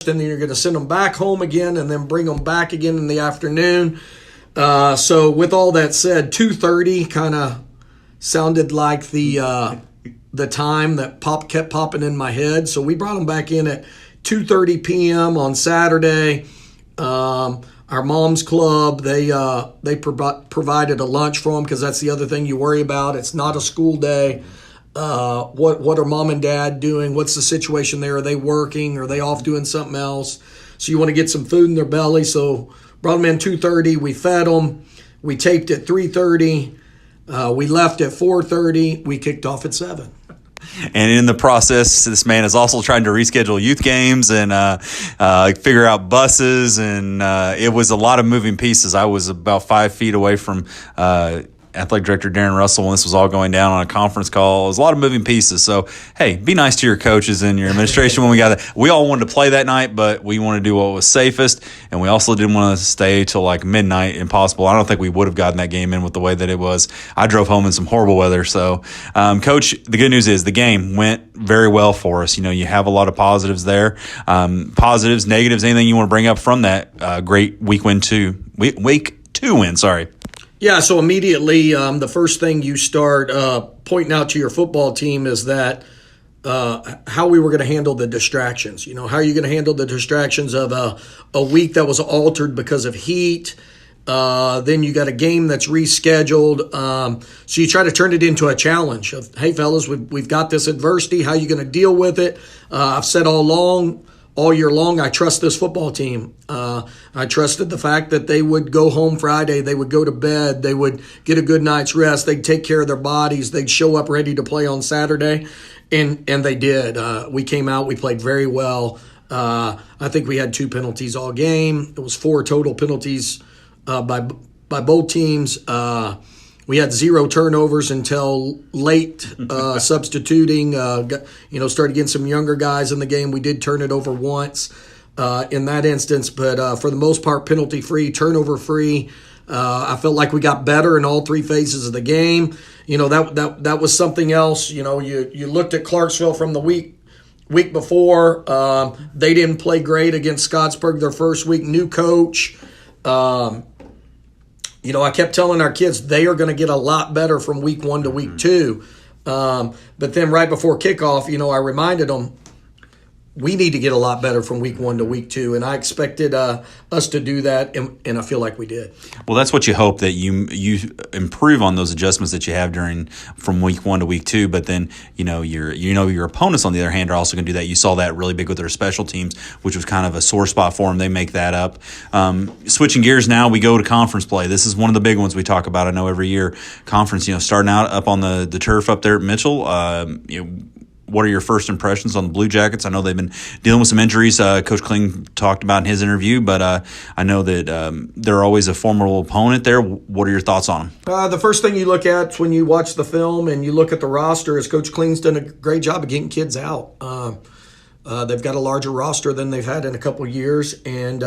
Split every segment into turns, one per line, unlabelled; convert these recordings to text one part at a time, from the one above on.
first, and then you're going to send them back home again and then bring them back again in the afternoon. So with all that said, 2:30 kind of sounded like the time that kept popping in my head. So we brought them back in at 2:30 p.m. on Saturday. Our mom's club, they provided a lunch for them, because that's the other thing you worry about. It's not a school day. What are mom and dad doing? What's the situation there? Are they working? Are they off doing something else? So you want to get some food in their belly. So brought them in 2:30. We fed them. We taped at 3:30. We left at 4:30. We kicked off at 7.
And in the process, this man is also trying to reschedule youth games and figure out buses. And it was a lot of moving pieces. I was about 5 feet away from Athletic Director Darren Russell when this was all going down on a conference call. It was a lot of moving pieces. So, hey, be nice to your coaches and your administration when we got that. We all wanted to play that night, but we wanted to do what was safest, and we also didn't want to stay till like midnight, impossible. I don't think we would have gotten that game in with the way that it was. I drove home in some horrible weather. So, Coach, the good news is the game went very well for us. You know, you have a lot of positives there. Positives, negatives, anything you want to bring up from that great week two win, sorry.
Yeah, so immediately the first thing you start pointing out to your football team is that how we were going to handle the distractions. You know, how are you going to handle the distractions of a week that was altered because of heat? Then you got a game that's rescheduled. So you try to turn it into a challenge of, hey, fellas, we've got this adversity. How are you going to deal with it? I've said all year long, I trust this football team. I trusted the fact that they would go home Friday, they would go to bed, they would get a good night's rest, they'd take care of their bodies, they'd show up ready to play on Saturday, and they did. We came out, we played very well. I think we had 2 penalties all game. It was 4 total penalties by both teams. We had 0 turnovers until late substituting. Started getting some younger guys in the game. We did turn it over once in that instance, but for the most part, penalty-free, turnover-free. I felt like we got better in all 3 phases of the game. You know, that was something else. You know, you looked at Clarksville from the week before. They didn't play great against Scottsburg their first week. New coach. You know, I kept telling our kids they are going to get a lot better from week 1 to week 2. But then right before kickoff, you know, I reminded them we need to get a lot better from week 1 to week 2. And I expected us to do that, and I feel like we did.
Well, that's what you hope, that you improve on those adjustments that you have from week 1 to week 2. But then, your opponents, on the other hand, are also going to do that. You saw that really big with their special teams, which was kind of a sore spot for them. They make that up. Switching gears now, we go to conference play. This is one of the big ones we talk about, I know, every year. Conference, starting out up on the turf up there at Mitchell. What are your first impressions on the Blue Jackets? I know they've been dealing with some injuries. Coach Kling talked about in his interview, but I know that they're always a formidable opponent there. What are your thoughts on them?
The first thing you look at when you watch the film and you look at the roster is Coach Kling's done a great job of getting kids out. They've got a larger roster than they've had in a couple of years. And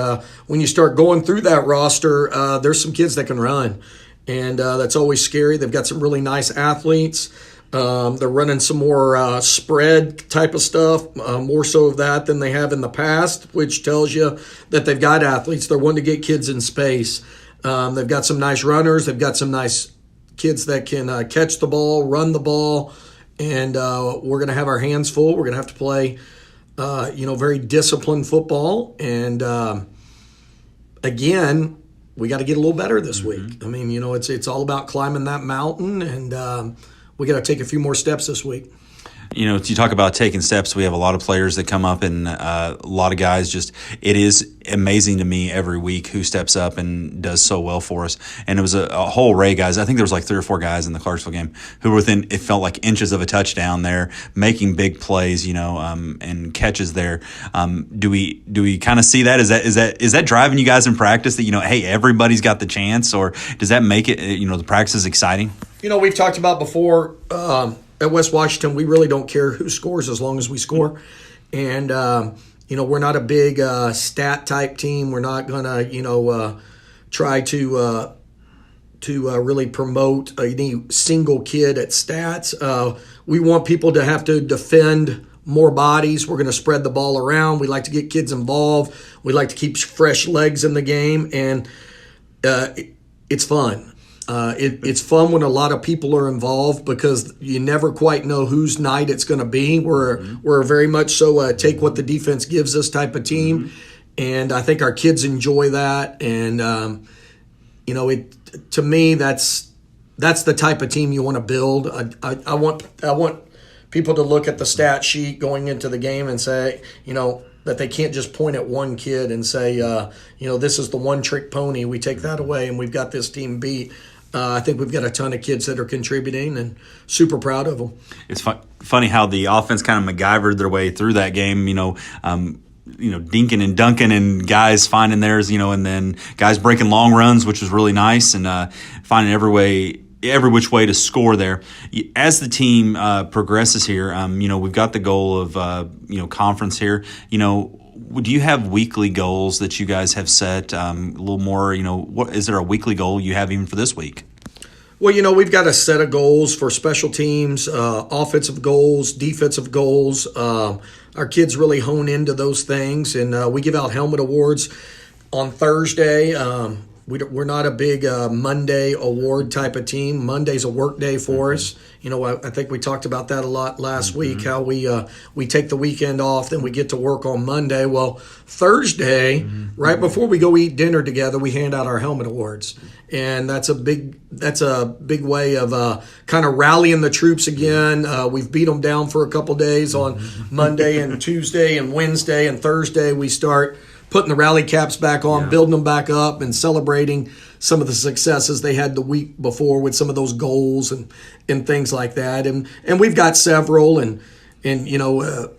when you start going through that roster, there's some kids that can run. And that's always scary. They've got some really nice athletes. They're running some more spread type of stuff, more so of that than they have in the past, which tells you that they've got athletes. They're wanting to get kids in space. They've got some nice runners. They've got some nice kids that can catch the ball, run the ball, and we're going to have our hands full. We're going to have to play, very disciplined football. And again, we got to get a little better this week. I mean, it's all about climbing that mountain, and we got to take a few more steps this week.
You talk about taking steps. We have a lot of players that come up, and a lot of guys it is amazing to me every week who steps up and does so well for us. And it was a whole array of guys. I think there was like 3 or 4 guys in the Clarksville game who were within, it felt like, inches of a touchdown there, making big plays, and catches there. Do we kind of see that? Is that driving you guys in practice that, hey, everybody's got the chance, or does that make it, the practice is exciting?
We've talked about before, at West Washington, we really don't care who scores as long as we score. And, we're not a big stat type team. We're not going to, try to really promote any single kid at stats. We want people to have to defend more bodies. We're going to spread the ball around. We like to get kids involved. We like to keep fresh legs in the game, and it's fun. It's fun when a lot of people are involved because you never quite know whose night it's going to be. We're very much so take what the defense gives us type of team, and I think our kids enjoy that. And to me, that's the type of team you want to build. I want people to look at the stat sheet going into the game and say, that they can't just point at one kid and say, this is the one trick pony. We take that away and we've got this team beat. I think we've got a ton of kids that are contributing and super proud of them.
It's funny how the offense kind of MacGyvered their way through that game, dinking and dunking and guys finding theirs, and then guys breaking long runs, which was really nice, and finding every which way to score there. As the team progresses here, we've got the goal of, conference here. Do you have weekly goals that you guys have set? A little more, what is there a weekly goal you have even for this week?
Well, we've got a set of goals for special teams, offensive goals, defensive goals. Our kids really hone into those things, and we give out helmet awards on Thursday. We're not a big Monday award type of team. Monday's a work day for us. I think we talked about that a lot last week, how we take the weekend off, then we get to work on Monday. Well, Thursday, right before we go eat dinner together, we hand out our helmet awards. And that's a big way of kind of rallying the troops again. We've beat them down for a couple days on Monday and Tuesday and Wednesday and Thursday. We start putting the rally caps back on, building them back up, and celebrating some of the successes they had the week before with some of those goals and things like that. And we've got several, and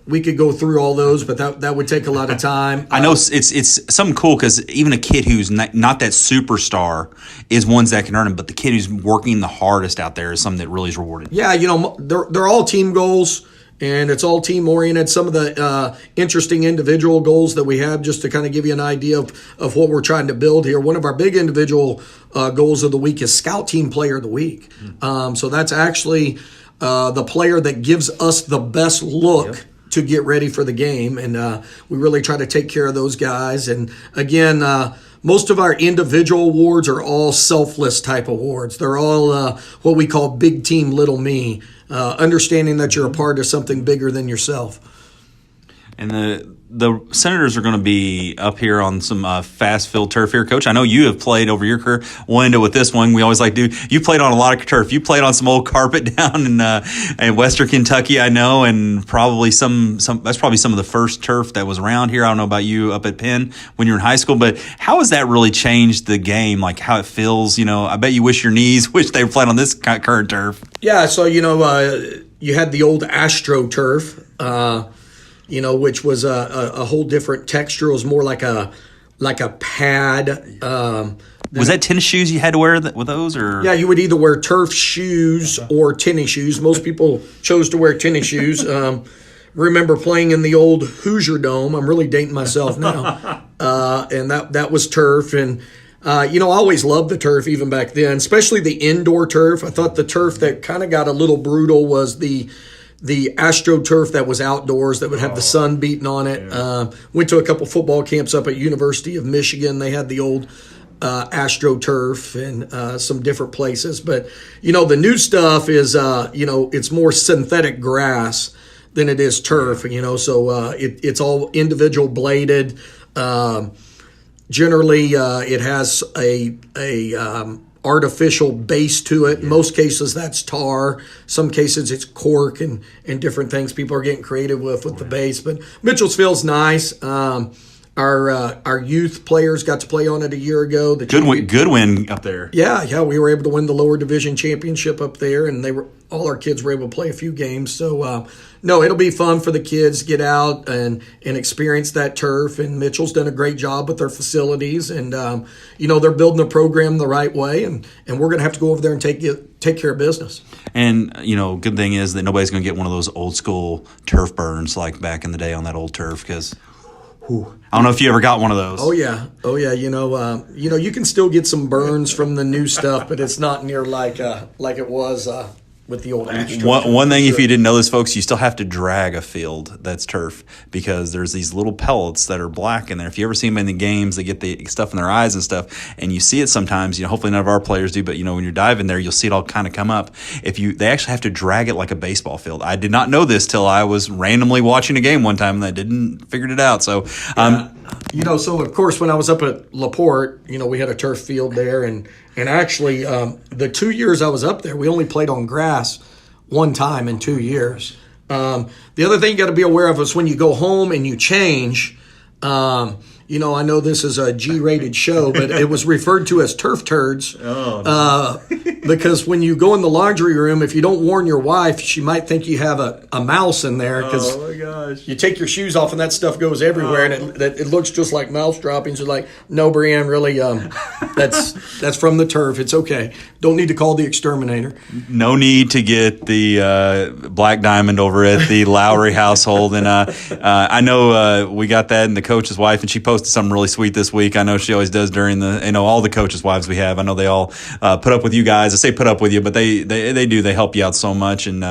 we could go through all those, but that would take a lot of time.
I know it's something cool because even a kid who's not that superstar is ones that can earn them, but the kid who's working the hardest out there is something that really is rewarding.
Yeah, they're all team goals. And it's all team-oriented. Some of the interesting individual goals that we have, just to kind of give you an idea of what we're trying to build here. One of our big individual goals of the week is Scout Team Player of the Week. So that's actually the player that gives us the best look to get ready for the game. And we really try to take care of those guys. And again, most of our individual awards are all selfless type awards. They're all what we call big team, little me. Understanding that you're a part of something bigger than yourself.
And the Senators are going to be up here on some fast field turf here. Coach, I know you have played over your career. We'll end it with this one. We always like to do. You played on a lot of turf. You played on some old carpet down in Western Kentucky, I know, and probably that's probably some of the first turf that was around here. I don't know about you up at Penn when you were in high school, but how has that really changed the game, like how it feels? I bet you wish your knees wish they were playing on this current turf.
Yeah, so, you had the old AstroTurf, which was a whole different texture. It was more like a pad.
Was that tennis shoes you had to wear with those, or?
Yeah, you would either wear turf shoes or tennis shoes. Most people chose to wear tennis shoes. Remember playing in the old Hoosier Dome. I'm really dating myself now. And that was turf. And, I always loved the turf even back then, especially the indoor turf. I thought the turf that kind of got a little brutal was the AstroTurf that was outdoors that would have the sun beating on it. Went to a couple football camps up at University of Michigan. They had the old AstroTurf and some different places. But, the new stuff is, it's more synthetic grass than it is turf, so it's all individual bladed. Generally, it has a artificial base to it. In most cases, that's tar. Some cases, it's cork and different things people are getting creative with the base. But Mitchell's Field's nice. Our youth players got to play on it a year ago.
Good win up there.
Yeah, we were able to win the lower division championship up there, and all our kids were able to play a few games. So, no, it'll be fun for the kids to get out and experience that turf. And Mitchell's done a great job with their facilities, and they're building the program the right way, and we're going to have to go over there and take care of business. And
good thing is that nobody's going to get one of those old school turf burns like back in the day on that old turf because. I don't know if you ever got one of those.
Oh yeah. You can still get some burns from the new stuff, but it's not near like it was with the old Astros.
One thing, if you didn't know this, folks, you still have to drag a field that's turf because there's these little pellets that are black in there. If you ever see them in the games, they get the stuff in their eyes and stuff, and you see it sometimes. Hopefully none of our players do, but when you're diving there, you'll see it all kind of come up. They actually have to drag it like a baseball field. I did not know this till I was randomly watching a game one time and I figured it out. So,
so of course when I was up at LaPorte, we had a turf field there, and actually the 2 years I was up there, we only played on grass one time in 2 years. The other thing you got to be aware of is when you go home and you change. I know this is a G-rated show, but it was referred to as turf turds. Oh, no. Because when you go in the laundry room, if you don't warn your wife, she might think you have a mouse in there.
Oh, my gosh.
You take your shoes off and that stuff goes everywhere, and it looks just like mouse droppings. You're like, no, Brianne, really, that's from the turf. It's okay. Don't need to call the exterminator.
No need to get the Black Diamond over at the Lowry household. And I know we got that in the coach's wife, and she posted something really sweet this week. I know she always does during all the coaches' wives we have. I know they all put up with you guys. I say put up with you, but they do. They help you out so much, and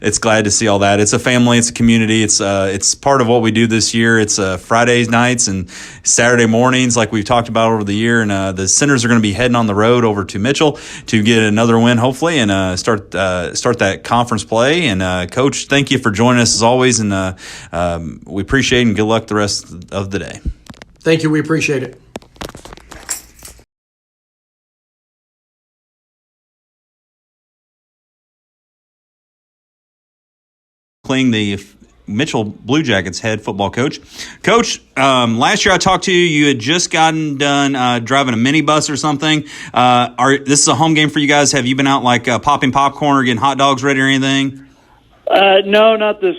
it's glad to see all that. It's a family. It's a community. It's part of what we do this year. It's Fridays nights and Saturday mornings, like we've talked about over the year. And the Centers are going to be heading on the road over to Mitchell to get another win, hopefully, and start that conference play. And Coach, thank you for joining us as always, and we appreciate it, and good luck the rest of the day.
Thank you. We appreciate it.
Playing the Mitchell Blue Jackets head football coach. Coach, last year I talked to you. You had just gotten done driving a minibus or something. This is a home game for you guys. Have you been out popping popcorn or getting hot dogs ready or anything?
No, not this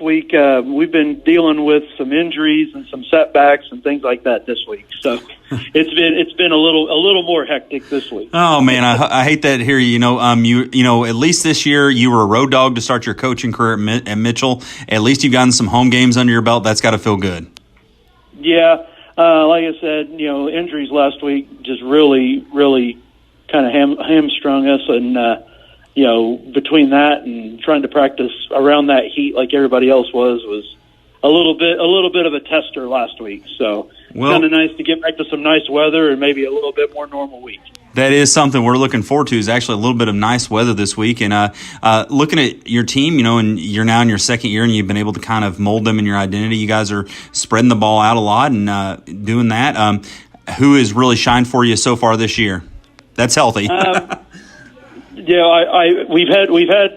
week. We've been dealing with some injuries and some setbacks and things like that this week. So it's been a little more hectic this week.
Oh man, I hate that here. At least this year you were a road dog to start your coaching career at Mitchell. At least you've gotten some home games under your belt. That's got to feel good.
Yeah, like I said, injuries last week just really kind of hamstrung us, and between that and trying to practice around that heat like everybody else was a little bit of a tester last week. So kind of nice to get back to some nice weather and maybe a little bit more normal week.
That is something we're looking forward to, is actually a little bit of nice weather this week. And looking at your team, and you're now in your second year and you've been able to kind of mold them in your identity. You guys are spreading the ball out a lot and doing that. Who has really shined for you so far this year? That's healthy.
Yeah, we've had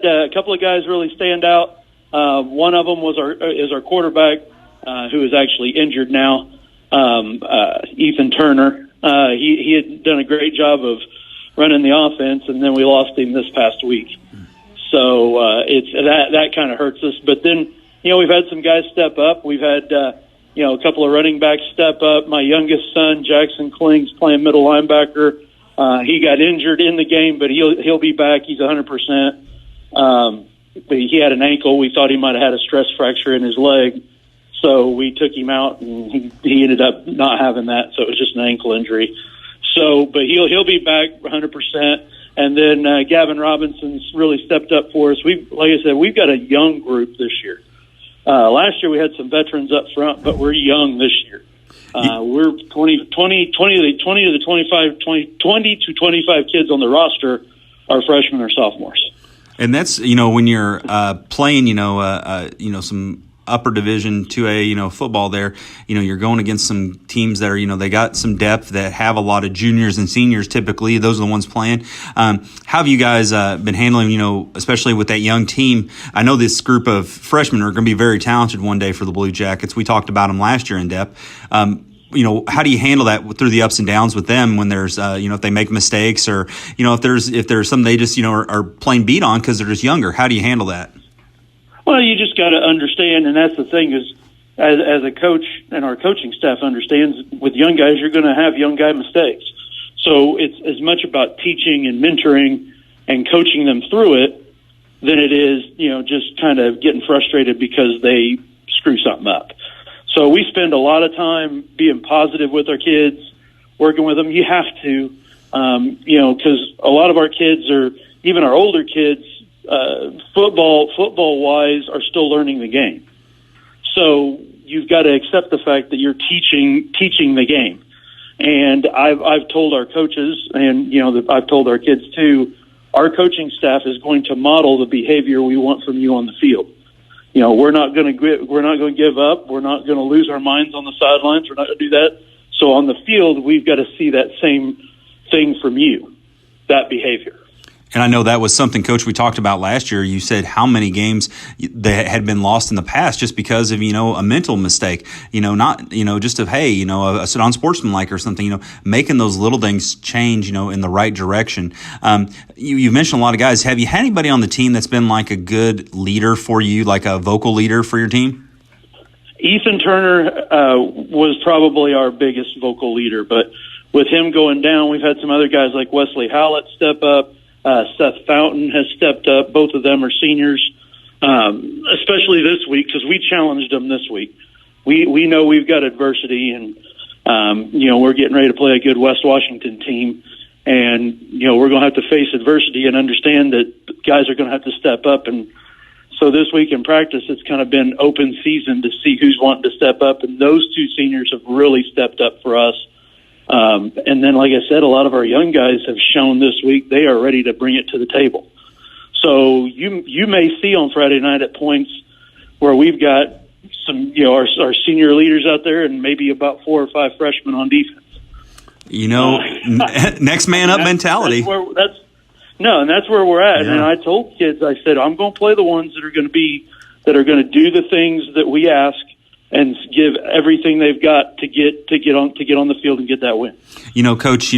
a couple of guys really stand out. One of them is our quarterback, who is actually injured now, Ethan Turner. He had done a great job of running the offense, and then we lost him this past week. So it's that kind of hurts us. But then we've had some guys step up. We've had a couple of running backs step up. My youngest son, Jackson Kling's playing middle linebacker. He got injured in the game, but he'll be back. He's 100%. But he had an ankle. We thought he might have had a stress fracture in his leg, so we took him out, and he ended up not having that. So it was just an ankle injury. So, but he'll be back 100%. And then Gavin Robinson's really stepped up for us. Like I said, we've got a young group this year. Last year we had some veterans up front, but we're young this year. We're 20 to 25 kids on the roster are freshmen or sophomores.
And that's, when you're playing, some upper division 2A, football there, you're going against some teams that are, they got some depth that have a lot of juniors and seniors typically. Those are the ones playing. How have you guys been handling, especially with that young team? I know this group of freshmen are going to be very talented one day for the Blue Jackets. We talked about them last year in depth. How do you handle that through the ups and downs with them when there's, if they make mistakes or, if there's something they just, are playing beat on because they're just younger? How do you handle that?
Well, you just got to understand, and that's the thing is, as a coach and our coaching staff understands, with young guys, you're going to have young guy mistakes. So it's as much about teaching and mentoring and coaching them through it than it is, just kind of getting frustrated because they screw something up. So we spend a lot of time being positive with our kids, working with them. You have to, because a lot of our kids are, even our older kids, football wise, are still learning the game. So you've got to accept the fact that you're teaching the game. And I've told our coaches, and I've told our kids too, our coaching staff is going to model the behavior we want from you on the field. We're not going to give up. We're not going to lose our minds on the sidelines. We're not going to do that. So on the field, we've got to see that same thing from you, that behavior.
And I know that was something, Coach, we talked about last year. You said how many games that had been lost in the past just because of, a mental mistake, not, just of, hey, a unsportsmanlike or something, making those little things change, in the right direction. You mentioned a lot of guys. Have you had anybody on the team that's been like a good leader for you, like a vocal leader for your team?
Ethan Turner was probably our biggest vocal leader, but with him going down, we've had some other guys like Wesley Howlett step up. Seth Fountain has stepped up. Both of them are seniors, especially this week because we challenged them this week. We know we've got adversity, and we're getting ready to play a good West Washington team, and we're going to have to face adversity and understand that guys are going to have to step up. And so this week in practice, it's kind of been open season to see who's wanting to step up, and those two seniors have really stepped up for us. And then, like I said, a lot of our young guys have shown this week they are ready to bring it to the table. So you may see on Friday night at points where we've got some, our senior leaders out there and maybe about 4 or 5 freshmen on defense.
Next man up mentality.
That's where we're at.
Yeah.
And I told kids, I said, I'm going to play the ones that are going to do the things that we ask and give everything they've got to get on the field and get that win.
Coach,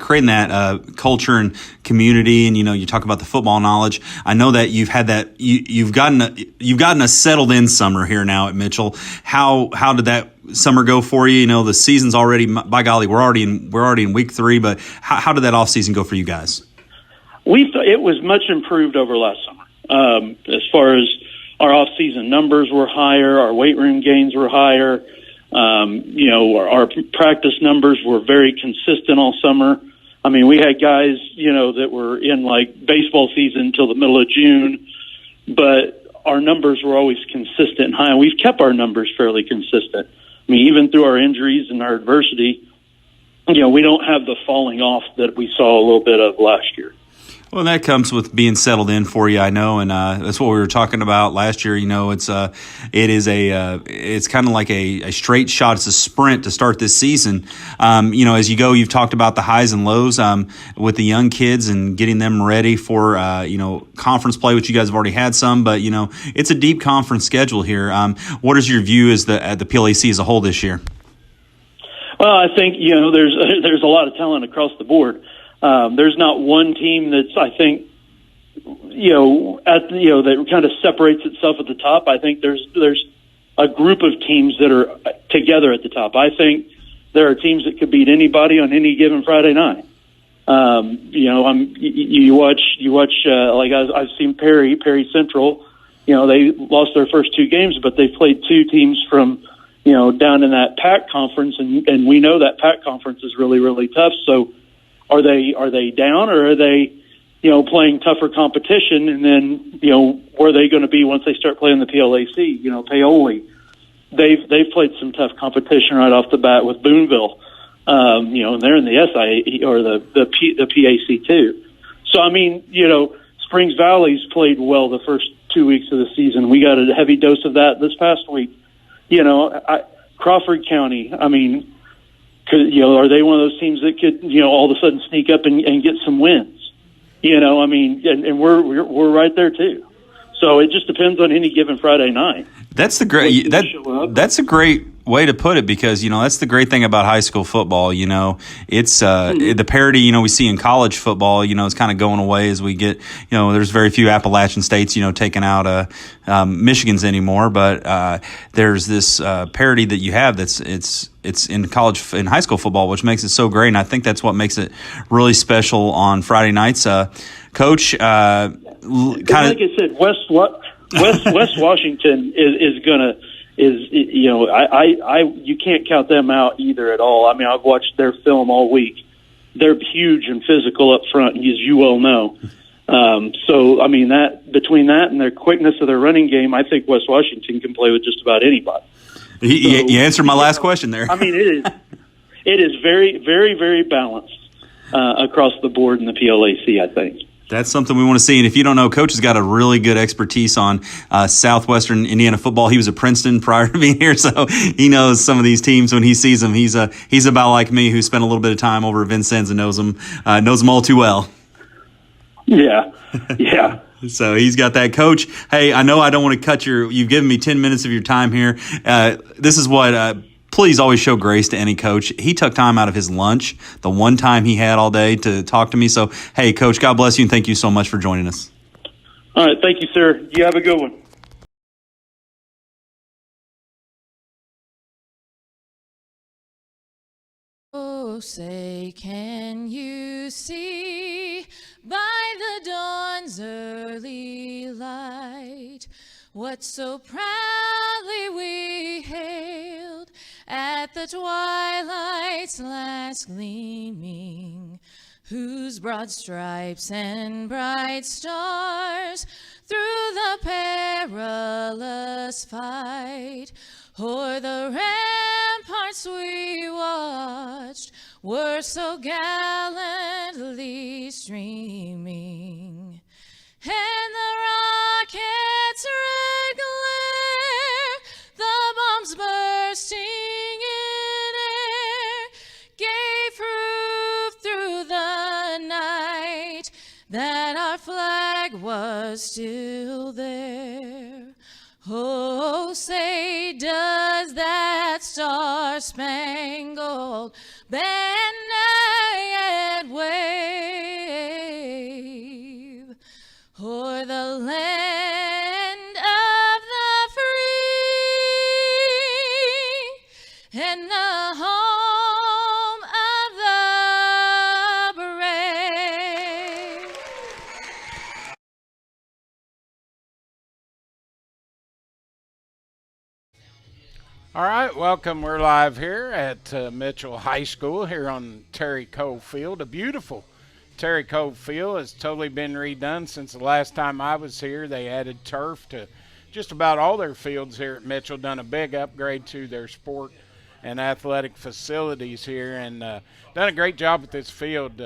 creating that culture and community, and you talk about the football knowledge. I know that you've had that. You've gotten a settled in summer here now at Mitchell. How did that summer go for you? The season's already. By golly, we're already in week 3. But how did that off season go for you guys?
It was much improved over last summer. As far as our off-season numbers were higher, our weight room gains were higher. Our practice numbers were very consistent all summer. I mean, we had guys, that were in like baseball season until the middle of June, but our numbers were always consistent and high. And we've kept our numbers fairly consistent. I mean, even through our injuries and our adversity, we don't have the falling off that we saw a little bit of last year.
Well, that comes with being settled in for you, I know, and that's what we were talking about last year. It's kind of like a straight shot. It's a sprint to start this season. As you go, you've talked about the highs and lows with the young kids and getting them ready for conference play, which you guys have already had some, but it's a deep conference schedule here. What is your view as the PLAC as a whole this year?
Well, I think there's a lot of talent across the board. There's not one team that's, I think, that kind of separates itself at the top. I think there's a group of teams that are together at the top. I think there are teams that could beat anybody on any given Friday night. You watch like I've seen Perry Central. They lost their first 2 games, but they played 2 teams from down in that PAC conference, and we know that PAC conference is really, really tough. So. Are they down, or are they, playing tougher competition? And then, where are they going to be once they start playing the PLAC? Paoli, they've played some tough competition right off the bat with Boonville. And they're in the SIA or the PAC too. So I mean, Springs Valley's played well the first 2 weeks of the season. We got a heavy dose of that this past week. Crawford County. I mean. Are they one of those teams that could, all of a sudden sneak up and get some wins? And we're right there too. So it just depends on any given Friday night.
That's the great. That's a great way to put it, because that's the great thing about high school football. It's the parity we see in college football. Is kind of going away as we get. There's very few Appalachian states taking out Michigans anymore, but there's this parity that you have that's it's in high school football, which makes it so great, and I think that's what makes it really special on Friday nights. Coach, like
I said, West Washington you can't count them out either at all. I mean, I've watched their film all week. They're huge and physical up front, as you well know. So, I mean, that between that and their quickness of their running game, I think West Washington can play with just about anybody.
You answered my last question there.
I mean, it is very, very, very balanced across the board in the PLAC, I think.
That's something we want to see. And if you don't know, Coach has got a really good expertise on Southwestern Indiana football. He was at Princeton prior to being here, so he knows some of these teams when he sees them. He's about like me, who spent a little bit of time over at Vincennes and knows them all too well.
Yeah, yeah.
So he's got that. Coach, hey, I know I don't want to cut you've given me 10 minutes of your time here. This is what, please always show grace to any coach. He took time out of his lunch, the one time he had all day, to talk to me. So, hey, Coach, God bless you, and thank you so much for joining us.
All right, thank you, sir. You have a good one.
Oh, say, can you see by the dawn's early light what so proudly we hailed at the twilight's last gleaming, whose broad stripes and bright stars through the perilous fight o'er the ramparts we watched were so gallantly streaming, and the rocket's red glare, the bombs bursting in air, gave proof through the night that our flag was still there. Oh, say, does that star-spangled banner yet wave o'er the land of the free and the home of the brave?
All right, welcome. We're live here at Mitchell High School here on Terry Cove Field. A beautiful Terry Cove Field has totally been redone since the last time I was here. They added turf to just about all their fields here at Mitchell, done a big upgrade to their sport and athletic facilities here, and done a great job with this field.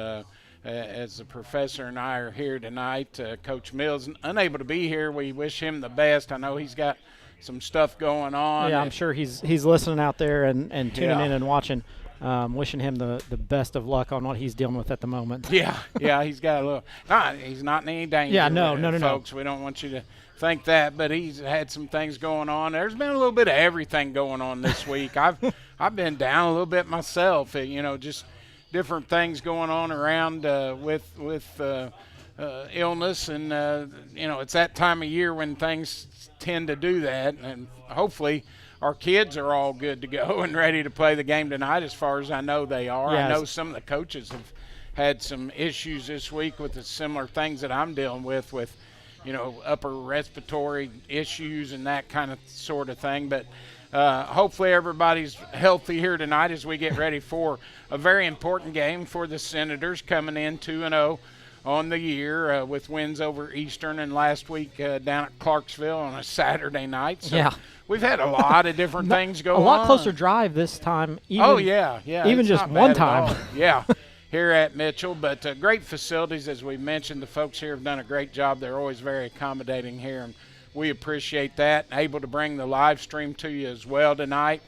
As the professor and I are here tonight, Coach Mills unable to be here. We wish him the best. I know he's got some stuff going on.
Yeah, I'm sure he's listening out there and tuning
Yeah.
in and watching. Wishing him the best of luck on what he's dealing with at the moment.
Yeah, he's got a little. He's not in any danger.
Yeah, no.
Folks, we don't want you to think that, but he's had some things going on. There's been a little bit of everything going on this week. I've been down a little bit myself. Just different things going on around with illness, and it's that time of year when things tend to do that, and hopefully our kids are all good to go and ready to play the game tonight. As far as I know, they are.
Yes.
I know some of the coaches have had some issues this week with the similar things that I'm dealing with upper respiratory issues and that kind of sort of thing, but hopefully everybody's healthy here tonight as we get ready for a very important game for the Senators, coming in 2-0 on the year with wins over Eastern and last week down at Clarksville on a Saturday night. So
Yeah.
we've had a lot of different things go on.
A lot closer drive this time. Even,
yeah.
Even
It's
just
not
one
bad at
time.
all. Yeah, here at Mitchell. But great facilities, as we mentioned. The folks here have done a great job. They're always very accommodating here, and we appreciate that. Able to bring the live stream to you as well tonight,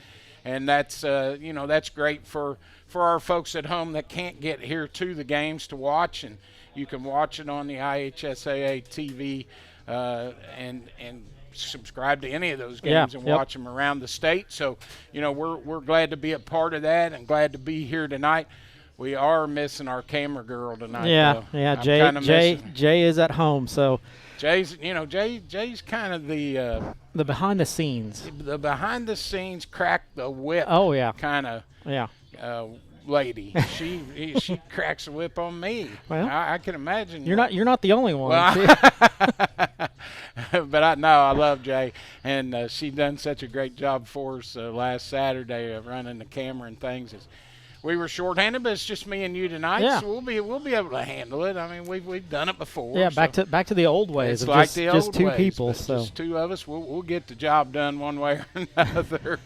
and that's that's great for our folks at home that can't get here to the games to watch, and you can watch it on the IHSAA TV and subscribe to any of those games and watch them around the state. So, we're glad to be a part of that and glad to be here tonight. We are missing our camera girl tonight.
Yeah,
though.
yeah.
I'm kinda missing her.
Jay is at home, so
Jay's kind of the
behind the scenes.
behind the scenes, crack the whip.
Oh yeah,
kind of
yeah.
Lady. She cracks a whip on me.
Well,
I can imagine.
You're not the only one.
Well, but I love Jay, and she done such a great job for us last Saturday of running the camera and things. we were shorthanded, but it's just me and you tonight,
Yeah.
so we'll be able to handle it. I mean, we've done it before.
Yeah,
so
back to the old ways
it's
of
like
just,
the
just
old
two
ways,
people.
but
So
just two of us, we'll get the job done one way or another.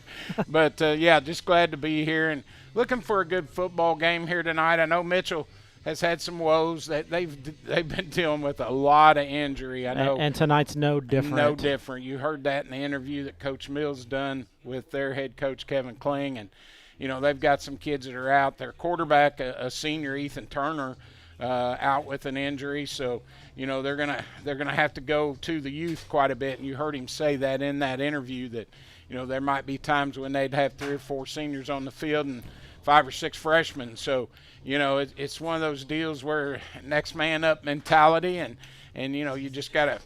But yeah, just glad to be here and looking for a good football game here tonight. I know Mitchell has had some woes. That they've been dealing with a lot of injury. I know.
and tonight's no different.
No different. You heard that in the interview that Coach Mills done with their head coach Kevin Kling, and they've got some kids that are out. Their quarterback, a senior, Ethan Turner, out with an injury. So they're gonna have to go to the youth quite a bit. And you heard him say that in that interview that there might be times when they'd have 3 or 4 seniors on the field and 5 or 6 freshmen. So it's one of those deals where next man up mentality, and you just gotta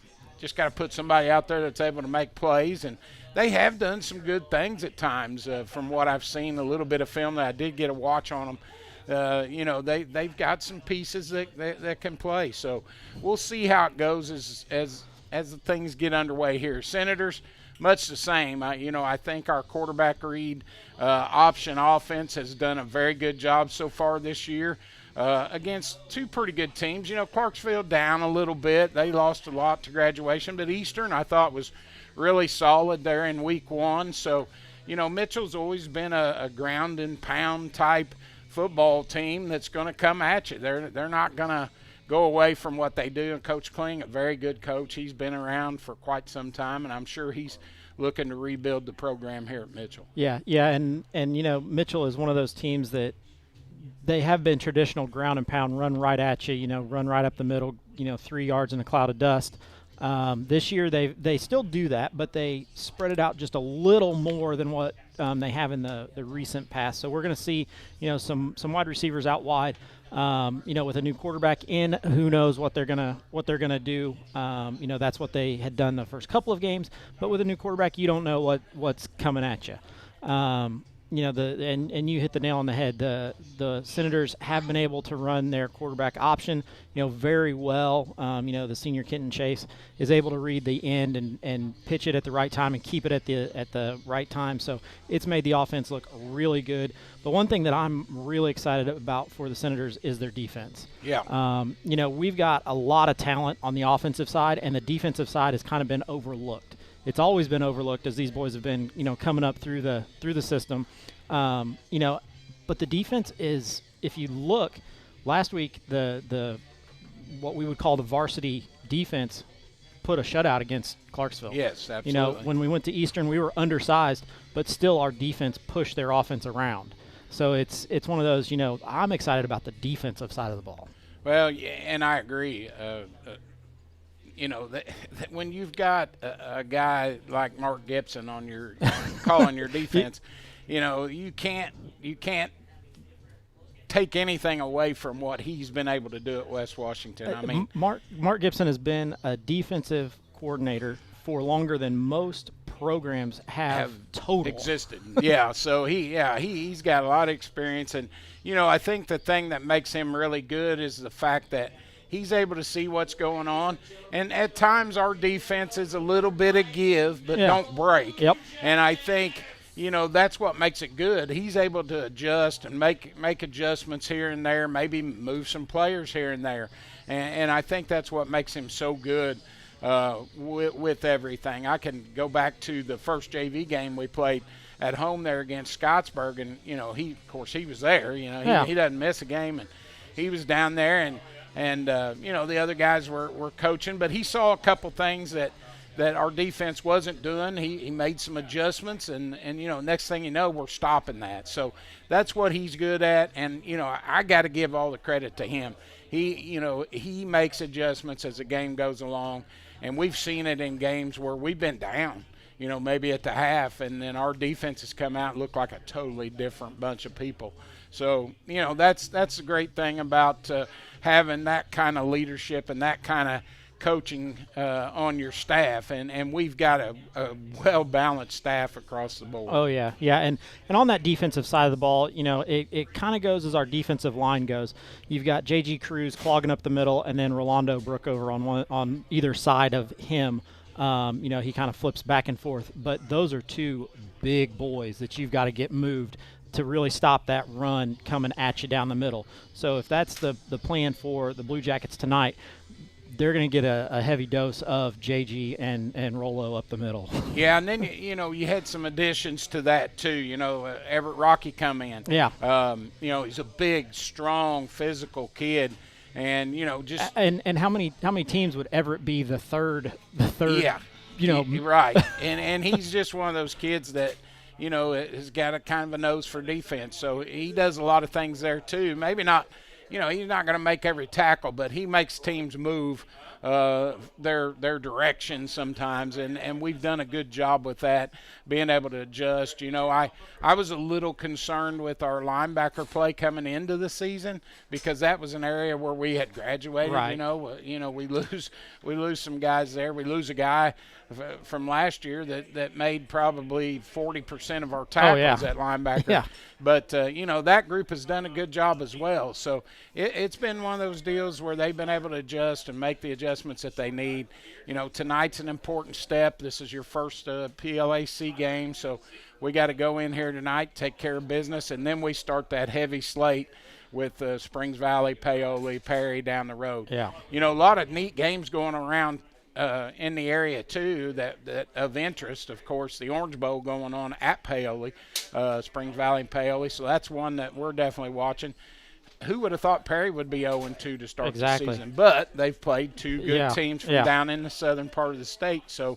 put somebody out there that's able to make plays. And they have done some good things at times, from what I've seen, a little bit of film that I did get a watch on them. They've got some pieces that can play. So we'll see how it goes as the things get underway here. Senators, much the same. I think our quarterback read option offense has done a very good job so far this year against 2 pretty good teams. Clarksville down a little bit. They lost a lot to graduation, but Eastern I thought was really solid there in week 1. So, Mitchell's always been a ground and pound type football team that's going to come at you. They're not going to go away from what they do. And Coach Kling, a very good coach, he's been around for quite some time, and I'm sure he's looking to rebuild the program here at Mitchell.
Yeah, and Mitchell is one of those teams that they have been traditional ground and pound, run right at you, run right up the middle, 3 yards in a cloud of dust. This year they still do that, but they spread it out just a little more than what they have in the recent past. So we're going to see some wide receivers out wide. With a new quarterback in, who knows what they're gonna do. That's what they had done the first couple of games, but with a new quarterback, you don't know what's coming at you. And you hit the nail on the head. The Senators have been able to run their quarterback option, very well. The senior Kenton Chase is able to read the end and pitch it at the right time and keep it at the right time. So it's made the offense look really good. But one thing that I'm really excited about for the Senators is their defense.
Yeah.
We've got a lot of talent on the offensive side, and the defensive side has kind of been overlooked. It's always been overlooked as these boys have been, coming up through the system. But the defense is, if you look, last week the what we would call the varsity defense put a shutout against Clarksville.
Yes, absolutely.
When we went to Eastern, we were undersized, but still our defense pushed their offense around. So it's one of those, I'm excited about the defensive side of the ball.
Well, yeah, and I agree. That when you've got a guy like Mark Gibson on your calling your defense, you can't take anything away from what he's been able to do at West Washington. I mean,
Mark Gibson has been a defensive coordinator for longer than most programs have total
existed. Yeah, so he's got a lot of experience, and I think the thing that makes him really good is the fact that he's able to see what's going on, and at times our defense is a little bit of give, but don't break.
Yep.
And I think that's what makes it good. He's able to adjust and make adjustments here and there, maybe move some players here and there, and I think that's what makes him so good with everything. I can go back to the first JV game we played at home there against Scottsburg, and he was there. He doesn't miss a game, and he was down there, and the other guys were coaching, but he saw a couple things that our defense wasn't doing. He made some adjustments, and next thing you know, we're stopping that. So that's what he's good at, and I got to give all the credit to him. He makes adjustments as the game goes along, and we've seen it in games where we've been down, maybe at the half, and then our defense has come out and looked like a totally different bunch of people. So, that's the great thing about having that kind of leadership and that kind of coaching on your staff, and we've got a well-balanced staff across the board.
Oh, yeah. And on that defensive side of the ball, it kind of goes as our defensive line goes. You've got J.G. Cruz clogging up the middle, and then Rolando Brookover on either side of him. He kind of flips back and forth. But those are 2 big boys that you've got to get moved. to really stop that run coming at you down the middle. So if that's the plan for the Blue Jackets tonight, they're going to get a heavy dose of JG and Rolo up the middle.
Yeah, and then, you had some additions to that too. Everett Rocky come in.
Yeah.
He's a big, strong, physical kid. And, just –
And how many teams would Everett be the third
yeah.
–
Right. and he's just one of those kids that, has got a kind of a nose for defense. So he does a lot of things there too. Maybe not – he's not going to make every tackle, but he makes teams move their direction sometimes, and we've done a good job with that, being able to adjust. I was a little concerned with our linebacker play coming into the season because that was an area where we had graduated.
Right.
We lose some guys there. We lose a guy from last year that made probably 40% of our tackles at linebacker.
Yeah.
But, that group has done a good job as well. So it's been one of those deals where they've been able to adjust and make the adjustments that they need. Tonight's an important step. This is your first PLAC game. So we got to go in here tonight, take care of business, and then we start that heavy slate with Springs Valley, Paoli, Perry down the road.
Yeah.
A lot of neat games going around in the area too that of interest. Of course, the Orange Bowl going on at Paoli, Springs Valley and Paoli. So that's one that we're definitely watching. Who would have thought Perry would be 0-2 to start the season? But they've played two good teams from down in the southern part of the state. So,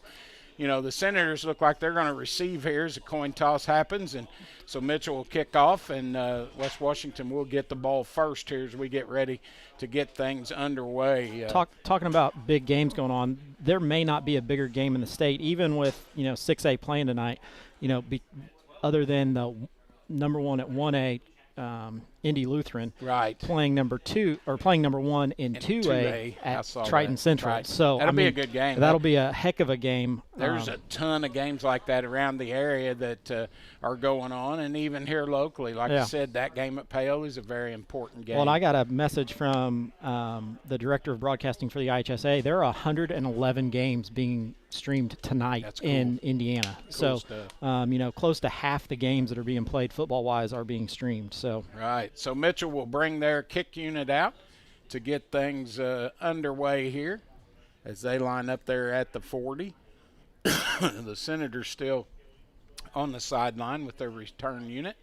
the Senators look like they're going to receive here as a coin toss happens. And so Mitchell will kick off, and West Washington will get the ball first here as we get ready to get things underway.
Talking about big games going on, there may not be a bigger game in the state, even with 6A playing tonight. Other than the number one at 1A, Indy Lutheran,
right,
playing number 2 or playing number 1 in 2A at Triton Central.
Right.
So
that'll be a good game.
That'll be a heck of a game.
There's a ton of games like that around the area that are going on, and even here locally. Like I said, that game at Paoli is a very important game.
Well, and I got a message from the director of broadcasting for the IHSA. There are 111 games being streamed tonight in Indiana.
Cool
so, close to half the games that are being played football-wise are being streamed. So
right. So Mitchell will bring their kick unit out to get things underway here as they line up there at the 40. The Senators still on the sideline with their return unit.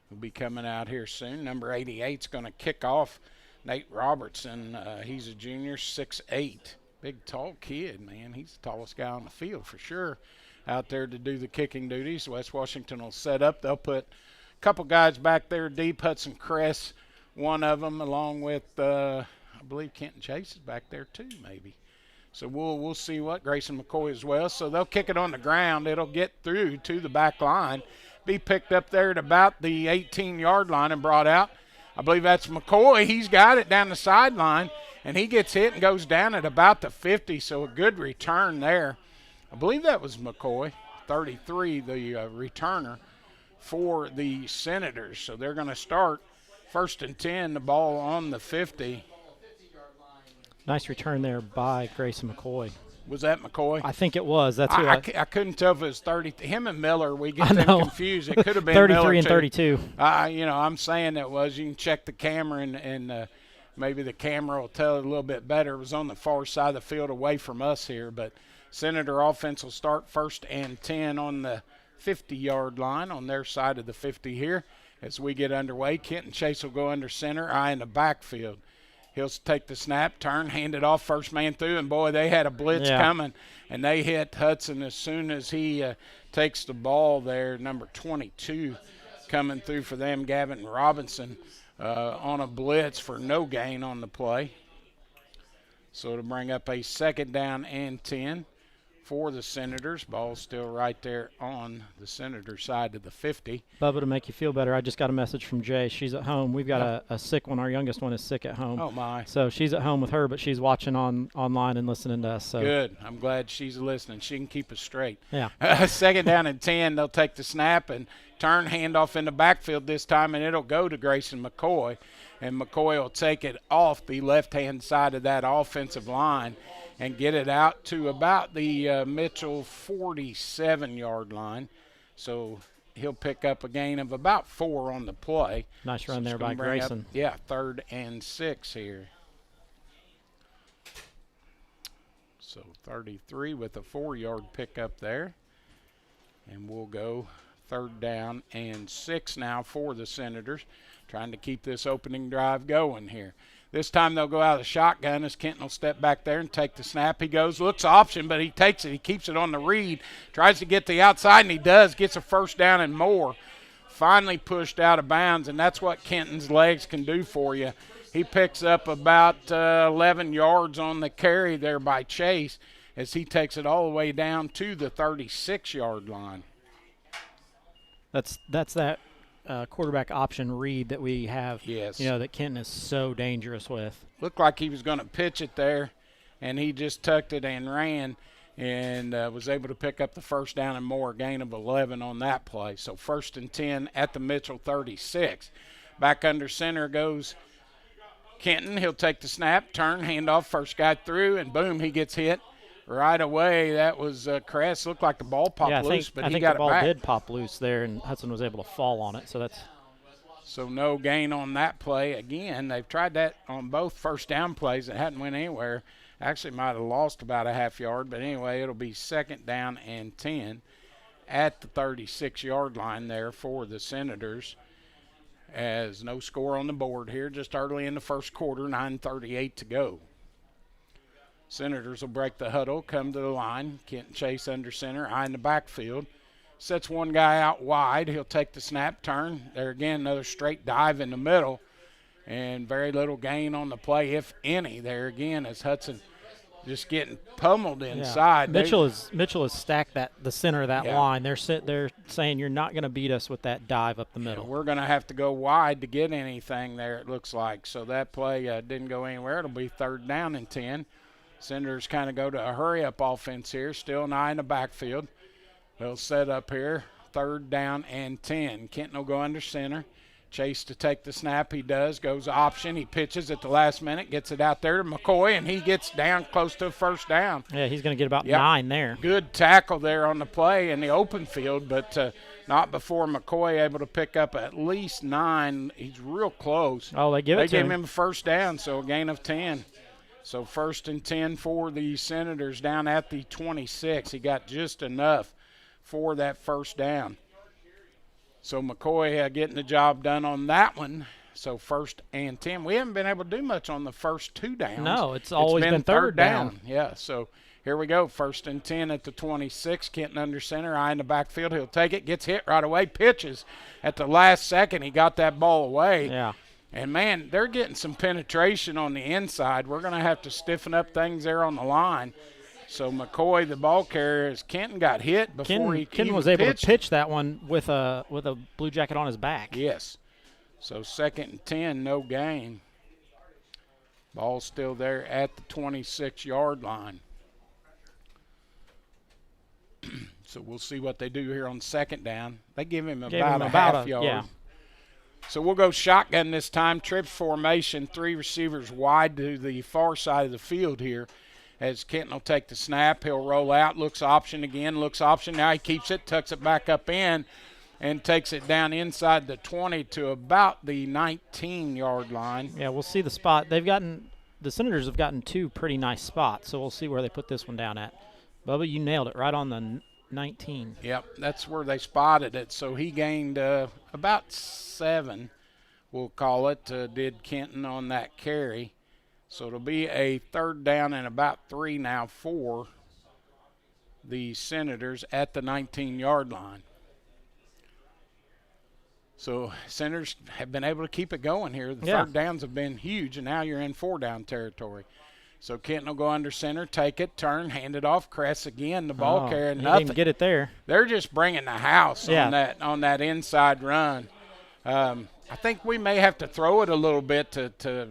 Will be coming out here soon. Number 88 is going to kick off. Nate Robertson, he's a junior, 6'8". Big, tall kid, man. He's the tallest guy on the field for sure out there to do the kicking duties. West Washington will set up. They'll put a couple guys back there deep. Hudson Cress, one of them, along with, I believe Kenton Chase is back there too, maybe. So we'll see what. Grayson McCoy as well. So they'll kick it on the ground. It'll get through to the back line, be picked up there at about the 18-yard line and brought out. I believe that's McCoy. He's got it down the sideline, and he gets hit and goes down at about the 50, so a good return there. I believe that was McCoy, 33, the returner for the Senators. So they're going to start 1st and 10, the ball on the 50.
nice return there by Grayson McCoy.
Was that McCoy?
I think it was. That's who
I couldn't tell if it was 30. Him and Miller, we get
I
them
know.
confused. It could have been
33
Miller
and
too.
32.
I'm saying it was. You can check the camera and maybe the camera will tell it a little bit better. It was on the far side of the field away from us here. But Senator offense will start 1st and 10 on the 50-yard line on their side of the 50 here as we get underway. Kenton Chase will go under center, eye in the backfield. He'll take the snap, turn, hand it off, first man through, and, boy, they had a blitz coming, and they hit Hudson as soon as he takes the ball there, number 22 coming through for them, Gavin Robinson, on a blitz for no gain on the play. So to bring up a 2nd down and 10 for the Senators. Ball's still right there on the Senator side of the 50.
Bubba, to make you feel better, I just got a message from Jay. She's at home. We've got a sick one. Our youngest one is sick at home.
Oh, my.
So she's at home with her, but she's watching online and listening to us. So.
Good. I'm glad she's listening. She can keep us straight.
Yeah.
2nd down and 10. They'll take the snap and turn, handoff in the backfield this time, and it'll go to Grayson McCoy. And McCoy will take it off the left-hand side of that offensive line and get it out to about the Mitchell 47-yard line. So he'll pick up a gain of about 4 on the play.
Nice
So
run
it's
there
gonna
by
bring up,
Grayson.
yeah, 3rd and 6 here. So 33 with a 4-yard pickup there. And we'll go 3rd down and 6 now for the Senators, trying to keep this opening drive going here. This time they'll go out of the shotgun as Kenton will step back there and take the snap. He goes, looks option, but he takes it. He keeps it on the read, tries to get the outside, and he does, gets a 1st down and more. Finally pushed out of bounds, and that's what Kenton's legs can do for you. He picks up about 11 yards on the carry there by Chase as he takes it all the way down to the 36-yard line.
That's that quarterback option read that we have.
Yes.
That Kenton is so dangerous with.
Looked like he was going to pitch it there, and he just tucked it and ran and was able to pick up the 1st down and more, gain of 11 on that play. So 1st and 10 at the Mitchell 36. Back under center goes Kenton. He'll take the snap, turn, handoff, first guy through, and boom, he gets hit right away. That was Kress. Looked like the ball popped loose, but
I
he
think
got
the ball
it back.
did pop loose there, and Hudson was able to fall on it.
So no gain on that play. Again, they've tried that on both 1st down plays. It hadn't went anywhere. Actually might have lost about a half yard, but anyway, it'll be 2nd down and 10 at the 36-yard line there for the Senators. As no score on the board here, just early in the 1st quarter, 9:38 to go. Senators will break the huddle, come to the line. Kenton Chase under center, eye in the backfield. Sets one guy out wide. He'll take the snap, turn. There again, another straight dive in the middle. And very little gain on the play, if any. There again, as Hudson just getting pummeled inside.
Mitchell has stacked the center of that
Yeah.
line. They're saying you're not going to beat us with that dive up the middle.
We're going to have to go wide to get anything there, it looks like. So that play didn't go anywhere. It'll be 3rd down and 10. Senators kind of go to a hurry-up offense here. Still an eye in the backfield. They'll set up here, 3rd down and 10. Kenton will go under center. Chase to take the snap. He does. Goes option. He pitches at the last minute. Gets it out there to McCoy, and he gets down close to a 1st down.
Yeah, he's going to get about
Yep.
9 there.
Good tackle there on the play in the open field, but not before McCoy able to pick up at least 9. He's real close.
Oh, they give it to
They gave
him.
him a 1st down, so a gain of 10. So 1st and 10 for the Senators down at the 26. He got just enough for that 1st down. So McCoy getting the job done on that one. So 1st and 10. We haven't been able to do much on the first 2 downs.
No, it's always been 3rd down.
Yeah, so here we go. 1st and 10 at the 26. Kenton under center, eye in the backfield. He'll take it, gets hit right away, pitches at the last second. He got that ball away.
Yeah.
And, man, they're getting some penetration on the inside. We're going to have to stiffen up things there on the line. So McCoy, the ball carrier, as Kenton got hit before he
Kenton
even
was able
pitched.
to pitch that one with a blue jacket on his back.
Yes. So 2nd and 10, no gain. Ball still there at the 26-yard line. So we'll see what they do here on 2nd down. They give him about a half yard.
Yeah.
So we'll go shotgun this time. Trips formation, 3 receivers wide to the far side of the field here. As Kenton will take the snap, he'll roll out, looks option again, looks option. Now he keeps it, tucks it back up in, and takes it down inside the 20 to about the 19-yard line.
Yeah, we'll see the spot. The Senators have gotten 2 pretty nice spots, so we'll see where they put this one down at. Bubba, you nailed it right on the 19.
Yep, that's where they spotted it. So he gained about 7, we'll call it, did Kenton on that carry. So it'll be a 3rd down and about 3 now for the Senators at the 19-yard line. So Senators have been able to keep it going here. The 3rd downs have been huge, and now you're in 4-down territory. So Kenton will go under center, take it, turn, hand it off. Kress again, the ball carrier,
He
nothing.
didn't get it there.
They're just bringing the house on that inside run. I think we may have to throw it a little bit to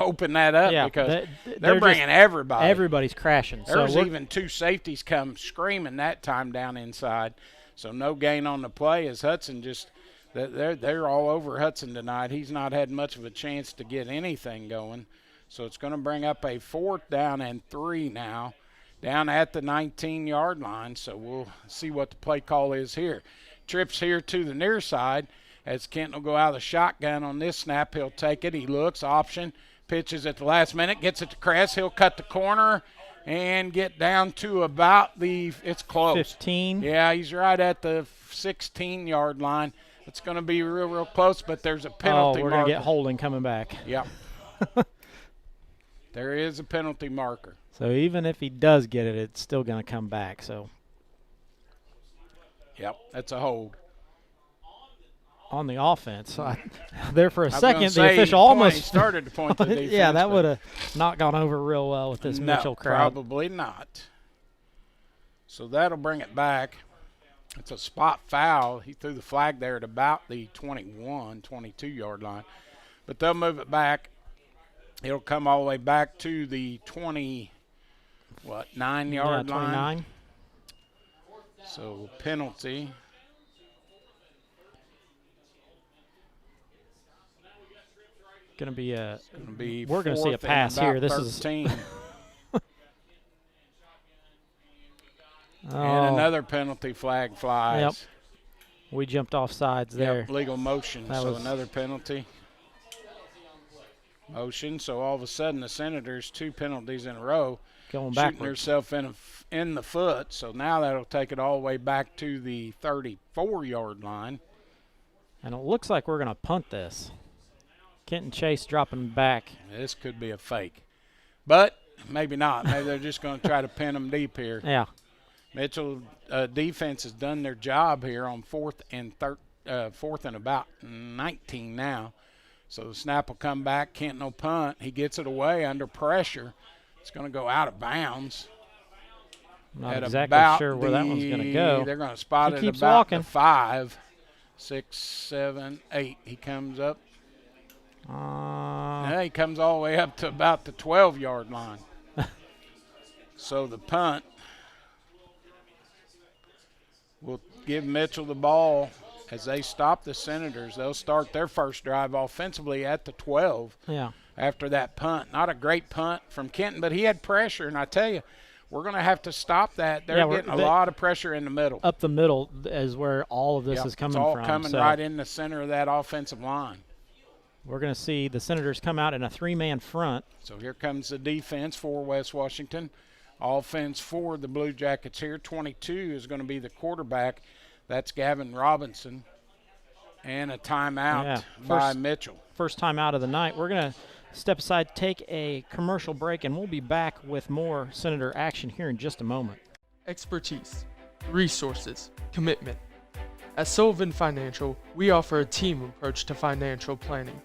open that up because they're bringing everybody.
Everybody's crashing.
There was even 2 safeties come screaming that time down inside. So no gain on the play as Hudson just they're all over Hudson tonight. He's not had much of a chance to get anything going. So it's going to bring up a 4th down and 3 now down at the 19-yard line. So we'll see what the play call is here. trips here to the near side. As Kenton will go out of the shotgun on this snap, he'll take it. He looks, option, pitches at the last minute, gets it to Kress. He'll cut the corner and get down to about it's close.
15.
Yeah, he's right at the 16-yard line. It's going to be real close, but there's a penalty
Oh, we're going
marker.
to get holding coming back.
Yep. There is a penalty marker.
So even if he does get it, it's still going to come back. So
Yep, that's a hold.
on the offense, there for a
I was
second,
gonna
the
say
official
he
almost
started to point to the defense.
yeah, that
but
would have not gone over real well with this
no,
Mitchell crowd.
probably not. So that'll bring it back. It's a spot foul. He threw the flag there at about the 21, 22-yard line. But they'll move it back. It'll come all the way back to the 9-yard line.
29.
So penalty.
Going to be a.
Gonna be
We're going to see a
fourth and
pass
about
here. This
13.
is.
And
Oh,
another penalty flag flies.
Yep. we jumped off sides there.
Yep, legal motion.
That
So
was-
another penalty. Motion. So all of a sudden the Senators 2 penalties in a row.
Going
Shooting
backwards.
herself in the foot. So now that'll take it all the way back to the 34-yard line.
And it looks like we're going to punt this. Kenton Chase dropping back.
This could be a fake. But maybe not. Maybe they're just going to try to pin them deep here.
Yeah.
Mitchell defense has done their job here on fourth and about 19 now. So the snap will come back. Kenton will punt. He gets it away under pressure. It's going to go out of bounds.
Not
At
exactly
about
sure where that one's going to go.
They're going to spot
He
it
keeps
about
walking.
the 5, 6, 7, 8. He comes up. Yeah, he comes all the way up to about the 12-yard line. So the punt will give Mitchell the ball as they stop the Senators. They'll start their first drive offensively at the 12
Yeah.
after that punt. Not a great punt from Kenton, but he had pressure, and I tell you, we're going to have to stop that. They're
Yeah,
getting a lot of pressure in the middle.
Up the middle is where all of this
Yep,
is coming
it's all
from.
coming
So
right in the center of that offensive line.
we're going to see the Senators come out in a 3-man front.
So here comes the defense for West Washington. Offense for the Blue Jackets here. 22 is going to be the quarterback. That's Gavin Robinson. And a timeout by Mitchell.
First time out of the night. We're going to step aside, take a commercial break, and we'll be back with more Senator action here in just a moment.
Expertise, resources, commitment. At Sullivan Financial, we offer a team approach to financial planning,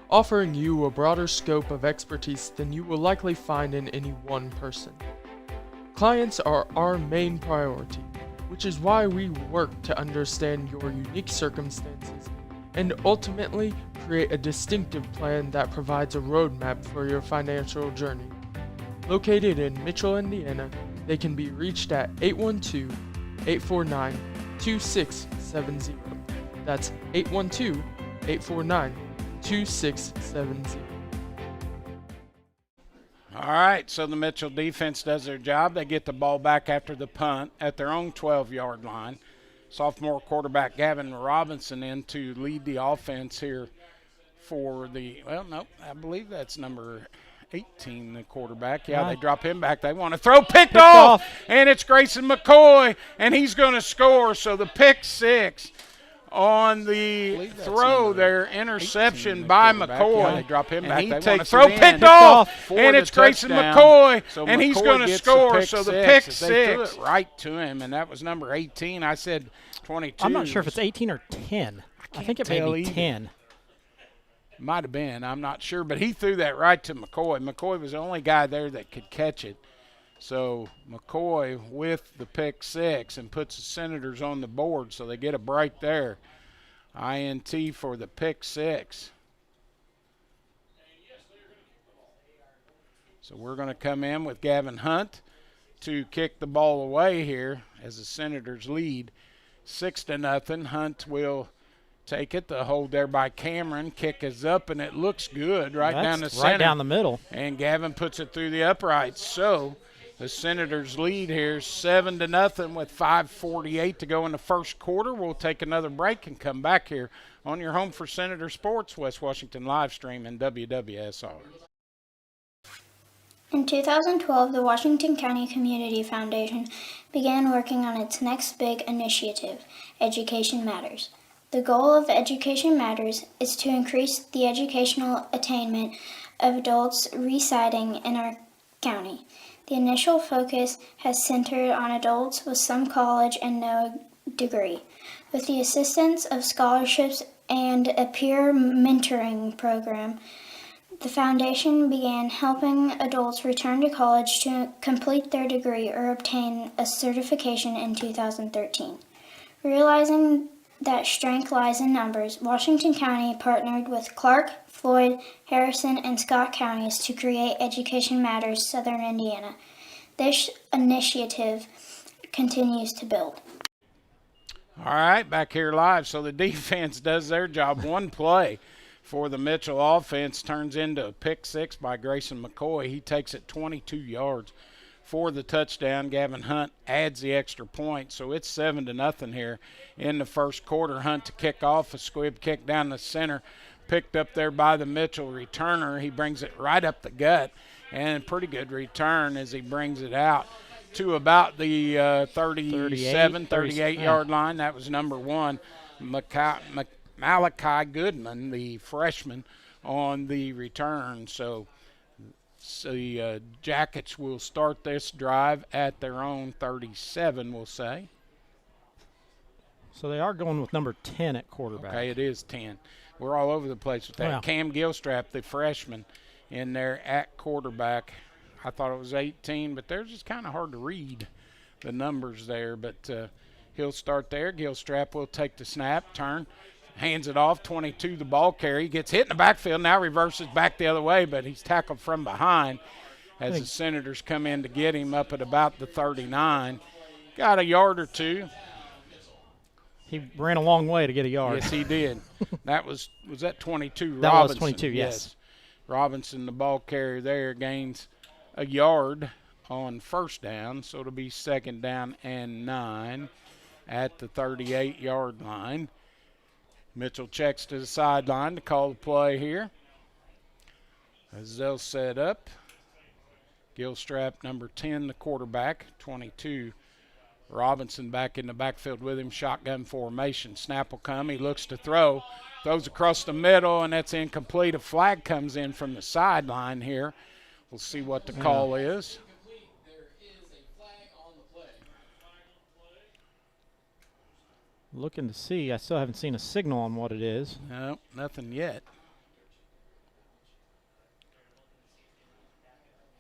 offering you a broader scope of expertise than you will likely find in any one person. Clients are our main priority, which is why we work to understand your unique circumstances and ultimately create a distinctive plan that provides a roadmap for your financial journey. Located in Mitchell, Indiana, they can be reached at 812-849-2670. That's 812-849-2670.
All right, so the Mitchell defense does their job. They get the ball back after the punt at their own 12-yard line. Sophomore quarterback Gavin Robinson in to lead the offense here for the, I believe that's number 18, the quarterback. Yeah,
Right.
they drop him back. They want to throw. Picked off, and it's Grayson McCoy, and he's going to score. So the pick 6 on the throw there, interception by McCoy. Yeah, they drop him back. He They want takes to throw, it in. picked
Picked
off,
off
and it's Grayson McCoy, and he's going to score. So the pick 6. They threw it right to him, and that was number 18. I said 22.
I'm not sure if it's 18 or 10. I think it may
tell
be
either.
10.
Might have been. I'm not sure. But he threw that right to McCoy. McCoy was the only guy there that could catch it. So McCoy with the pick 6 and puts the Senators on the board, so they get a break there. INT for the pick 6. So we're going to come in with Gavin Hunt to kick the ball away here as the Senators lead 6-0. Hunt will take it. The hold there by Cameron. Kick is up, and it looks good right down the
That's
center.
right down the middle.
And Gavin puts it through the uprights. So The Senators lead here 7-0 with 5:48 to go in the first quarter. We'll take another break and come back here on your home for Senator Sports, West Washington live stream and WWSR.
In 2012, the Washington County Community Foundation began working on its next big initiative, Education Matters. The goal of Education Matters is to increase the educational attainment of adults residing in our county. The initial focus has centered on adults with some college and no degree. With the assistance of scholarships and a peer mentoring program, the foundation began helping adults return to college to complete their degree or obtain a certification in 2013. Realizing that strength lies in numbers, Washington County partnered with Clark, Floyd, Harrison, and Scott counties to create Education Matters Southern Indiana. This initiative continues to build.
All right, back here live. So the defense does their job. One play for the Mitchell offense turns into a pick six by Grayson McCoy. He takes it 22 yards for the touchdown. Gavin Hunt adds the extra point, so it's 7-0 here in the first quarter. Hunt to kick off, a squib kick down the center, picked up there by the Mitchell returner. He brings it right up the gut, and pretty good return as he brings it out to about the 38-yard line. That was number one, Malachi Goodman, the freshman, on the return. So the Jackets will start this drive at their own 37, we'll say.
So they are going with number 10 at quarterback.
Okay, it is 10. We're all over the place with that.
Wow.
Cam Gilstrap, the freshman, in there at quarterback. I thought it was 18, but they're just kind of hard to read, the numbers there. But he'll start there. Gilstrap will take the snap, turn, hands it off, 22 the ball carry, gets hit in the backfield, now reverses back the other way, but he's tackled from behind as the Senators come in to get him up at about the 39. Got a yard or two.
He ran a long way to get a yard.
Yes, he did. That was that 22?
That
Robinson.
was 22, yes.
Robinson, the ball carrier there, gains a yard on first down, so it'll be 2nd down and 9 at the 38-yard line. Mitchell checks to the sideline to call the play here. As they'll set up, Gilstrap, number 10, the quarterback, 22. Robinson back in the backfield with him, shotgun formation. Snap will come, he looks to throw, throws across the middle, and that's incomplete. A flag comes in from the sideline here. We'll see what the call is.
Looking to see. I still haven't seen a signal on what it is.
No, nothing yet.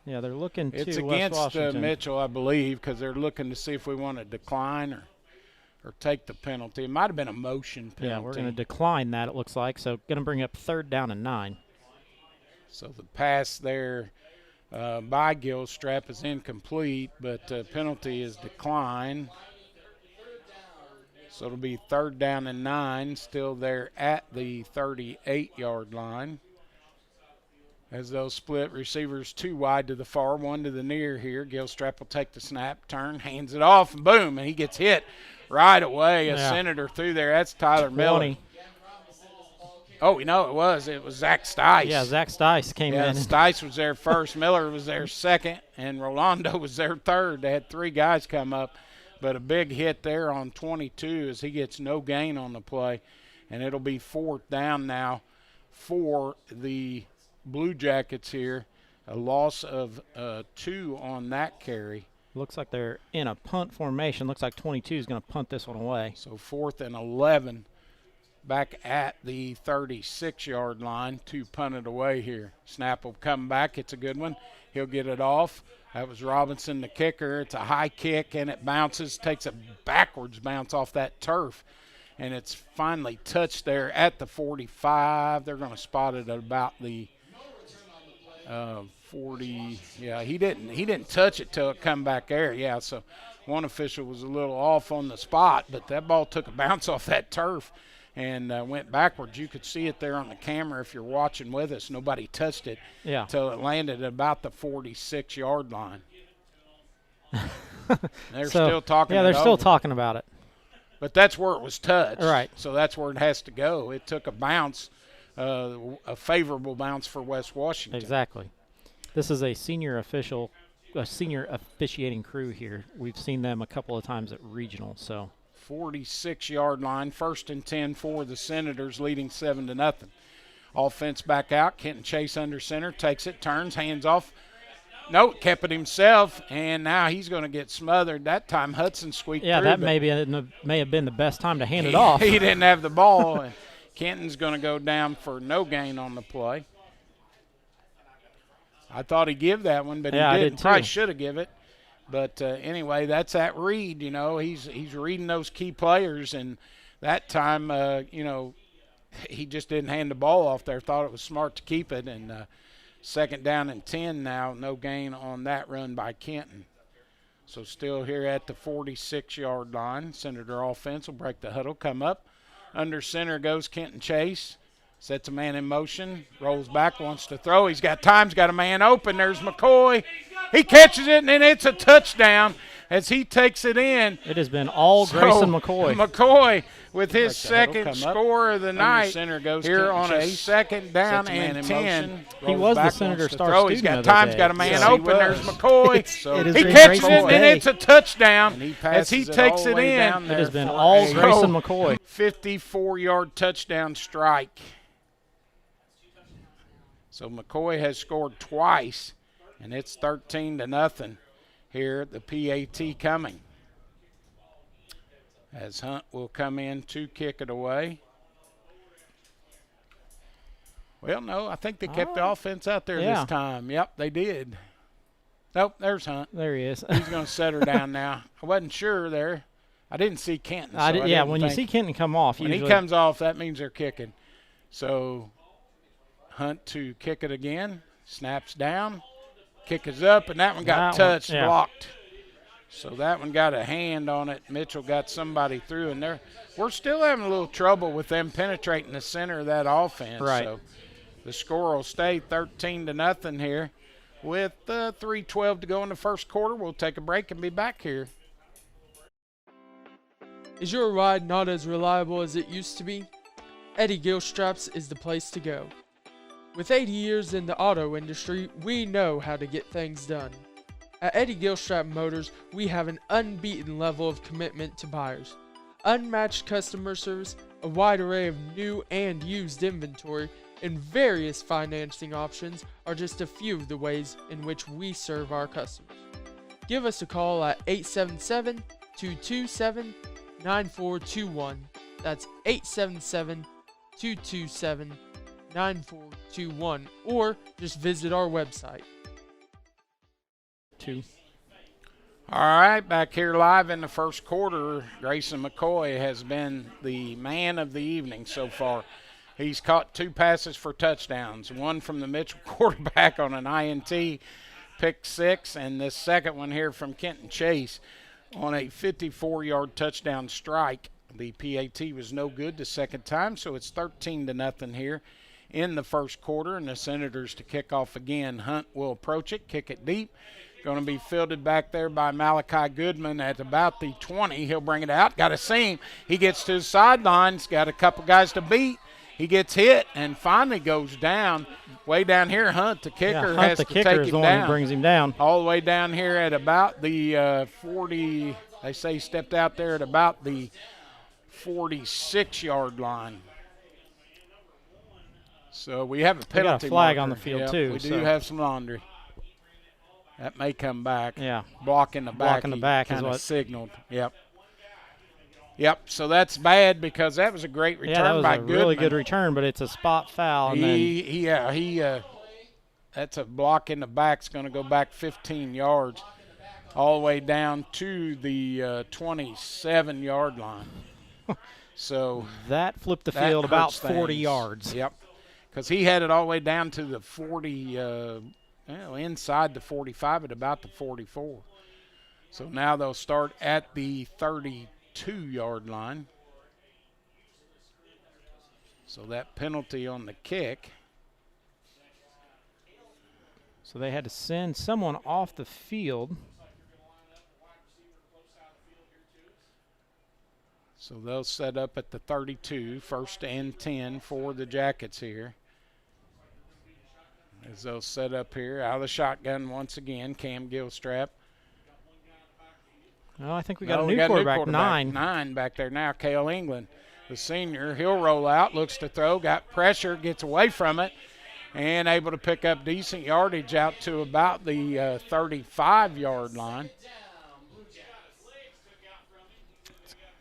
Yeah, they're looking to
It's
West
against
Washington.
Mitchell, I believe, because they're looking to see if we want to decline or take the penalty. It might have been a motion penalty.
Yeah, we're going to decline that, it looks like. So going to bring up 3rd down and 9.
So the pass there by Gilstrap is incomplete, but penalty is declined. So it'll be 3rd down and 9, still there at the 38-yard line. As those split receivers, 2 wide to the far, 1 to the near here. Gilstrap will take the snap, turn, hands it off, and boom, and he gets hit right away. A Senator through there. That's Tyler Miller. Oh, you know, it was Zach Stice.
Yeah, Zach Stice came in.
Stice was there first. Miller was there second, and Rolando was there third. They had 3 guys come up, but a big hit there on 22 as he gets no gain on the play, and it'll be 4th down now for the Blue Jackets here. A loss of 2 on that carry.
Looks like they're in a punt formation. Looks like 22 is going to punt this one away.
So 4th and 11 back at the 36-yard line to punt it away here. Snap will come back. It's a good one. He'll get it off. That was Robinson, the kicker. It's a high kick, and it bounces, takes a backwards bounce off that turf. And it's finally touched there at the 45. They're going to spot it at about the 40. Yeah, he didn't touch it till it come back there. Yeah, so one official was a little off on the spot, but that ball took a bounce off that turf and went backwards. You could see it there on the camera if you're watching with us. Nobody touched it until it landed at about the 46-yard line. They're
So,
still talking.
Yeah, they're
it
still
over.
talking about it.
But that's where it was touched.
Right.
So that's where it has to go. It took a bounce, a favorable bounce for West Washington.
Exactly. This is a senior officiating crew here. We've seen them a couple of times at regional. So
46-yard line, 1st and 10 for the Senators, leading 7-0. Offense back out. Kenton Chase under center, takes it, turns, hands off. Nope, kept it himself, and now he's going to get smothered. That time Hudson squeaked through.
that
but
may have been the best time to hand it off.
He didn't have the ball. And Kenton's going to go down for no gain on the play. I thought he'd give that one, but
Yeah, I
he
did
didn't.
too.
Probably should have give it. But anyway, that's that read. He's reading those key players, and that time, he just didn't hand the ball off there. Thought it was smart to keep it, and 2nd down and 10 now. No gain on that run by Kenton. So still here at the 46-yard line. Senator offense will break the huddle, come up. Under center goes Kenton Chase. Sets a man in motion, rolls back, wants to throw. He's got time, he's got a man open. There's McCoy. He catches it, and then it's a touchdown as he takes it in.
It has been all Grayson McCoy.
McCoy with his Break the huddle, second come up. score of the Under night center goes here Kenton on a Chase. 2nd down Sets a man and in 10. motion.
He
Rolls
was the
back,
Senator
wants to
star
throw. He's
student
got
of the
time, he's
day.
got a man
Yeah, he
open. There's
was.
McCoy.
It has
He
been
catches it,
Grayson's
and
day.
it's a touchdown And he as he passes takes all the it way in. down
It
there
has been
for
all
a
Grayson McCoy.
54-yard touchdown strike. So McCoy has scored twice, and it's 13-0 here at the PAT coming. As Hunt will come in to kick it away. Well, no, I think they kept the offense out there
Yeah.
this time. Yep, they did. Nope, there's Hunt.
There he is.
He's going to set her down now. I wasn't sure there. I didn't see Kenton. So I didn't
when you
think-
see Kenton come off,
when
usually,
he comes off, that means they're kicking. So Hunt to kick it again. Snaps down. Kick is up, and that one got touched, blocked. So that one got a hand on it. Mitchell got somebody through, and we're still having a little trouble with them penetrating the center of that offense.
Right.
So the score will stay 13-0 here. With 3:12 to go in the first quarter, we'll take a break and be back here.
Is your ride not as reliable as it used to be? Eddie Gilstraps is the place to go. With 80 years in the auto industry, we know how to get things done. At Eddie Gilstrap Motors, we have an unbeaten level of commitment to buyers. Unmatched customer service, a wide array of new and used inventory, and various financing options are just a few of the ways in which we serve our customers. Give us a call at 877-227-9421. That's 877-227-9421, or just visit our website.
All right, back here live in the first quarter, Grayson McCoy has been the man of the evening so far. He's caught 2 passes for touchdowns, one from the Mitchell quarterback on an INT, pick 6, and this second one here from Kenton Chase on a 54-yard touchdown strike. The PAT was no good the second time, so it's 13-0 here in the first quarter, and the Senators to kick off again. Hunt will approach it, kick it deep. Going to be fielded back there by Malachi Goodman at about the 20. He'll bring it out. Got to see him. He gets to his sidelines. Got a couple guys to beat. He gets hit and finally goes down. Way down here, Hunt, the kicker,
Hunt,
has
the
to
kicker,
take
is
him
the one
down.
who brings him down.
All the way down here at about the 40. They say he stepped out there at about the 46-yard line. So we have a penalty.
We got a flag
marker.
on the field,
Yep,
too,
We do
so.
have some laundry. That may come back.
Yeah.
Blocking the back.
Blocking the back is
kind of
what-
signaled. Yep. So that's bad because that was a great return
Yeah, that was
by
a
Goodman.
really good return, but it's a spot foul. And then
That's a block in the back. It's going to go back 15 yards, all the way down to the 27-yard line. So
that flipped the
that
field about
hurts
40
things.
yards.
Yep, because he had it all the way down to the 40, inside the 45 at about the 44. So now they'll start at the 32-yard line. So that penalty on the kick.
So they had to send someone off the field.
So they'll set up at the 32, 1st and 10 for the Jackets here. As they'll set up here, out of the shotgun once again, Cam Gilstrap.
Well, I think we got a new quarterback, 9.
9 back there now, Cale England, the senior. He'll roll out, looks to throw, got pressure, gets away from it, and able to pick up decent yardage out to about the 35-yard line.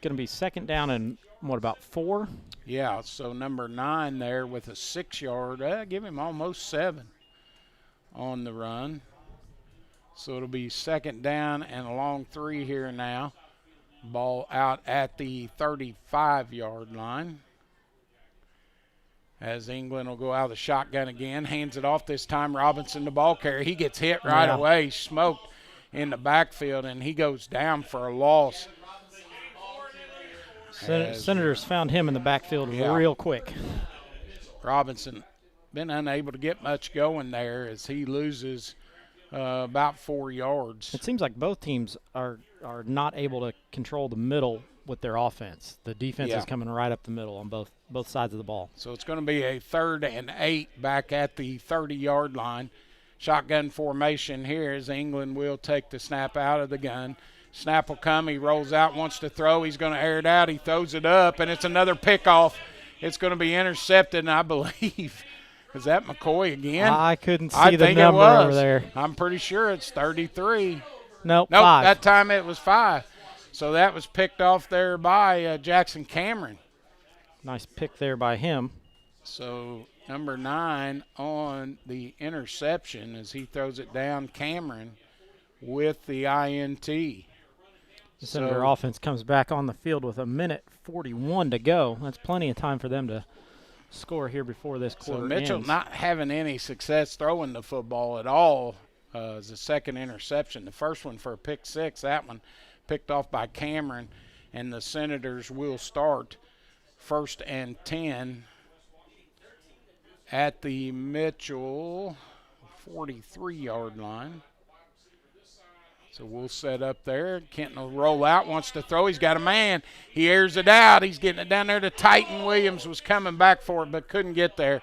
Going to be 2nd down and, what, about 4?
Yeah, so number 9 there with a 6-yard, give him almost 7 on the run. So it'll be 2nd down and a long 3 here now. Ball out at the 35-yard line. As England will go out of the shotgun again, hands it off this time. Robinson, the ball carrier. He gets hit right away, smoked in the backfield, and he goes down for a loss.
Senators found him in the backfield real quick.
Robinson been unable to get much going there as he loses about 4 yards.
It seems like both teams are not able to control the middle with their offense. The defense is coming right up the middle on both sides of the ball.
So it's going to be a 3rd and 8 back at the 30-yard line. Shotgun formation here as England will take the snap out of the gun. Snap will come. He rolls out, wants to throw. He's going to air it out. He throws it up, and it's another pickoff. It's going to be intercepted, and I believe – is that McCoy again?
I couldn't see the number over there.
I'm pretty sure it's 33.
Nope, 5.
That time it was 5. So that was picked off there by Jackson Cameron.
Nice pick there by him.
So number 9 on the interception as he throws it down, Cameron with the INT.
The Senator offense comes back on the field with 1:41 to go. That's plenty of time for them to score here before this quarter
So Mitchell
ends.
not having any success throwing the football at all is the 2nd interception. The first one for a pick 6, that one picked off by Cameron, and the Senators will start 1st and 10 at the Mitchell 43-yard line. So we'll set up there. Kenton will roll out, wants to throw. He's got a man. He airs it out. He's getting it down there to Titan. Williams was coming back for it but couldn't get there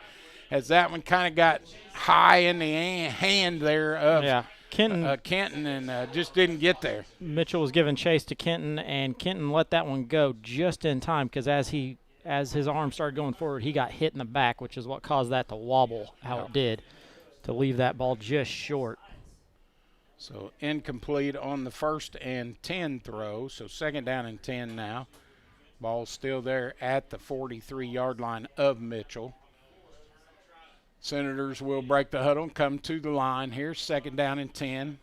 as that one kind of got high in the hand there of Kenton and just didn't get there.
Mitchell was giving chase to Kenton, and Kenton let that one go just in time because as his arm started going forward, he got hit in the back, which is what caused that to wobble how it did, to leave that ball just short.
So incomplete on the 1st and 10 throw. So 2nd down and 10 now. Ball's still there at the 43-yard line of Mitchell. Senators will break the huddle and come to the line here. 2nd down and 10.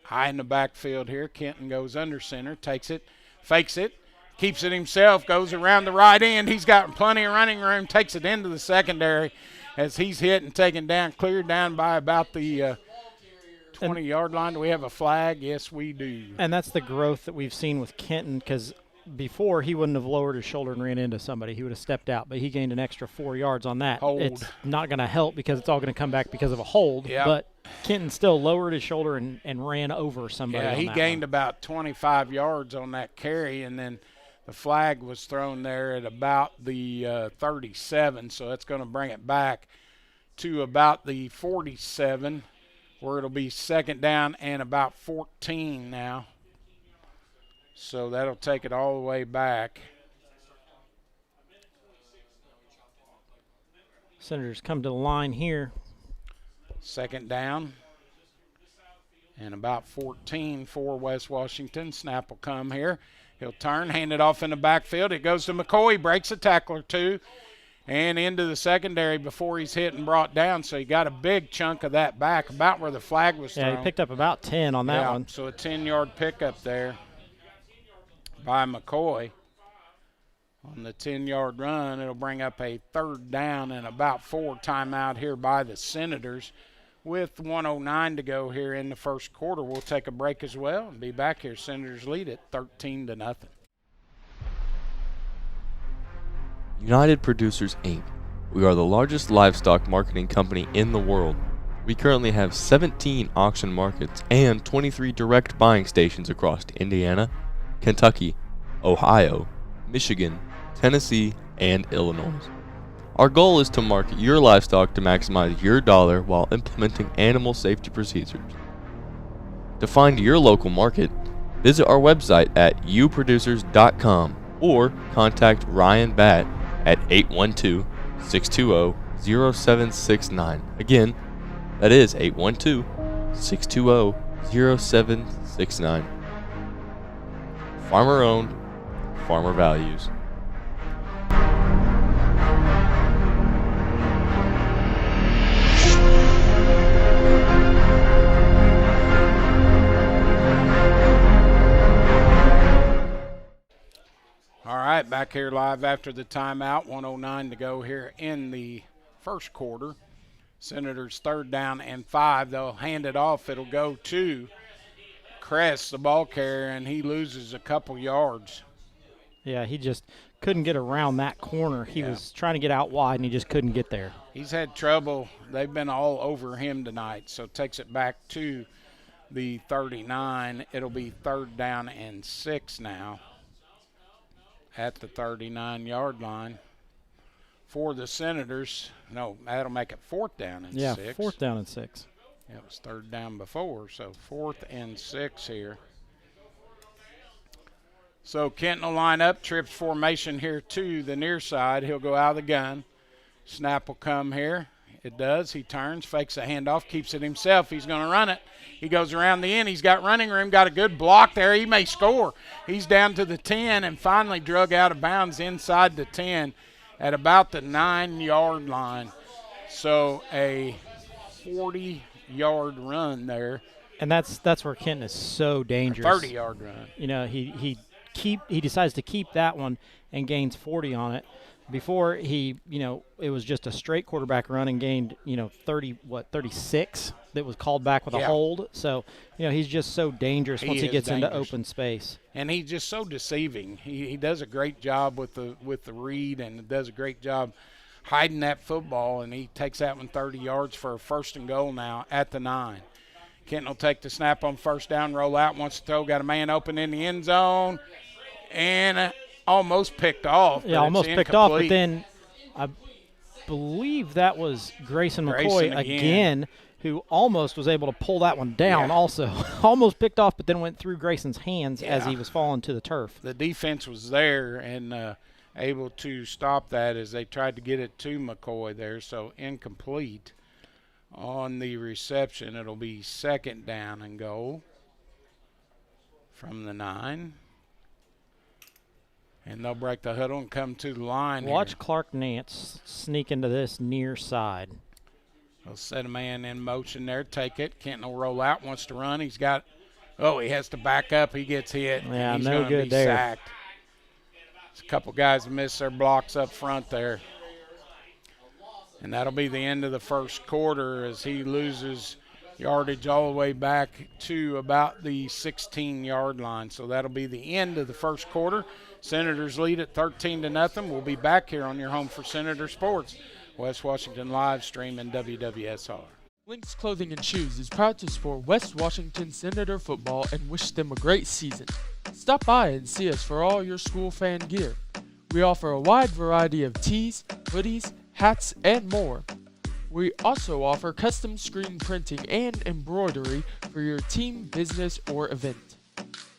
High in the backfield here. Kenton goes under center, takes it, fakes it, keeps it himself, goes around the right end. He's got plenty of running room, takes it into the secondary as he's hit and taken down, cleared down by about the 20-yard line. Do we have a flag? Yes, we do.
And that's the growth that we've seen with Kenton because before he wouldn't have lowered his shoulder and ran into somebody. He would have stepped out, but he gained an extra 4 yards on that.
Hold.
It's not going to help because it's all going to come back because of a hold.
Yep.
But Kenton still lowered his shoulder and ran over somebody.
Yeah,
on
he
that
gained
one.
about 25 yards on that carry, and then the flag was thrown there at about the 37, so that's going to bring it back to about the 47, where it'll be 2nd down and about 14 now. So that'll take it all the way back.
Senators come to the line here.
2nd down and about 14 for West Washington. Snap will come here. He'll turn, hand it off in the backfield. It goes to McCoy. Breaks a tackle or two and into the secondary before he's hit and brought down. So he got a big chunk of that back about where the flag was thrown.
Yeah, he picked up about 10 on that one.
So a 10-yard pickup there by McCoy. On the 10-yard run, it'll bring up a 3rd down and about 4 timeout here by the Senators. With 1:09 to go here in the first quarter, we'll take a break as well and be back here. Senators lead at 13-0.
United Producers, Inc. We are the largest livestock marketing company in the world. We currently have 17 auction markets and 23 direct buying stations across Indiana, Kentucky, Ohio, Michigan, Tennessee, and Illinois. Our goal is to market your livestock to maximize your dollar while implementing animal safety procedures. To find your local market, visit our website at uproducers.com or contact Ryan Batt at 812-620-0769. Again, that is 812-620-0769. Farmer owned, farmer values.
All right, back here live after the timeout. 1:09 to go here in the first quarter. Senators 3rd down and 5. They'll hand it off. It'll go to Kress, the ball carrier, and he loses a couple yards.
Yeah, he just couldn't get around that corner. He was trying to get out wide, and he just couldn't get there.
He's had trouble. They've been all over him tonight, so takes it back to the 39. It'll be 3rd down and 6 now at the 39-yard line for the Senators. No, that'll make it 4th down and 6.
Yeah, 4th down and 6.
It was 3rd down before, so 4th and 6 here. So Kenton will line up, trips formation here to the near side. He'll go out of the gun. Snap will come here. It does. He turns, fakes a handoff, keeps it himself. He's going to run it. He goes around the end. He's got running room, got a good block there. He may score. He's down to the 10 and finally drug out of bounds inside the 10 at about the 9-yard line. So a 40-yard run there.
And that's where Kenton is so dangerous.
30-yard run.
You know, he decides to keep that one and gains 40 on it. Before it was just a straight quarterback run and gained, 36 that was called back with a hold. So, he's just so dangerous once he gets into open space.
And he's just so deceiving. He does a great job with the read and does a great job hiding that football, and he takes that one 30 yards for a 1st and goal now at the 9. Kenton will take the snap on 1st down, roll out, wants to throw, got a man open in the end zone, and almost picked off.
Yeah, almost picked off, but then I believe that was Grayson McCoy again, who almost was able to pull that one down also. Almost picked off, but then went through Grayson's hands as he was falling to the turf.
The defense was there and able to stop that as they tried to get it to McCoy there, so incomplete on the reception. It'll be 2nd down and goal from the 9. And they'll break the huddle and come to the line.
Watch
here.
Clark Nance sneak into this near side.
They'll set a man in motion there, take it. Kenton will roll out, wants to run. He has to back up. He gets hit.
Yeah,
he's
no good there.
Sacked. There's a couple guys miss their blocks up front there. And that'll be the end of the first quarter as he loses yardage all the way back to about the 16-yard line. So that'll be the end of the first quarter. Senators lead at 13-0. We'll be back here on your home for Senator Sports, West Washington live stream and WWSR.
Lynx Clothing and Shoes is proud to support West Washington Senator football and wish them a great season. Stop by and see us for all your school fan gear. We offer a wide variety of tees, hoodies, hats, and more. We also offer custom screen printing and embroidery for your team, business, or event.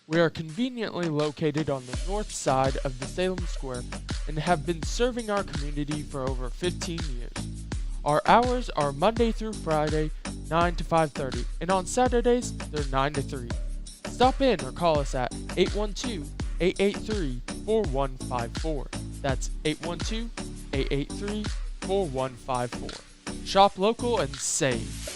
We are conveniently located on the north side of the Salem Square and have been serving our community for over 15 years. Our hours are Monday through Friday, 9 to 5:30, and on Saturdays, they're 9 to 3. Stop in or call us at 812-883-4154. That's 812-883-4154. Shop local and save.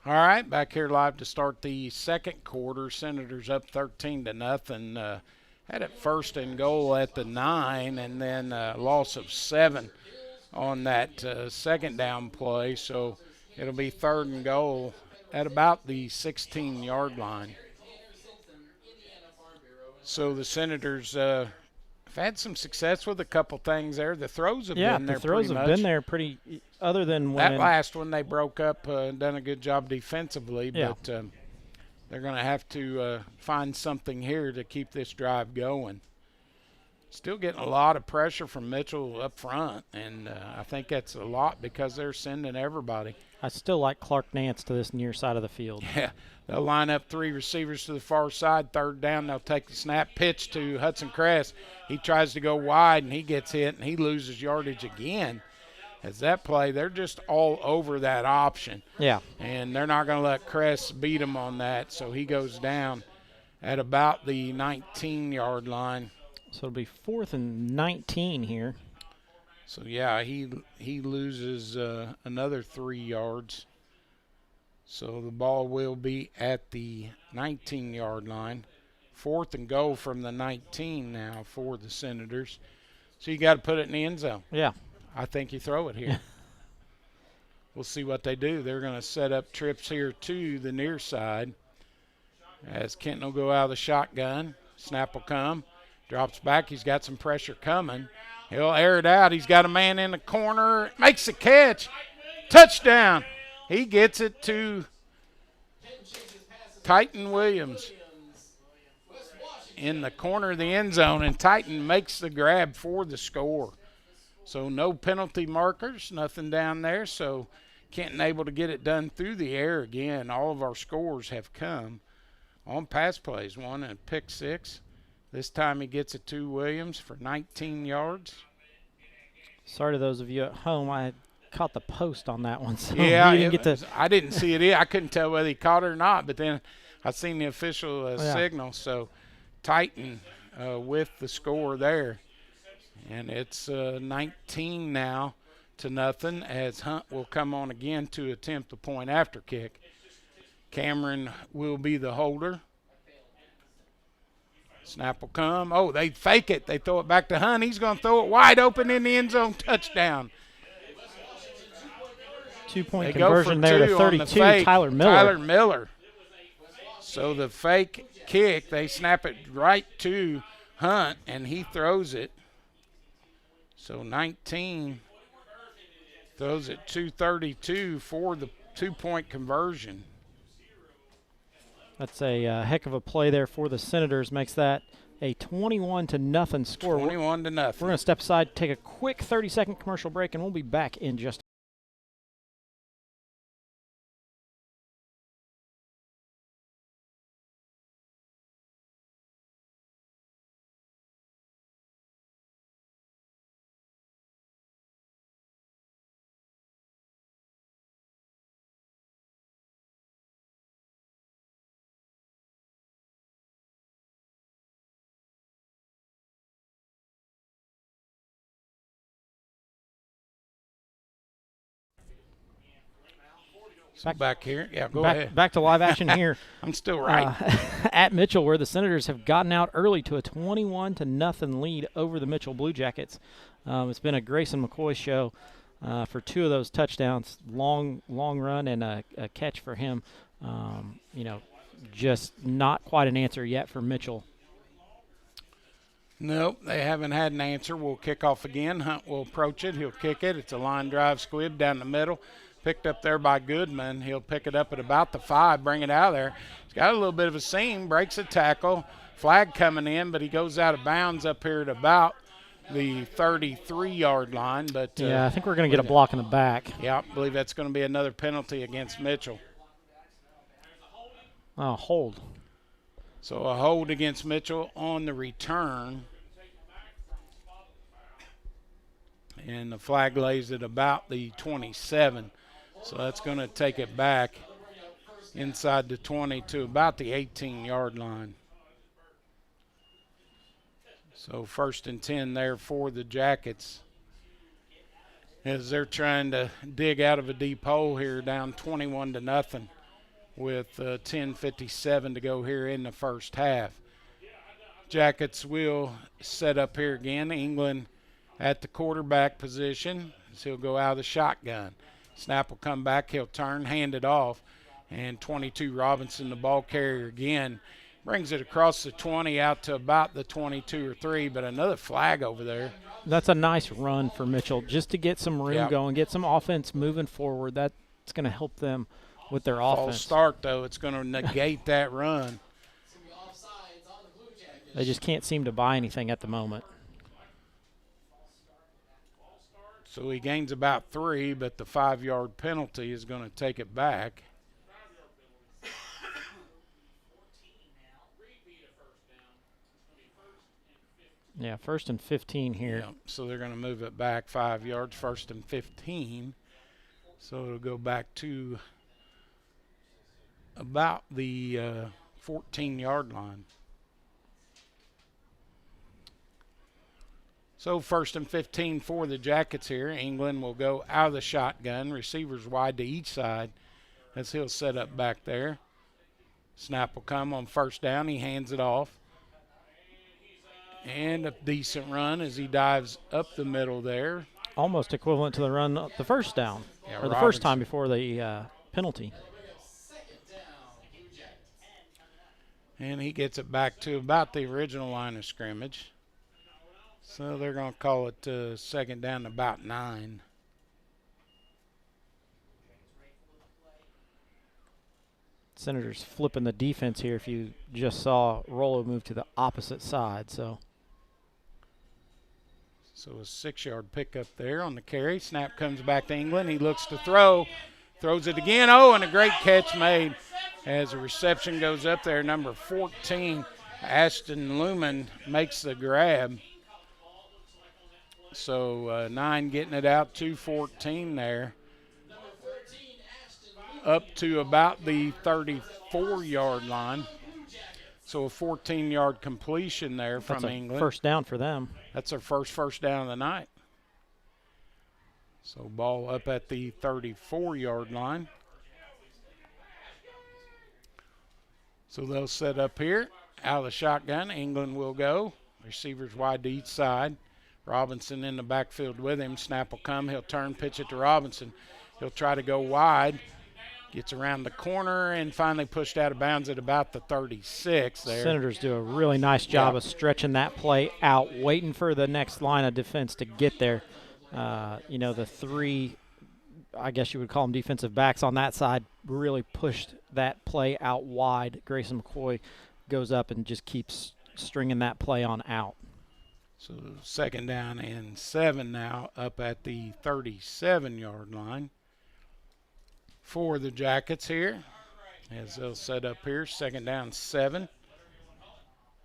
All right, back here live to start the second quarter. Senators up 13-0. Had it 1st and goal at the 9, and then a loss of 7 on that 2nd down play. So it'll be 3rd and goal at about the 16-yard line. So the Senators have had some success with a couple things there. The throws have been there pretty much.
Yeah, the throws have been there pretty, other than when
that last one they broke up and done a good job defensively.
Yeah.
But they're going to have to find something here to keep this drive going. Still getting a lot of pressure from Mitchell up front, and I think that's a lot because they're sending everybody.
I still like Clark Nance to this near side of the field.
Yeah, they'll line up 3 receivers to the far side. 3rd down, they'll take the snap, pitch to Hudson Cress. He tries to go wide, and he gets hit, and he loses yardage again. As that play, they're just all over that option.
Yeah.
And they're not going to let Cress beat him on that, so he goes down at about the 19-yard line.
So it'll be 4th and 19 here.
So, yeah, he loses another 3 yards. So the ball will be at the 19-yard line. 4th and goal from the 19 now for the Senators. So you got to put it in the end zone.
Yeah.
I think you throw it here. We'll see what they do. They're going to set up trips here to the near side. As Kenton will go out of the shotgun. Snap will come. Drops back. He's got some pressure coming. He'll air it out. He's got a man in the corner. Makes the catch. Touchdown. He gets it to Titan Williams in the corner of the end zone, and Titan makes the grab for the score. So no penalty markers, nothing down there. So Kenton able to get it done through the air again. All of our scores have come on pass plays. 1 and pick 6. This time he gets it to Williams for 19 yards.
Sorry to those of you at home. I caught the post on that one. So
Yeah,
you didn't get to.
I didn't see it. I couldn't tell whether he caught it or not, but then I seen the official signal. So Titan with the score there. And it's 19 now to nothing as Hunt will come on again to attempt the point after kick. Cameron will be the holder. Snap will come. Oh, they fake it. They throw it back to Hunt. He's going to throw it wide open in the end zone. Touchdown.
2-point conversion there to 32, Tyler Miller.
Tyler Miller. So the fake kick, they snap it right to Hunt, and he throws it. So 19 throws it 232 for the 2-point conversion.
That's a heck of a play there for the Senators. Makes that a 21-0 score.
21-0.
We're going to step aside, take a quick 30-second commercial break, and we'll be back in just a
back here. Yeah, go ahead.
Back to live action here.
I'm still right.
At Mitchell, where the Senators have gotten out early to a 21-0 lead over the Mitchell Blue Jackets. It's been a Grayson McCoy show for 2 of those touchdowns. Long run and a catch for him. Just not quite an answer yet for Mitchell.
Nope, they haven't had an answer. We'll kick off again. Hunt will approach it. He'll kick it. It's a line drive squib down the middle. Picked up there by Goodman. He'll pick it up at about the 5, bring it out of there. He's got a little bit of a seam, breaks a tackle. Flag coming in, but he goes out of bounds up here at about the 33-yard line. But
yeah, I think we're going to get a block in the back.
Yeah, I believe that's going to be another penalty against Mitchell.
Oh, hold.
So a hold against Mitchell on the return. And the flag lays at about the 27. So that's going to take it back inside the 20 to about the 18-yard line. So 1st and 10 there for the Jackets as they're trying to dig out of a deep hole here, down 21-0 with 10:57 to go here in the first half. Jackets will set up here again. England at the quarterback position, so he'll go out of the shotgun. Snap will come back, he'll turn, hand it off, and 22 Robinson, the ball carrier again, brings it across the 20 out to about the 22 or 3, but another flag over there.
That's a nice run for Mitchell just to get some room going, get some offense moving forward. That's going to help them with their
False
offense.
start, though. It's going to negate that run.
They just can't seem to buy anything at the moment.
So he gains about 3, but the 5-yard penalty is going to take it back.
Yeah, 1st and 15 here.
Yeah, so they're going to move it back 5 yards, 1st and 15. So it'll go back to about the 14-yard line. So 1st and 15 for the Jackets here. England will go out of the shotgun. Receivers wide to each side as he'll set up back there. Snap will come on 1st down. He hands it off. And a decent run as he dives up the middle there.
Almost equivalent to the run the first down,
Yeah,
or the
Robinson.
first time before the penalty.
And he gets it back to about the original line of scrimmage. So they're going to call it 2nd down, about 9.
Senators flipping the defense here. If you just saw Rollo move to the opposite side, so
a 6-yard pickup there on the carry. Snap comes back to England. He looks to throw. Throws it again. Oh, and a great catch made as a reception goes up there. Number 14, Ashton Lumen, makes the grab. So 9 getting it out to 14 there. Up to about the 34-yard line. So a 14-yard completion there from
that's a
England.
first down for them.
That's their first down of the night. So ball up at the 34-yard line. So they'll set up here. Out of the shotgun, England will go. Receivers wide to each side. Robinson in the backfield with him. Snap will come. He'll turn, pitch it to Robinson. He'll try to go wide. Gets around the corner and finally pushed out of bounds at about the 36 there.
Senators do a really nice job of stretching that play out, waiting for the next line of defense to get there. The 3, I guess you would call them defensive backs on that side, really pushed that play out wide. Grayson McCoy goes up and just keeps stringing that play on out.
So 2nd down and 7 now up at the 37-yard line for the Jackets here as they'll set up here. 2nd down, 7.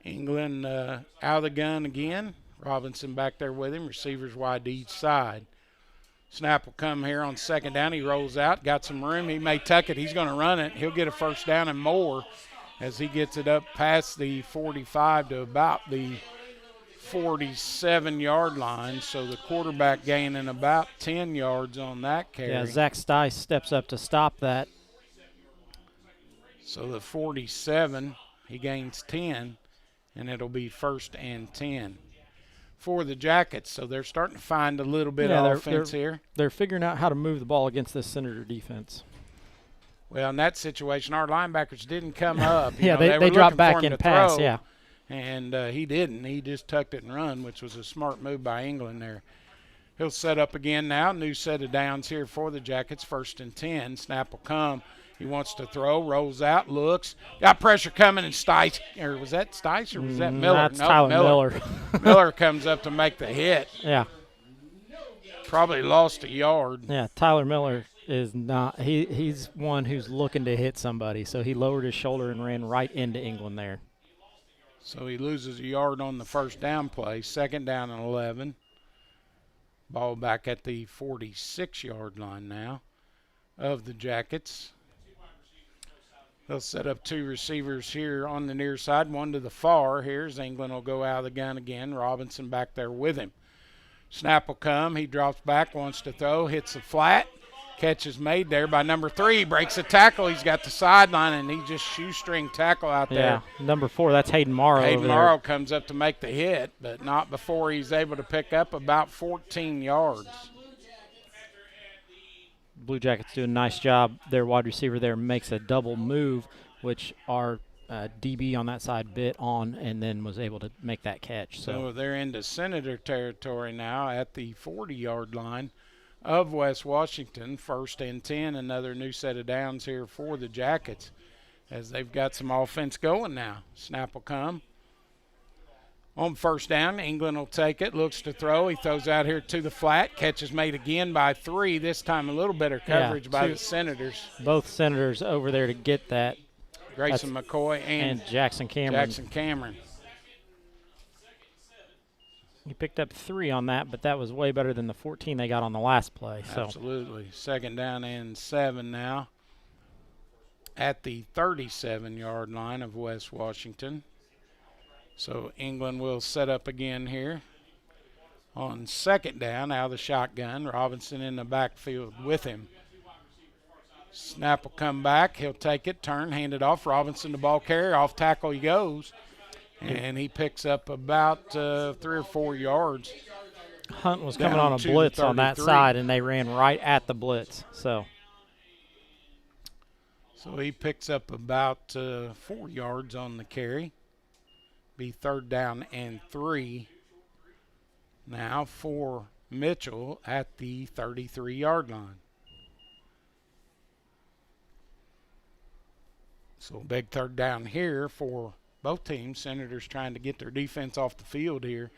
England out of the gun again. Robinson back there with him. Receivers wide to each side. Snap will come here on 2nd down. He rolls out, got some room. He may tuck it. He's going to run it. He'll get a 1st down and more as he gets it up past the 45 to about the 47-yard line. So the quarterback gaining about 10 yards on that carry.
Yeah, Zach Stice steps up to stop that.
So the 47, he gains 10, and it'll be 1st and 10 for the Jackets. So they're starting to find a little bit of offense here.
They're figuring out how to move the ball against this Senator defense.
Well, in that situation, our linebackers didn't come up.
Yeah,
they
they
were
dropped
looking
back
for him
in
to
pass,
throw,
yeah.
And he didn't. He just tucked it and run, which was a smart move by England there. He'll set up again now. New set of downs here for the Jackets. 1st and 10. Snap will come. He wants to throw, rolls out, looks. Got pressure coming, and Stice, or was that Stice or was that Miller?
That's
Nope,
Tyler Miller.
Miller comes up to make the hit.
Yeah.
Probably lost a yard.
Yeah, Tyler Miller is not – he's one who's looking to hit somebody, so he lowered his shoulder and ran right into England there.
So he loses a yard on the 1st down play. 2nd down and 11. Ball back at the 46-yard line now of the Jackets. They'll set up 2 receivers here on the near side, 1 to the far. Here's England will go out of the gun again. Robinson back there with him. Snap will come. He drops back, wants to throw, hits the flat. Catch is made there by number 3. Breaks a tackle. He's got the sideline, and he just shoestring tackle out there.
Yeah, number 4, that's Hayden Morrow
Hayden
over there.
Morrow comes up to make the hit, but not before he's able to pick up about 14 yards.
Blue Jackets do a nice job. Their wide receiver there makes a double move, which our DB on that side bit on and then was able to make that catch.
So they're into Senator territory now at the 40-yard line of West Washington. 1st and 10, another new set of downs here for the Jackets as they've got some offense going now. Snap will come. On 1st down, England will take it, looks to throw. He throws out here to the flat. Catch is made again by 3, this time a little better coverage by the Senators.
Both Senators over there to get that.
Grayson McCoy and
Jackson Cameron.
Jackson Cameron.
He picked up 3 on that, but that was way better than the 14 they got on the last play. So.
Absolutely. 2nd down and 7 now at the 37-yard line of West Washington. So England will set up again here. On 2nd down, out of the shotgun, Robinson in the backfield with him. Snap will come back. He'll take it, turn, hand it off. Robinson, the ball carrier, off tackle he goes. And he picks up about 3 or 4 yards.
Hunt was coming on a blitz on that side, and they ran right at the blitz. So
he picks up about 4 yards on the carry. Be 3rd down and 3 now for Mitchell at the 33-yard line. So big 3rd down here for both teams. Senators trying to get their defense off the field here.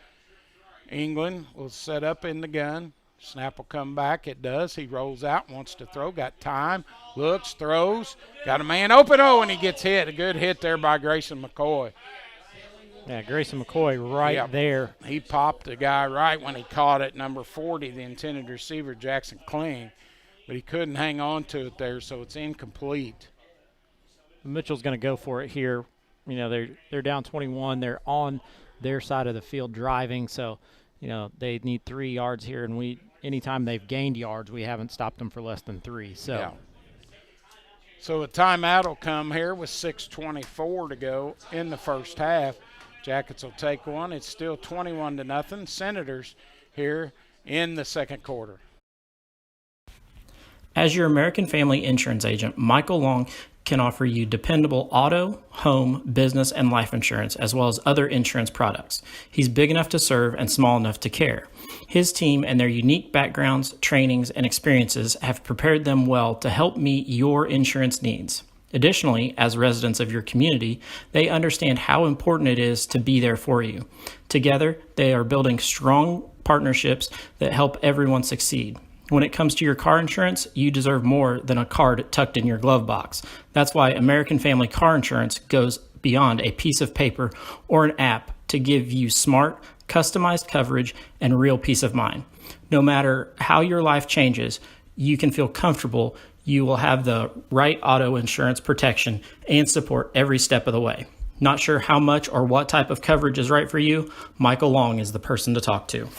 England will set up in the gun. Snap will come back. It does. He rolls out, wants to throw, got time, looks, throws, got a man open. Oh, and he gets hit. A good hit there by Grayson McCoy.
Yeah, Grayson McCoy right there.
He popped the guy right when he caught it, number 40, the intended receiver, Jackson Kling. But he couldn't hang on to it there, so it's incomplete.
Mitchell's going to go for it here. You know, they're down 21. They're on their side of the field driving, so, you know, they need 3 yards here, and anytime they've gained yards, we haven't stopped them for less than 3. So
a timeout will come here with 6:24 to go in the first half. Jackets will take one. It's still 21-0. Senators here in the second quarter.
As your American Family Insurance agent, Michael Long can offer you dependable auto, home, business, and life insurance, as well as other insurance products. He's big enough to serve and small enough to care. His team and their unique backgrounds, trainings, and experiences have prepared them well to help meet your insurance needs. Additionally, as residents of your community, they understand how important it is to be there for you. Together, they are building strong partnerships that help everyone succeed. When it comes to your car insurance, you deserve more than a card tucked in your glove box. That's why American Family Car Insurance goes beyond a piece of paper or an app to give you smart, customized coverage and real peace of mind. No matter how your life changes, you can feel comfortable you will have the right auto insurance protection and support every step of the way. Not sure how much or what type of coverage is right for you? Michael Long is the person to talk to.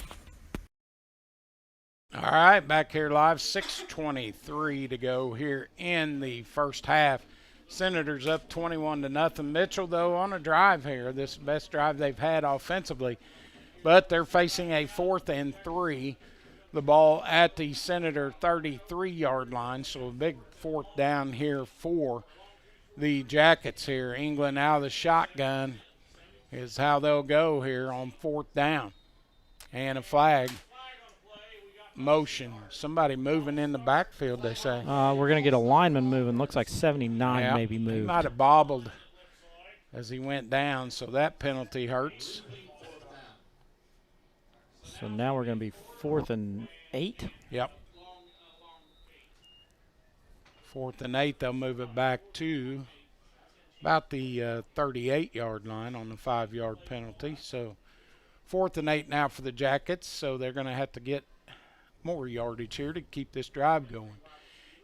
All right, back here live, 6:23 to go here in the first half. Senators up 21-0. Mitchell, though, on a drive here. This is the best drive they've had offensively. But they're facing a 4th and 3. The ball at the Senator 33-yard line, so a big 4th down here for the Jackets here. England out of the shotgun is how they'll go here on 4th down. And a flag. Motion. Somebody moving in the backfield, they say.
We're going to get a lineman moving. Looks like 79 maybe moved.
He might have bobbled as he went down, so that penalty hurts.
So now we're going to be 4th and 8.
Yep. 4th and 8, they'll move it back to about the 38-yard line on the 5-yard penalty. So 4th and 8 now for the Jackets, so they're going to have to get more yardage here to keep this drive going.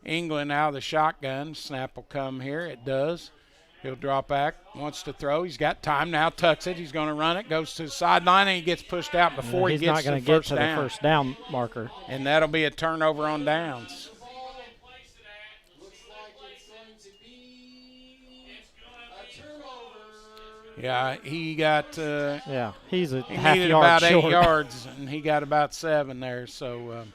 England out of the shotgun. Snap will come here. It does. He'll drop back, wants to throw. He's got time now, tucks it. He's going to run it, goes to the sideline, and he gets pushed out before he gets to the first down.
He's not going to get to the first down marker.
And that'll be a turnover on downs. Yeah, he got
he's a
he
half
needed
yard
about
short.
8 yards, and he got about 7 there. So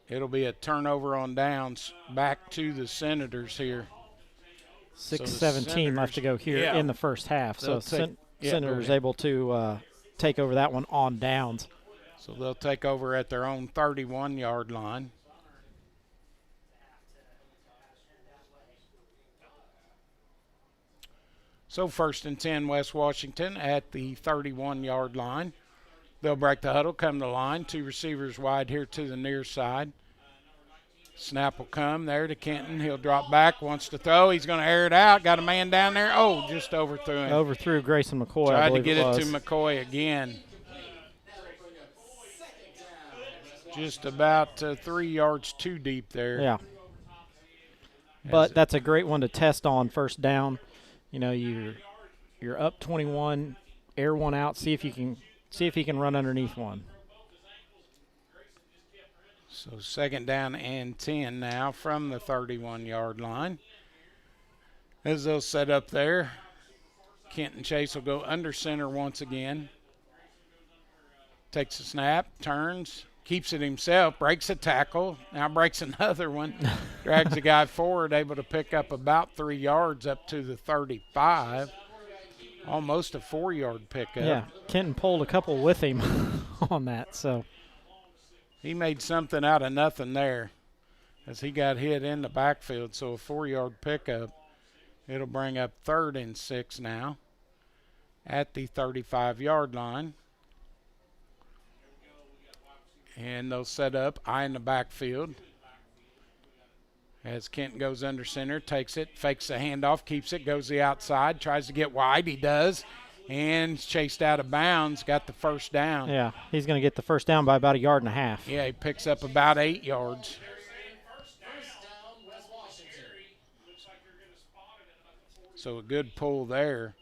it'll be a turnover on downs back to the Senators here.
6:17 left to go here in the first half. So Senators able to take over that one on downs.
So they'll take over at their own 31-yard line. So 1st and 10 West Washington at the 31-yard line. They'll break the huddle, come to the line. 2 receivers wide here to the near side. Snap will come there to Kenton. He'll drop back, wants to throw. He's going to air it out. Got a man down there. Oh, just overthrew him.
Overthrew Grayson McCoy.
Tried
I
to
believe
get
it
it
was.
to McCoy again. Just about 3 yards too deep there.
Yeah. But that's a great one to test on first down. You know, you're up 21, air one out, see if he can run underneath one.
So 2nd down and 10 now from the 31-yard line. As they'll set up there, Kenton Chase will go under center once again. Takes a snap, turns, keeps it himself, breaks a tackle, now breaks another one, drags the guy forward, able to pick up about 3 yards up to the 35. Almost a 4-yard pickup.
Yeah, Kenton pulled a couple with him on that, so.
He made something out of nothing there as he got hit in the backfield. So a 4-yard pickup. It'll bring up 3rd and 6 now at the 35-yard line. And they'll set up eye in the backfield. As Kenton goes under center, takes it, fakes the handoff, keeps it, goes the outside, tries to get wide. He does. And chased out of bounds, got the first down.
Yeah, he's going to get the first down by about 1.5 yards.
Yeah, he picks up about 8 yards. So a good pull there.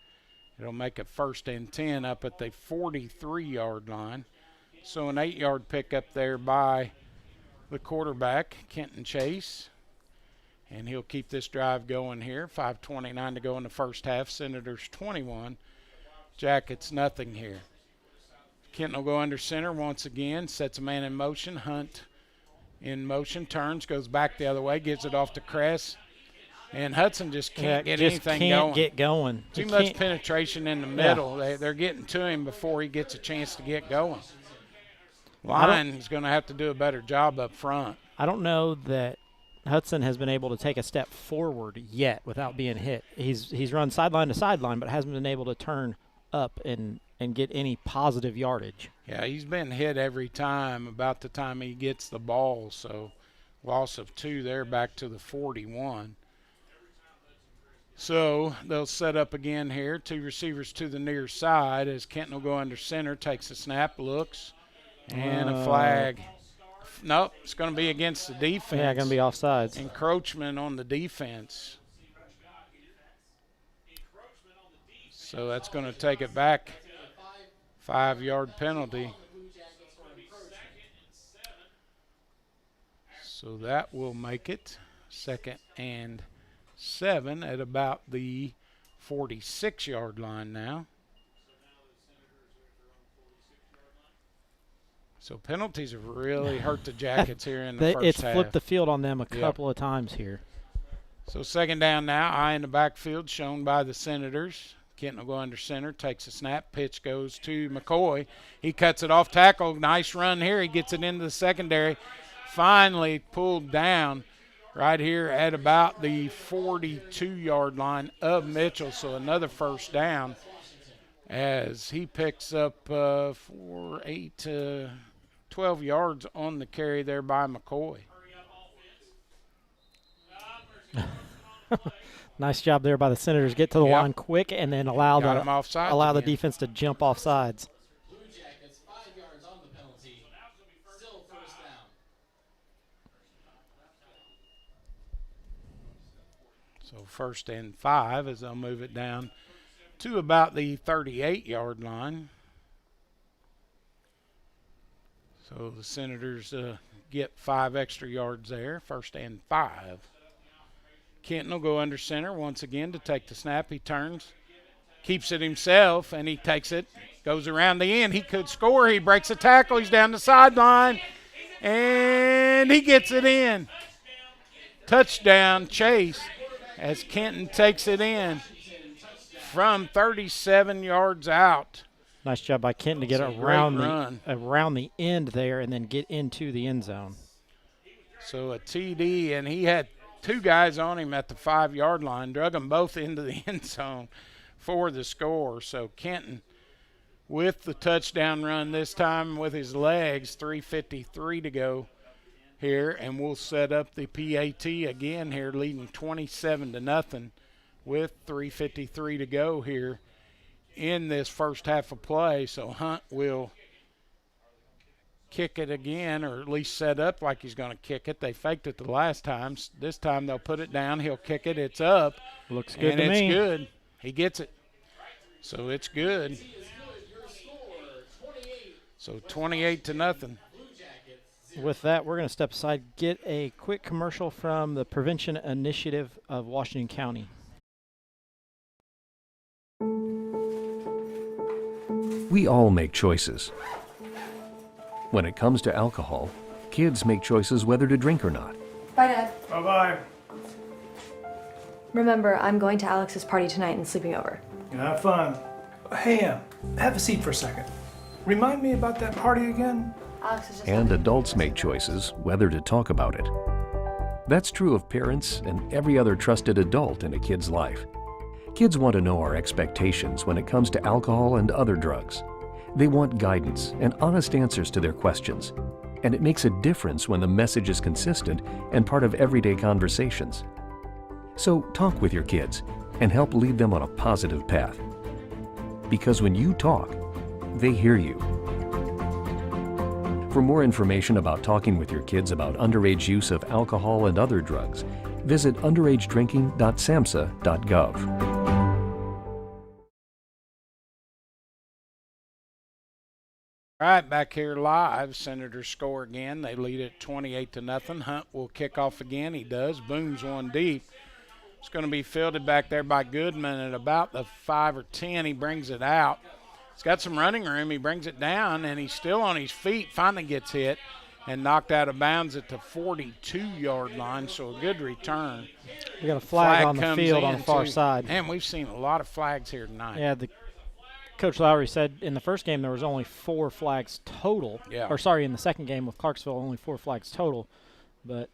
It'll make it 1st and 10 up at the 43-yard line. So an 8-yard pickup there by the quarterback, Kenton Chase. And he'll keep this drive going here. 5:29 to go in the first half. Senators 21. Jackets nothing here. Kenton will go under center once again, sets a man in motion. Hunt in motion, turns, goes back the other way, gives it off to Kress. And Hudson just can't get anything going.
Get going.
Too much penetration in the middle. They're getting to him before he gets a chance to get going. Line is going to have to do a better job up front.
I don't know that Hudson has been able to take a step forward yet without being hit. He's run sideline to sideline, but hasn't been able to turn up and get any positive yardage.
Yeah, he's been hit every time about the time he gets the ball. So loss of 2 there back to the 41. So they'll set up again here. 2 receivers to the near side as Kenton will go under center, takes a snap, looks, and a flag. Nope, it's going to be against the defense.
Yeah, going to be offsides.
Encroachment on the defense. So that's going to take it back. 5-yard penalty. So that will make it 2nd and 7 at about the 46-yard line now. So penalties have really hurt the Jackets here in the first
it's
half.
flipped the field on them a couple of times here.
So 2nd down now, eye in the backfield shown by the Senators. Kenton will go under center, takes a snap, pitch goes to McCoy. He cuts it off tackle, nice run here. He gets it into the secondary. Finally pulled down right here at about the 42-yard line of Mitchell. So another first down as he picks up 12 yards on the carry there by McCoy.
Nice job there by the Senators. Get to the line quick and then allow the defense to jump off sides.
Blue Jackets 5 yards on the penalty. Still first down.
So 1st and 5 as they'll move it down to about the 38-yard line. So the Senators get 5 extra yards there. 1st and 5. Kenton will go under center once again to take the snap. He turns, keeps it himself, and he takes it, goes around the end. He could score. He breaks a tackle. He's down the sideline, and he gets it in. Touchdown, Chase, as Kenton takes it in from 37 yards out.
Nice job by Kenton to get
It's a great
around the end there and then get into the end zone.
So a TD, and he had two guys on him at the 5-yard line, drug them both into the end zone for the score. So Kenton with the touchdown run this time with his legs, 3:53 to go here, and we'll set up the PAT again here, leading 27-0 with 3:53 to go here in this first half of play. So Hunt will kick it again, or at least set up like he's going to kick it. They faked it the last time. This time they'll put it down. He'll kick it. It's up.
Looks good to
me. And it's good. He gets it. So it's good. So 28-0.
With that, we're going to step aside, get a quick commercial from the Prevention Initiative of Washington County.
We all make choices. When it comes to alcohol, kids make choices whether to drink or not.
Bye, Dad.
Bye-bye.
Remember, I'm going to Alex's party tonight and sleeping over.
Have fun. Hey, have a seat for a second. Remind me about that party again?
Alex is just
And adults make choices whether to talk about it. That's true of parents and every other trusted adult in a kid's life. Kids want to know our expectations when it comes to alcohol and other drugs. They want guidance and honest answers to their questions. And it makes a difference when the message is consistent and part of everyday conversations. So talk with your kids and help lead them on a positive path. Because when you talk, they hear you. For more information about talking with your kids about underage use of alcohol and other drugs, visit underagedrinking.samhsa.gov.
All right, back here live. Senators score again. They lead it 28-0. Hunt will kick off again. He does. Booms one deep. It's going to be fielded back there by Goodman at about the 5 or 10. He brings it out. He's got some running room. He brings it down, and he's still on his feet. Finally gets hit and knocked out of bounds at the 42-yard line, so a good return.
We got a flag on the field on the far side.
And we've seen a lot of flags here tonight.
Yeah, Coach Lowry said in the first game there was only 4 flags total.
Yeah.
Or sorry, in the second game with Clarksville, only 4 flags total. But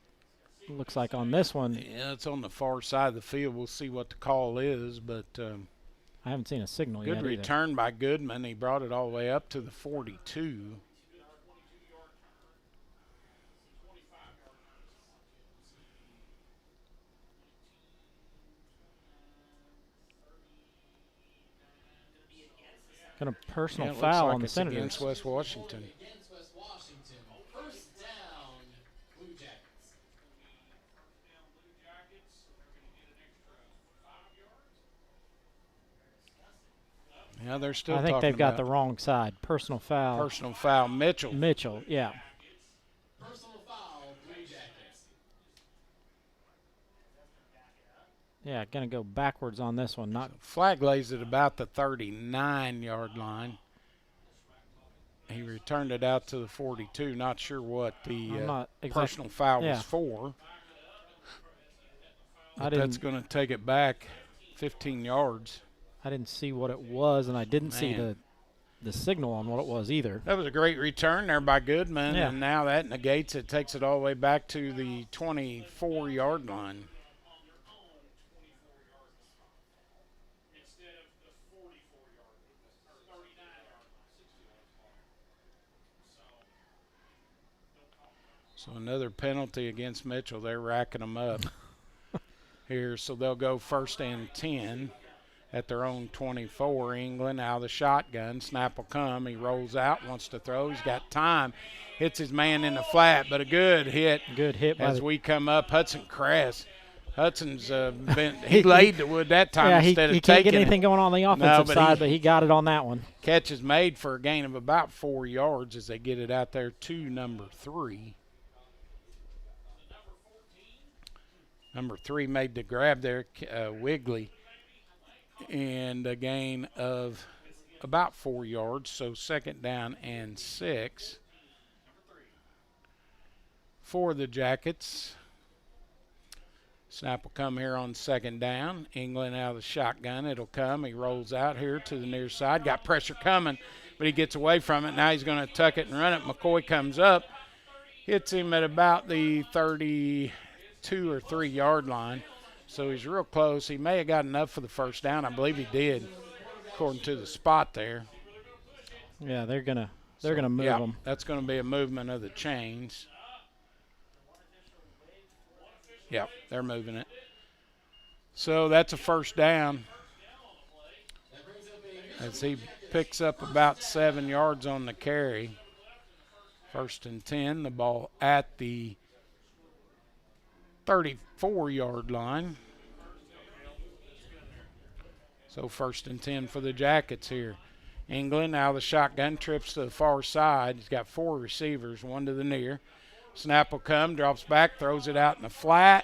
it looks like on this one.
Yeah, it's on the far side of the field. We'll see what the call is, but
I haven't seen a signal yet.
Good return by Goodman. He brought it all the way up to the 42.
Kind of personal foul
like
on the
it's
Senators.
Against West Washington.
Against West Washington. First down, Blue Jackets.
Yeah, they're still
I think
talking
they've got
about
the wrong side. Personal foul.
personal foul. Mitchell.
Mitchell, yeah.
Personal foul, Blue Jackets.
Yeah, going to go backwards on this one. Not
Flag lays at about the 39-yard line. He returned it out to the 42. Not sure what the personal foul was for. But that's going to take it back 15 yards.
I didn't see what it was, and I didn't see the signal on what it was either.
That was a great return there by Goodman,
Yeah.
and now that negates it, takes it all the way back to the 24-yard line. So another penalty against Mitchell. They're racking them up here. So they'll go 1st and 10 at their own 24. England out of the shotgun. Snap will come. He rolls out, wants to throw. He's got time. Hits his man in the flat, but a good hit.
Good hit.
As we come up, Hudson Kress. Hudson's he laid the wood that time instead of
he
taking
can't get anything going on the offensive side, but he got it on that one.
Catch is made for a gain of about 4 yards as they get it out there to number 3. Number 3 made the grab there, Wigley, and a gain of about 4 yards, so 2nd down and 6 for the Jackets. Snap will come here on second down. England out of the shotgun. It'll come. He rolls out here to the near side. Got pressure coming, but he gets away from it. Now he's going to tuck it and run it. McCoy comes up, hits him at about the 32 or 3 yard line. So he's real close. He may have got enough for the first down. I believe he did, according to the spot there.
Yeah, they're gonna move them.
That's going to be a movement of the chains. Yep, they're moving it. So that's a first down. As he picks up about 7 yards on the carry. 1st and 10, the ball at the 34-yard line. So 1st and 10 for the Jackets here. England out of the shotgun, trips to the far side. He's got 4 receivers, 1 to the near. Snap will come, drops back, throws it out in the flat,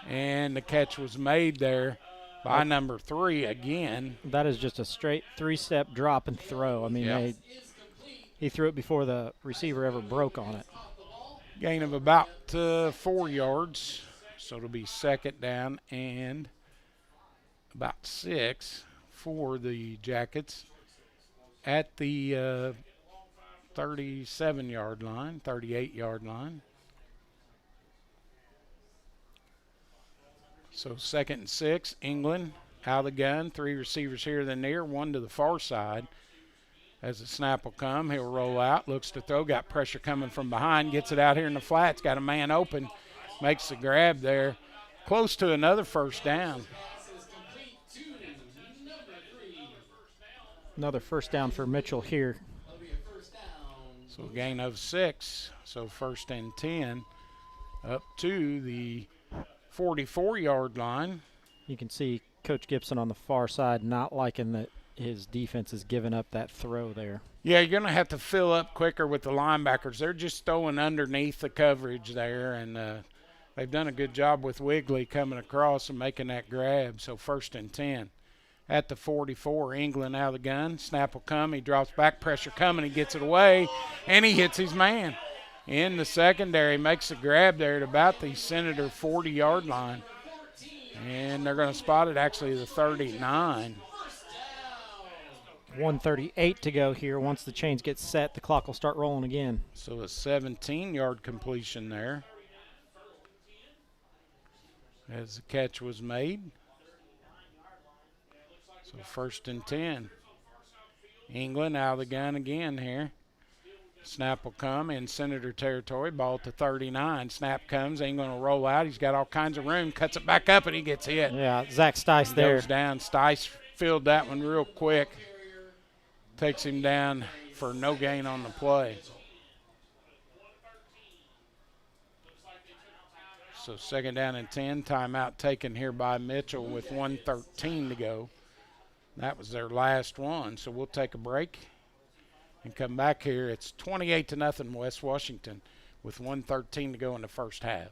and the catch was made there by number 3 again.
That is just a straight 3-step drop and throw. I mean, he threw it before the receiver ever broke on it.
Gain of about 4 yards, so it'll be 2nd down and about 6 for the Jackets at the 37-yard line, 38-yard line. So 2nd and 6, England out of the gun, 3 receivers here than near, 1 to the far side. As the snap will come, he'll roll out, looks to throw, got pressure coming from behind, gets it out here in the flats, got a man open, makes the grab there. Close to another first down.
Another first down for Mitchell here.
So a gain of 6. So 1st and 10 up to the 44-yard line.
You can see Coach Gibson on the far side not liking that his defense is giving up that throw there.
Yeah, you're going to have to fill up quicker with the linebackers. They're just throwing underneath the coverage there, and they've done a good job with Wigley coming across and making that grab. So 1st and 10. At the 44, England out of the gun. Snap will come. He drops back, pressure coming. He gets it away, and he hits his man. In the secondary, makes a grab there at about the Senator 40-yard line. And they're going to spot it actually the 39.
1:38 to go here. Once the chains get set, the clock will start rolling again.
So a 17-yard completion there as the catch was made. So 1st and 10. England out of the gun again here. Snap will come in Senator territory. Ball to 39. Snap comes. England will roll out. He's got all kinds of room. Cuts it back up, and he gets hit.
Yeah, Zach Stice there.
Goes down. Stice filled that one real quick. Takes him down for no gain on the play. So 2nd down and 10. Timeout taken here by Mitchell with 1:13 to go. That was their last one, so we'll take a break and come back here. It's 28-0 West Washington with 1:13 to go in the first half.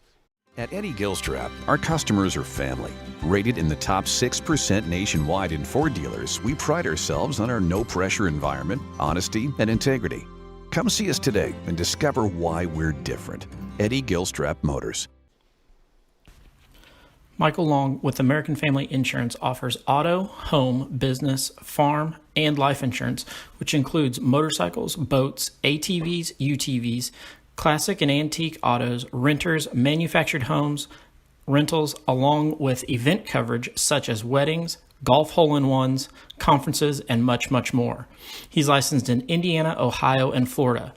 At Eddie Gilstrap, our customers are family. Rated in the top 6% nationwide in Ford dealers, we pride ourselves on our no-pressure environment, honesty, and integrity. Come see us today and discover why we're different. Eddie Gilstrap Motors.
Michael Long with American Family Insurance offers auto, home, business, farm, and life insurance, which includes motorcycles, boats, ATVs, UTVs, classic and antique autos, renters, manufactured homes, rentals, along with event coverage such as weddings, golf hole-in-ones, conferences, and much, much more. He's licensed in Indiana, Ohio, and Florida.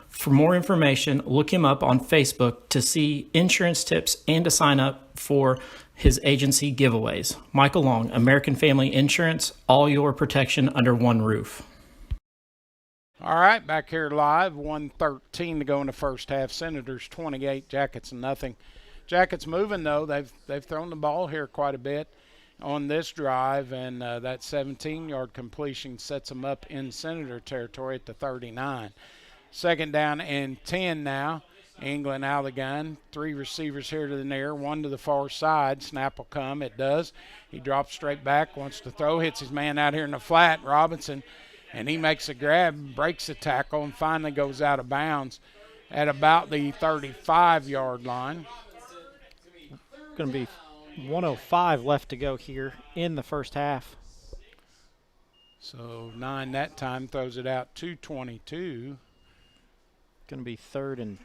For more information, look him up on Facebook to see insurance tips and to sign up for his agency giveaways. Michael Long, American Family Insurance, all your protection under one roof.
All right, back here live, 1:13 to go in the first half. Senators 28, Jackets nothing. Jackets moving though. They've thrown the ball here quite a bit on this drive, and that 17-yard completion sets them up in Senator territory at the 39. 2nd down and 10 now. England out of the gun. 3 receivers here to the near, 1 to the far side. Snap will come. It does. He drops straight back, wants to throw, hits his man out here in the flat, Robinson, and he makes a grab, breaks the tackle, and finally goes out of bounds at about the 35-yard line.
Going to be 1:05 left to go here in the first half.
So 9 that time, throws it out 2:22.
Going to be third and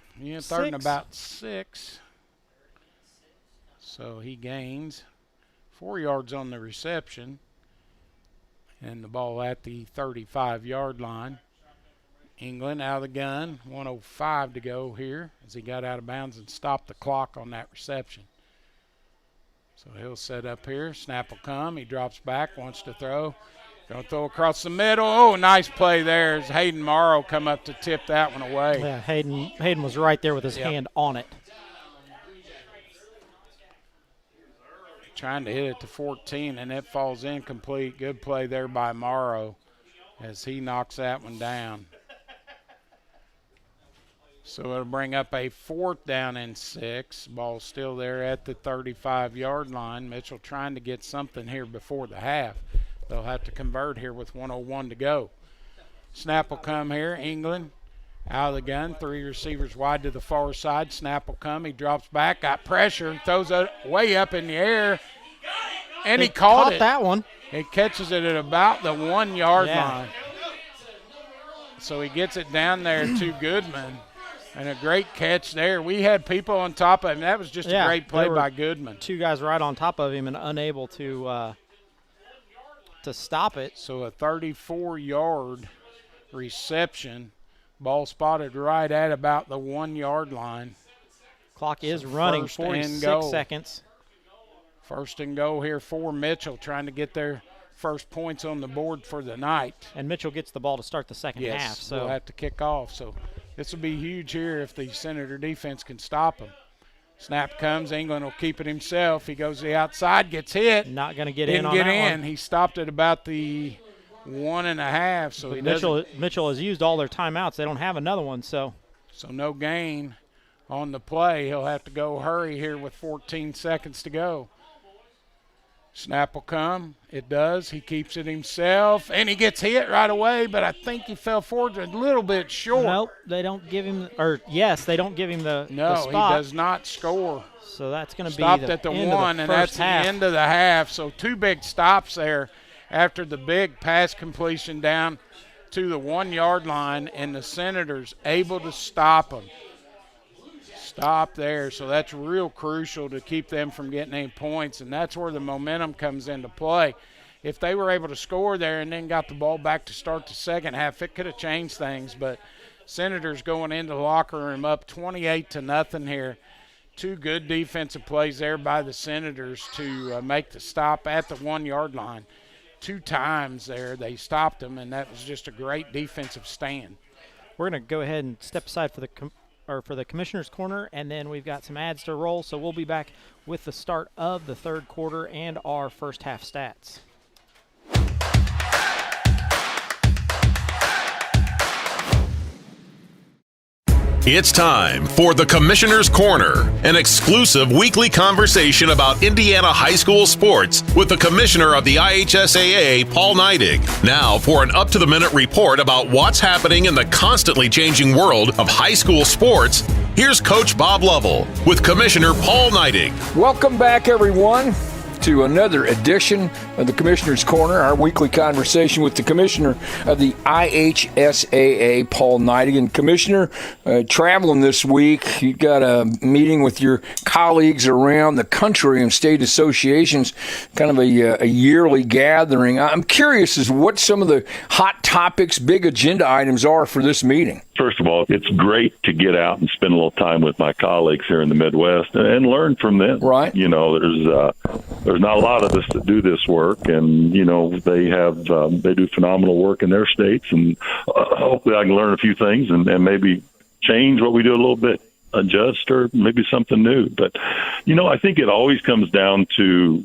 third and
6.
about 6. So he gains 4 yards on the reception, and the ball at the 35-yard line. England out of the gun, 1:05 to go here as he got out of bounds and stopped the clock on that reception. So he'll set up here. Snap will come. He drops back, wants to throw. Going to throw across the middle. Oh, nice play there as Hayden Morrow come up to tip that one away.
Yeah, Hayden was right there with his hand on it.
Trying to hit it to 14, and it falls incomplete. Good play there by Morrow as he knocks that one down. So it'll bring up a 4th down and 6. Ball still there at the 35-yard line. Mitchell trying to get something here before the half. They'll have to convert here with 1:01 to go. Snap will come here. England out of the gun. 3 receivers wide to the far side. Snap will come. He drops back, got pressure, and throws it way up in the air. And he caught it.
That one.
He catches it at about the 1-yard line. So he gets it down there to Goodman. And a great catch there. We had people on top of him. That was just a great play by Goodman.
2 guys right on top of him and unable to stop it.
So a 34-yard reception. Ball spotted right at about the 1-yard line.
Clock is running, 46 seconds.
First and goal here for Mitchell, trying to get their first points on the board for the night.
And Mitchell gets the ball to start the second half.
Yes,
So
we'll have to kick off. So this will be huge here if the Senator defense can stop them. Snap comes. England will keep it himself. He goes to the outside, gets hit.
Not going to get in on
Didn't
that
get in.
one.
He stopped at about the 1.5. So
Mitchell has used all their timeouts. They don't have another one. So
no gain on the play. He'll have to go hurry here with 14 seconds to go. Snap will come. It does. He keeps it himself, and he gets hit right away, but I think he fell forward a little bit short.
Nope, they don't give him – or, yes, they don't give him the spot.
He does not score.
So that's going to be
stopped
the
at the
end
1,
of the
and
first
that's
half.
the end of the half. So 2 big stops there after the big pass completion down to the 1-yard line, and the Senators able to stop them. Stop there. So that's real crucial to keep them from getting any points, and that's where the momentum comes into play. If they were able to score there and then got the ball back to start the second half, it could have changed things. But Senators going into the locker room up 28-0 here. 2 good defensive plays there by the Senators to make the stop at the 1-yard line. 2 times there they stopped them, and that was just a great defensive stand.
We're going to go ahead and step aside for the Commissioner's Corner, and then we've got some ads to roll. So we'll be back with the start of the third quarter and our first half stats.
It's time for the Commissioner's Corner, an exclusive weekly conversation about Indiana high school sports with the Commissioner of the IHSAA, Paul Neidig. Now for an up-to-the-minute report about what's happening in the constantly changing world of high school sports, here's Coach Bob Lovell with Commissioner Paul Neidig.
Welcome back, everyone, to another edition of the Commissioner's Corner, our weekly conversation with the Commissioner of the IHSAA, Paul Neidig. And Commissioner, traveling this week, you got a meeting with your colleagues around the country and state associations, kind of a yearly gathering. I'm curious as what some of the hot topics, big agenda items are for this meeting.
First of all, it's great to get out and spend a little time with my colleagues here in the Midwest and learn from them.
Right.
You know, there's not a lot of us that do this work, and you know they do phenomenal work in their states, and hopefully I can learn a few things and maybe change what we do a little bit, adjust, or maybe something new. But you know, I think it always comes down to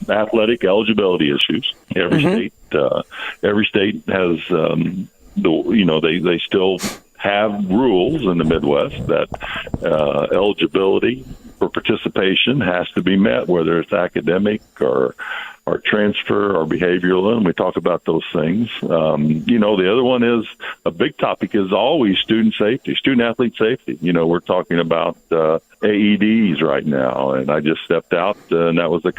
athletic eligibility issues. Every state has they still have rules in the Midwest that eligibility for participation has to be met, whether it's academic or our transfer, our behavioral, and we talk about those things. The other one is a big topic is always student safety, student athlete safety. We're talking about AEDs right now, and I just stepped out, and that was the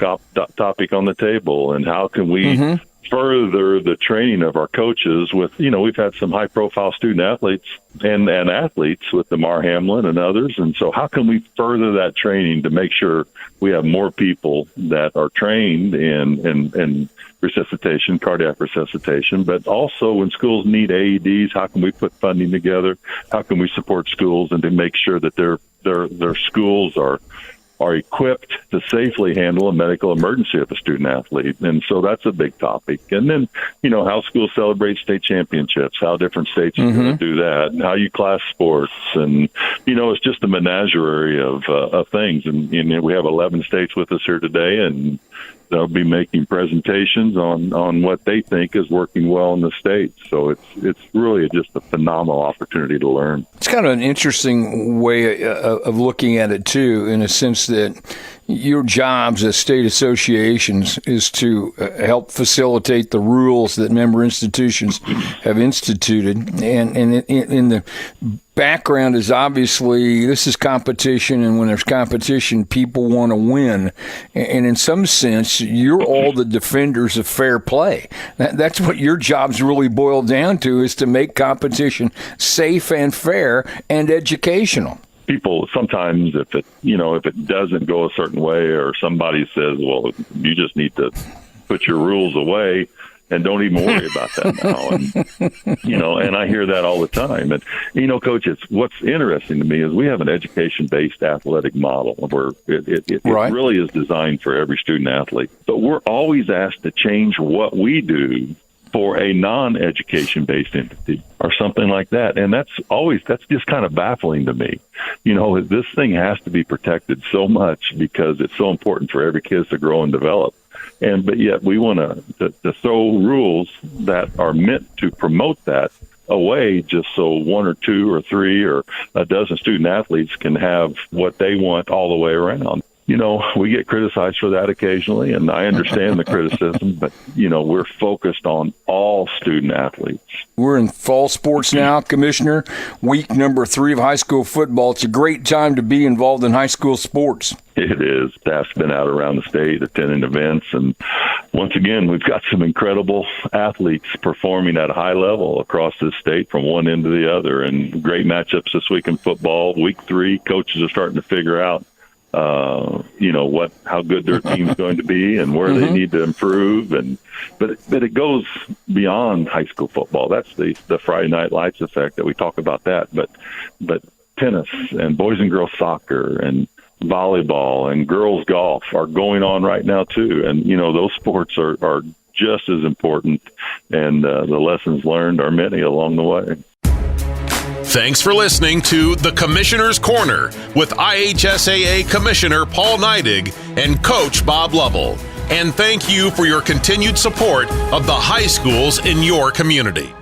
topic on the table. And how can we further the training of our coaches with, we've had some high-profile student athletes and athletes with Damar Hamlin and others. And so how can we further that training to make sure we have more people that are trained in resuscitation, cardiac resuscitation, but also when schools need AEDs, how can we put funding together? How can we support schools and to make sure that their schools are equipped to safely handle a medical emergency of a student athlete? And so that's a big topic. And then, how schools celebrate state championships, how different states are going to do that, and how you class sports. And, it's just a menagerie of things. And we have 11 states with us here today, and they'll be making presentations on what they think is working well in the state. So it's really just a phenomenal opportunity to learn.
It's kind of an interesting way of looking at it, too, in a sense that your jobs as state associations is to help facilitate the rules that member institutions have instituted. And in the background is obviously this is competition, and when there's competition, people want to win. And in some sense, you're all the defenders of fair play. That's what your jobs really boil down to, is to make competition safe and fair and educational.
People sometimes, if it doesn't go a certain way, or somebody says, well, you just need to put your rules away and don't even worry about that now. And I hear that all the time. And, Coach, what's interesting to me is we have an education-based athletic model where it really is designed for every student athlete. But we're always asked to change what we do for a non-education-based entity or something like that. And that's just kind of baffling to me. This thing has to be protected so much because it's so important for every kid to grow and develop. But yet we want to throw rules that are meant to promote that away just so one or two or three or a dozen student athletes can have what they want all the way around. We get criticized for that occasionally, and I understand the criticism, but, we're focused on all student athletes.
We're in fall sports now, Commissioner. Week number 3 of high school football. It's a great time to be involved in high school sports.
It is. Staff's been out around the state attending events, and once again, we've got some incredible athletes performing at a high level across this state from one end to the other, and great matchups this week in football. Week 3, coaches are starting to figure out how good their team's going to be and where they need to improve. But it goes beyond high school football. That's the Friday Night Lights effect that we talk about that. But tennis and boys and girls soccer and volleyball and girls golf are going on right now too. And, those sports are just as important. And the lessons learned are many along the way.
Thanks for listening to The Commissioner's Corner with IHSAA Commissioner Paul Neidig and Coach Bob Lovell. And thank you for your continued support of the high schools in your community.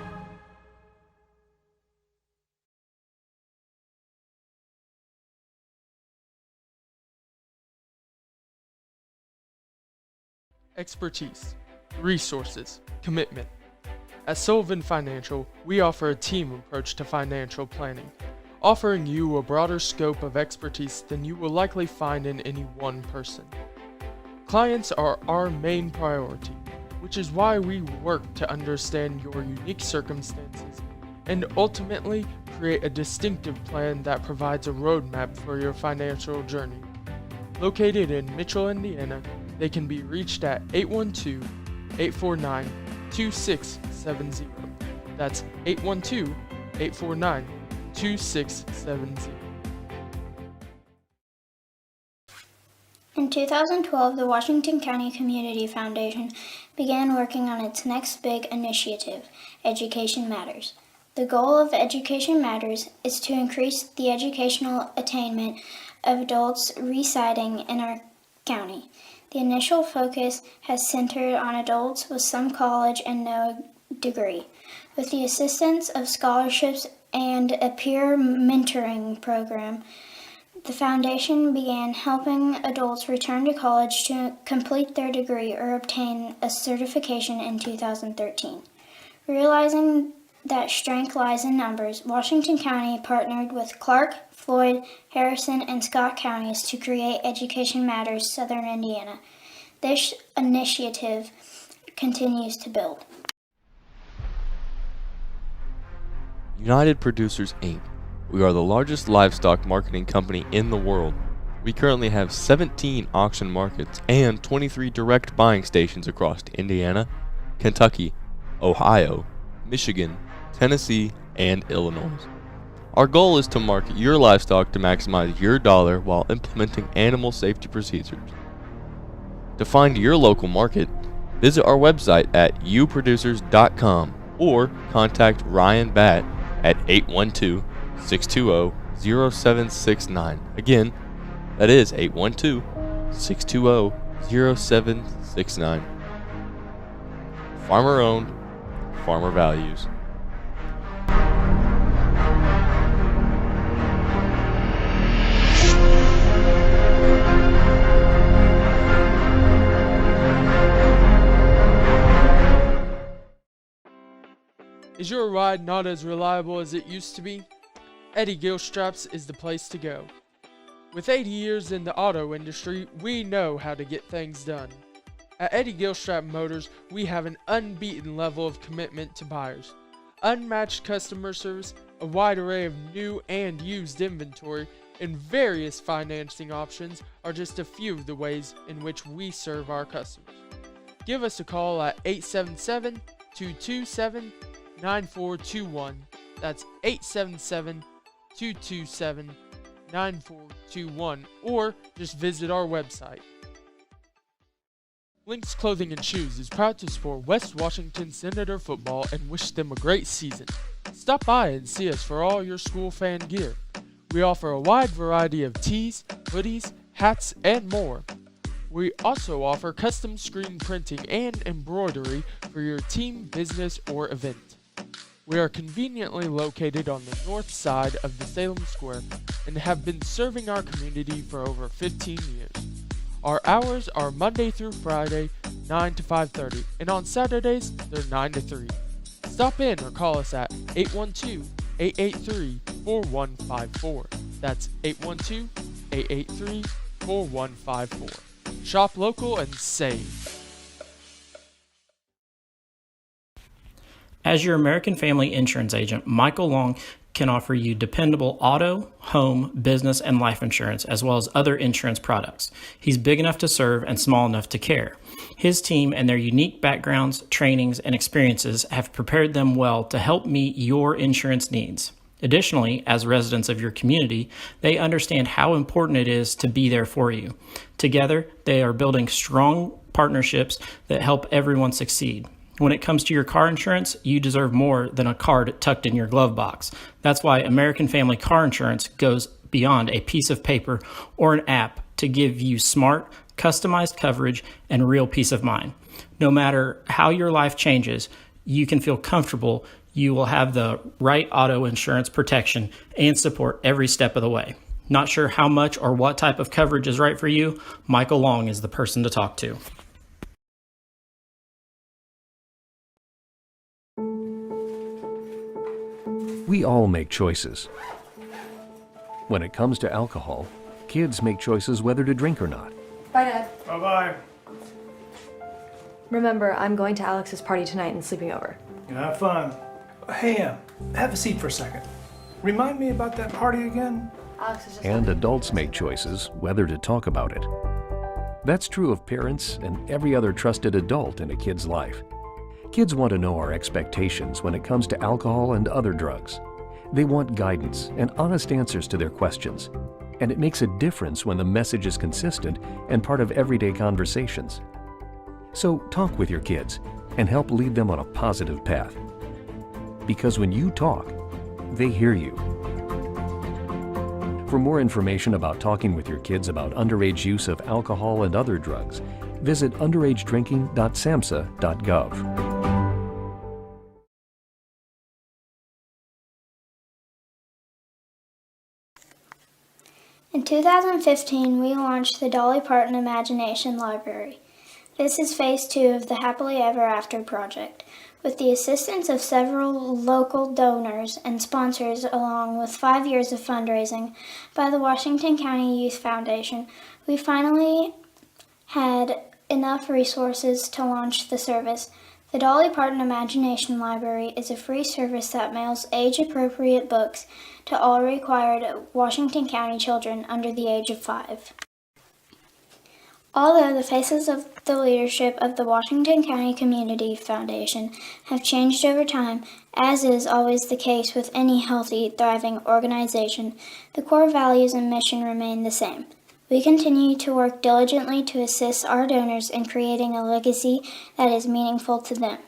Expertise, resources, commitment. At Sullivan Financial, we offer a team approach to financial planning, offering you a broader scope of expertise than you will likely find in any one person. Clients are our main priority, which is why we work to understand your unique circumstances and ultimately create a distinctive plan that provides a roadmap for your financial journey. Located in Mitchell, Indiana, they can be reached at 812-849-2670. That's 812-849-2670.
In 2012, the Washington County Community Foundation began working on its next big initiative, Education Matters. The goal of Education Matters is to increase the educational attainment of adults residing in our county. The initial focus has centered on adults with some college and no degree. With the assistance of scholarships and a peer mentoring program, The foundation began helping adults return to college to complete their degree or obtain a certification in 2013. Realizing that strength lies in numbers, Washington County partnered with Clark, Floyd, Harrison, and Scott counties to create Education Matters Southern Indiana. This initiative continues to build.
United Producers Inc. We are the largest livestock marketing company in the world. We currently have 17 auction markets and 23 direct buying stations across Indiana, Kentucky, Ohio, Michigan, Tennessee, and Illinois. Our goal is to market your livestock to maximize your dollar while implementing animal safety procedures. To find your local market, visit our website at uproducers.com or contact Ryan Batt at 812-620-0769. Again, that is 812-620-0769. Farmer owned, farmer values. Is your ride not as reliable as it used to be? Eddie Gilstraps is the place to go. With 80 years in the auto industry, we know how to get things done. At Eddie Gilstrap Motors, we have an unbeaten level of commitment to buyers, unmatched customer service, a wide array of new and used inventory, and various financing options are just a few of the ways in which we serve our customers. Give us a call at 877-227-9421. That's 877-227-9421, or just visit our website. Lynx Clothing and Shoes is proud to support West Washington Senator football and wish them a great season. Stop by and see us for all your school fan gear. We offer a wide variety of tees, hoodies, hats, and more. We also offer custom screen printing and embroidery for your team, business, or event. We are conveniently located on the north side of the Salem Square and have been serving our community for over 15 years. Our hours are Monday through Friday, 9 to 5:30, and on Saturdays, they're 9 to 3. Stop in or call us at 812-883-4154. That's 812-883-4154. Shop local and save.
As your American Family Insurance agent, Michael Long can offer you dependable auto, home, business, and life insurance, as well as other insurance products. He's big enough to serve and small enough to care. His team and their unique backgrounds, trainings, and experiences have prepared them well to help meet your insurance needs. Additionally, as residents of your community, they understand how important it is to be there for you. Together, they are building strong partnerships that help everyone succeed. When it comes to your car insurance, you deserve more than a card tucked in your glove box. That's why American Family Car Insurance goes beyond a piece of paper or an app to give you smart, customized coverage and real peace of mind. No matter how your life changes, you can feel comfortable you will have the right auto insurance protection and support every step of the way. Not sure how much or what type of coverage is right for you? Michael Long is the person to talk to.
We all make choices. When it comes to alcohol, kids make choices whether to drink or not.
Bye, Dad.
Bye-bye.
Remember, I'm going to Alex's party tonight and sleeping over.
Have fun. Hey, have a seat for a second. Remind me about that party again?
Alex is just
And adults make choices whether to talk about it. That's true of parents and every other trusted adult in a kid's life. Kids want to know our expectations when it comes to alcohol and other drugs. They want guidance and honest answers to their questions. And it makes a difference when the message is consistent and part of everyday conversations. So talk with your kids and help lead them on a positive path. Because when you talk, they hear you. For more information about talking with your kids about underage use of alcohol and other drugs, visit underagedrinking.samhsa.gov.
In 2015, we launched the Dolly Parton Imagination Library. This is phase 2 of the Happily Ever After project. With the assistance of several local donors and sponsors, along with 5 years of fundraising by the Washington County Youth Foundation, we finally had enough resources to launch the service. The Dolly Parton Imagination Library is a free service that mails age-appropriate books to all required Washington County children under the age of 5. Although the faces of the leadership of the Washington County Community Foundation have changed over time, as is always the case with any healthy, thriving organization, the core values and mission remain the same. We continue to work diligently to assist our donors in creating a legacy that is meaningful to them.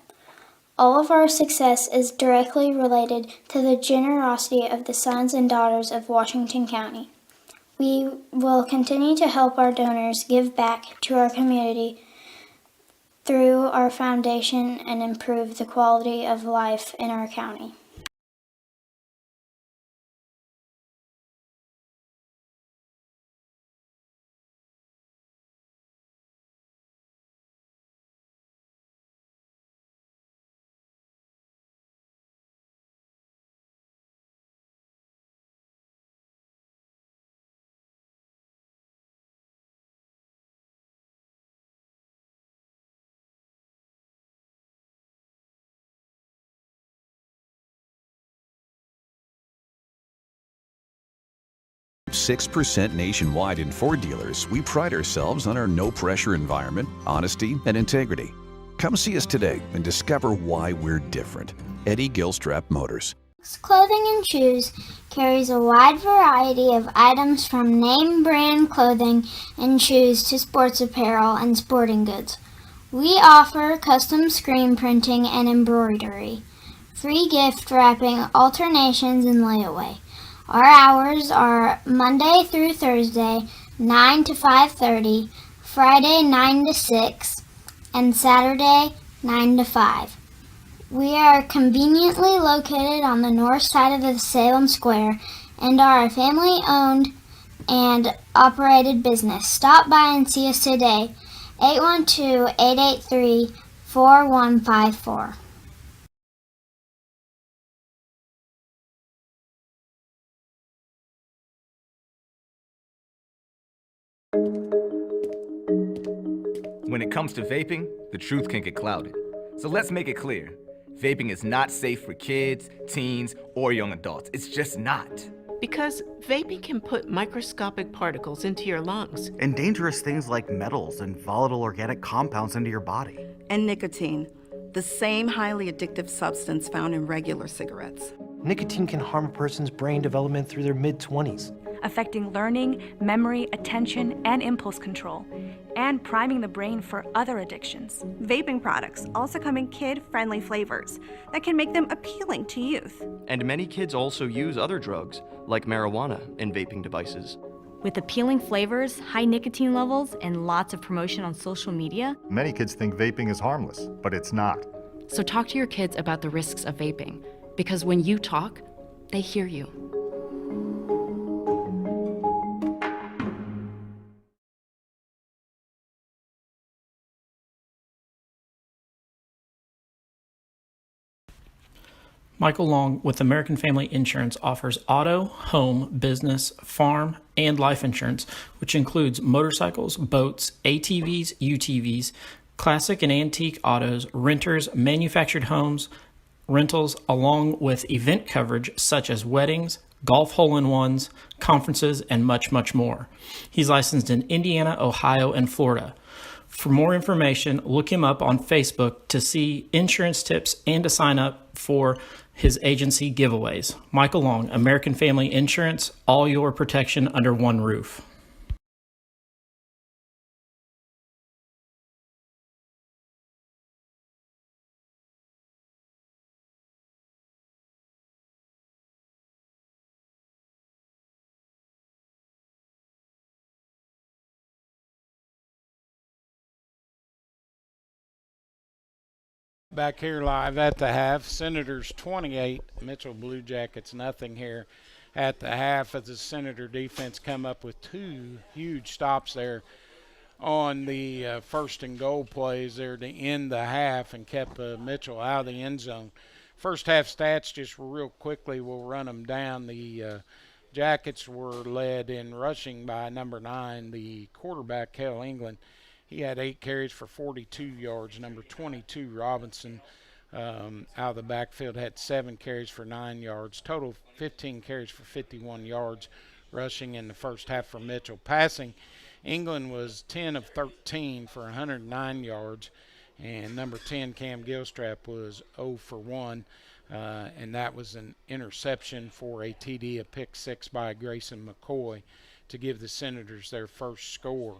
All of our success is directly related to the generosity of the sons and daughters of Washington County. We will continue to help our donors give back to our community through our foundation and improve the quality of life in our county.
.6% nationwide in Ford dealers, we pride ourselves on our no-pressure environment, honesty, and integrity. Come see us today and discover why we're different. Eddie Gilstrap Motors.
Clothing and Shoes carries a wide variety of items from name brand clothing and shoes to sports apparel and sporting goods. We offer custom screen printing and embroidery, free gift wrapping, alternations, and layaway. Our hours are Monday through Thursday, 9 to 5:30, Friday 9 to 6, and Saturday 9 to 5. We are conveniently located on the north side of the Salem Square and are a family-owned and operated business. Stop by and see us today, 812-883-4154.
When it comes to vaping, the truth can get clouded. So let's make it clear. Vaping is not safe for kids, teens, or young adults. It's just not.
Because vaping can put microscopic particles into your lungs.
And dangerous things like metals and volatile organic compounds into your body.
And nicotine, the same highly addictive substance found in regular cigarettes.
Nicotine can harm a person's brain development through their mid-20s.
Affecting learning, memory, attention, and impulse control, and priming the brain for other addictions.
Vaping products also come in kid-friendly flavors that can make them appealing to youth.
And many kids also use other drugs, like marijuana, in vaping devices.
With appealing flavors, high nicotine levels, and lots of promotion on social media,
many kids think vaping is harmless, but it's not.
So talk to your kids about the risks of vaping, because when you talk, they hear you.
Michael Long with American Family Insurance offers auto, home, business, farm, and life insurance, which includes motorcycles, boats, ATVs, UTVs, classic and antique autos, renters, manufactured homes, rentals, along with event coverage such as weddings, golf hole-in-ones, conferences, and much, much more. He's licensed in Indiana, Ohio, and Florida. For more information, look him up on Facebook to see insurance tips and to sign up for his agency giveaways. Michael Long, American Family Insurance, all your protection under one roof.
Back here live at the half, Senators 28, Mitchell Blue Jackets nothing here. at the half as the Senator defense come up with 2 huge stops there on the first and goal plays there to end the half and kept Mitchell out of the end zone. First half stats, just real quickly, we'll run them down. The Jackets were led in rushing by number 9, the quarterback, Kel England. He had 8 carries for 42 yards. Number 22, Robinson, out of the backfield, had 7 carries for 9 yards. Total 15 carries for 51 yards rushing in the first half for Mitchell. Passing, England was 10 of 13 for 109 yards. And number 10, Cam Gilstrap, was 0 for 1. And that was an interception for a TD, a pick 6 by Grayson McCoy to give the Senators their first score.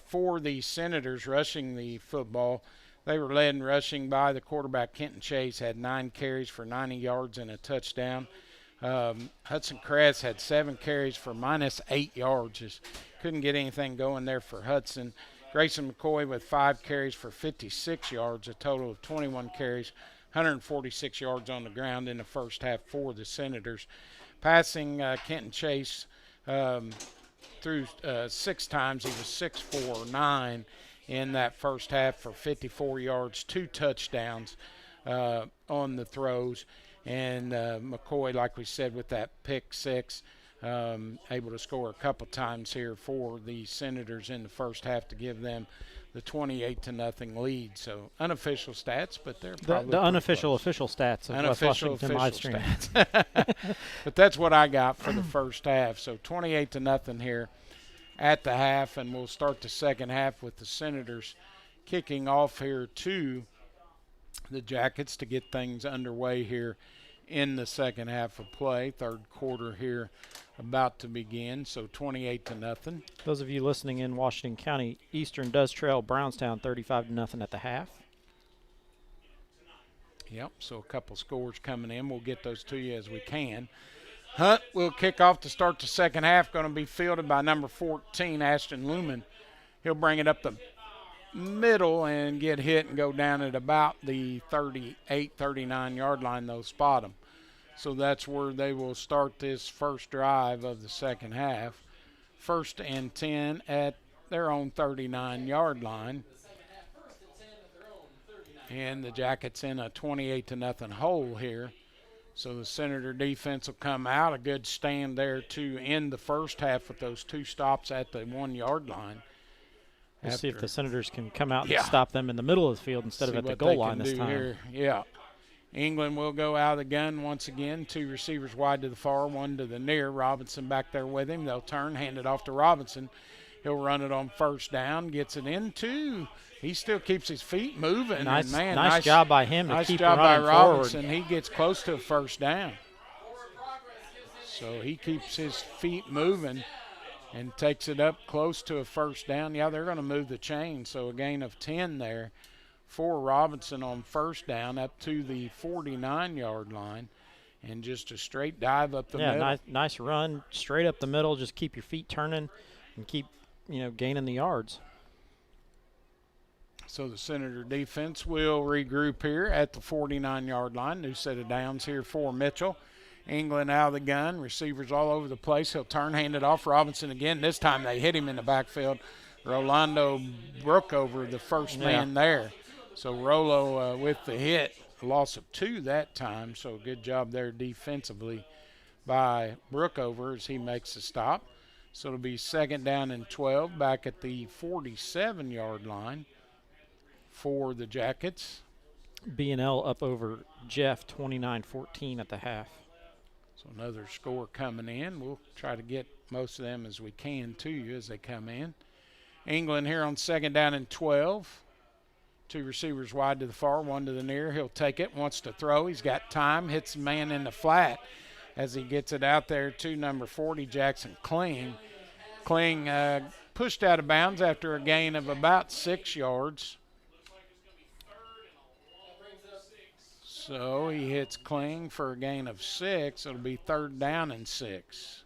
For the Senators rushing the football, they were led in rushing by the quarterback, Kenton Chase, had 9 carries for 90 yards and a touchdown. Hudson Kress had 7 carries for -8 yards. Just couldn't get anything going there for Hudson. Grayson McCoy with 5 carries for 56 yards, a total of 21 carries, 146 yards on the ground in the first half for the Senators. Passing, Kenton Chase threw 6 times. He was 6 for 9 in that first half for 54 yards, 2 touchdowns on the throws. And McCoy, like we said, with that pick 6, able to score a couple times here for the Senators in the first half to give them the 28-0 lead. So unofficial stats, but they're probably
the unofficial
close.
Official stats of
Unofficial
West Washington live stream.
stats. But that's what I got for the first half. So 28-0 here at the half, and we'll start the second half with the Senators kicking off here to the Jackets to get things underway here in the second half of play. Third quarter here about to begin, so 28-0.
Those of you listening in Washington County, Eastern does trail Brownstown 35-0 at the half.
Yep, so a couple scores coming in. We'll get those to you as we can. Hunt will kick off to start the second half, going to be fielded by number 14, Ashton Lumen. He'll bring it up the middle and get hit and go down at about the 38, 39 yard line. They'll spot him. So that's where they will start this first drive of the second half. 1st and 10 at their own 39 yard line. And the Jackets in a 28-0 hole here. So the Senator defense will come out. A good stand there to end the first half with those 2 stops at the 1 yard line.
We'll see if the Senators can come out and stop them in the middle of the field instead of at the goal line this time.
Here. Yeah. England will go out of the gun once again. 2 receivers wide to the far, 1 to the near. Robinson back there with him. They'll turn, hand it off to Robinson. He'll run it on first down, gets it into. He still keeps his feet moving.
Nice,
and man,
nice job by him to keep running forward.
Nice job by Robinson. He gets close to a first down. So he keeps his feet moving and takes it up close to a first down. Yeah, they're going to move the chain, so a gain of 10 there for Robinson on first down up to the 49-yard line, and just a straight dive up the middle.
Yeah, nice run straight up the middle. Just keep your feet turning and keep, gaining the yards.
So the Senator defense will regroup here at the 49-yard line. New set of downs here for Mitchell. England out of the gun. Receivers all over the place. He'll turn, hand it off. Robinson again. This time they hit him in the backfield. Rolando Brookover, the first man there. So Rolo with the hit. A loss of 2 that time. So good job there defensively by Brookover as he makes the stop. So it'll be 2nd down and 12 back at the 47-yard line for the Jackets.
B&L up over Jeff 29-14 at the half.
So another score coming in. We'll try to get most of them as we can to you as they come in. England here on 2nd down and 12. 2 receivers wide to the far, 1 to the near. He'll take it, wants to throw. He's got time, hits the man in the flat as he gets it out there to number 40, Jackson Kling. Kling pushed out of bounds after a gain of about 6 yards. So he hits Kling for a gain of 6. It'll be 3rd down and 6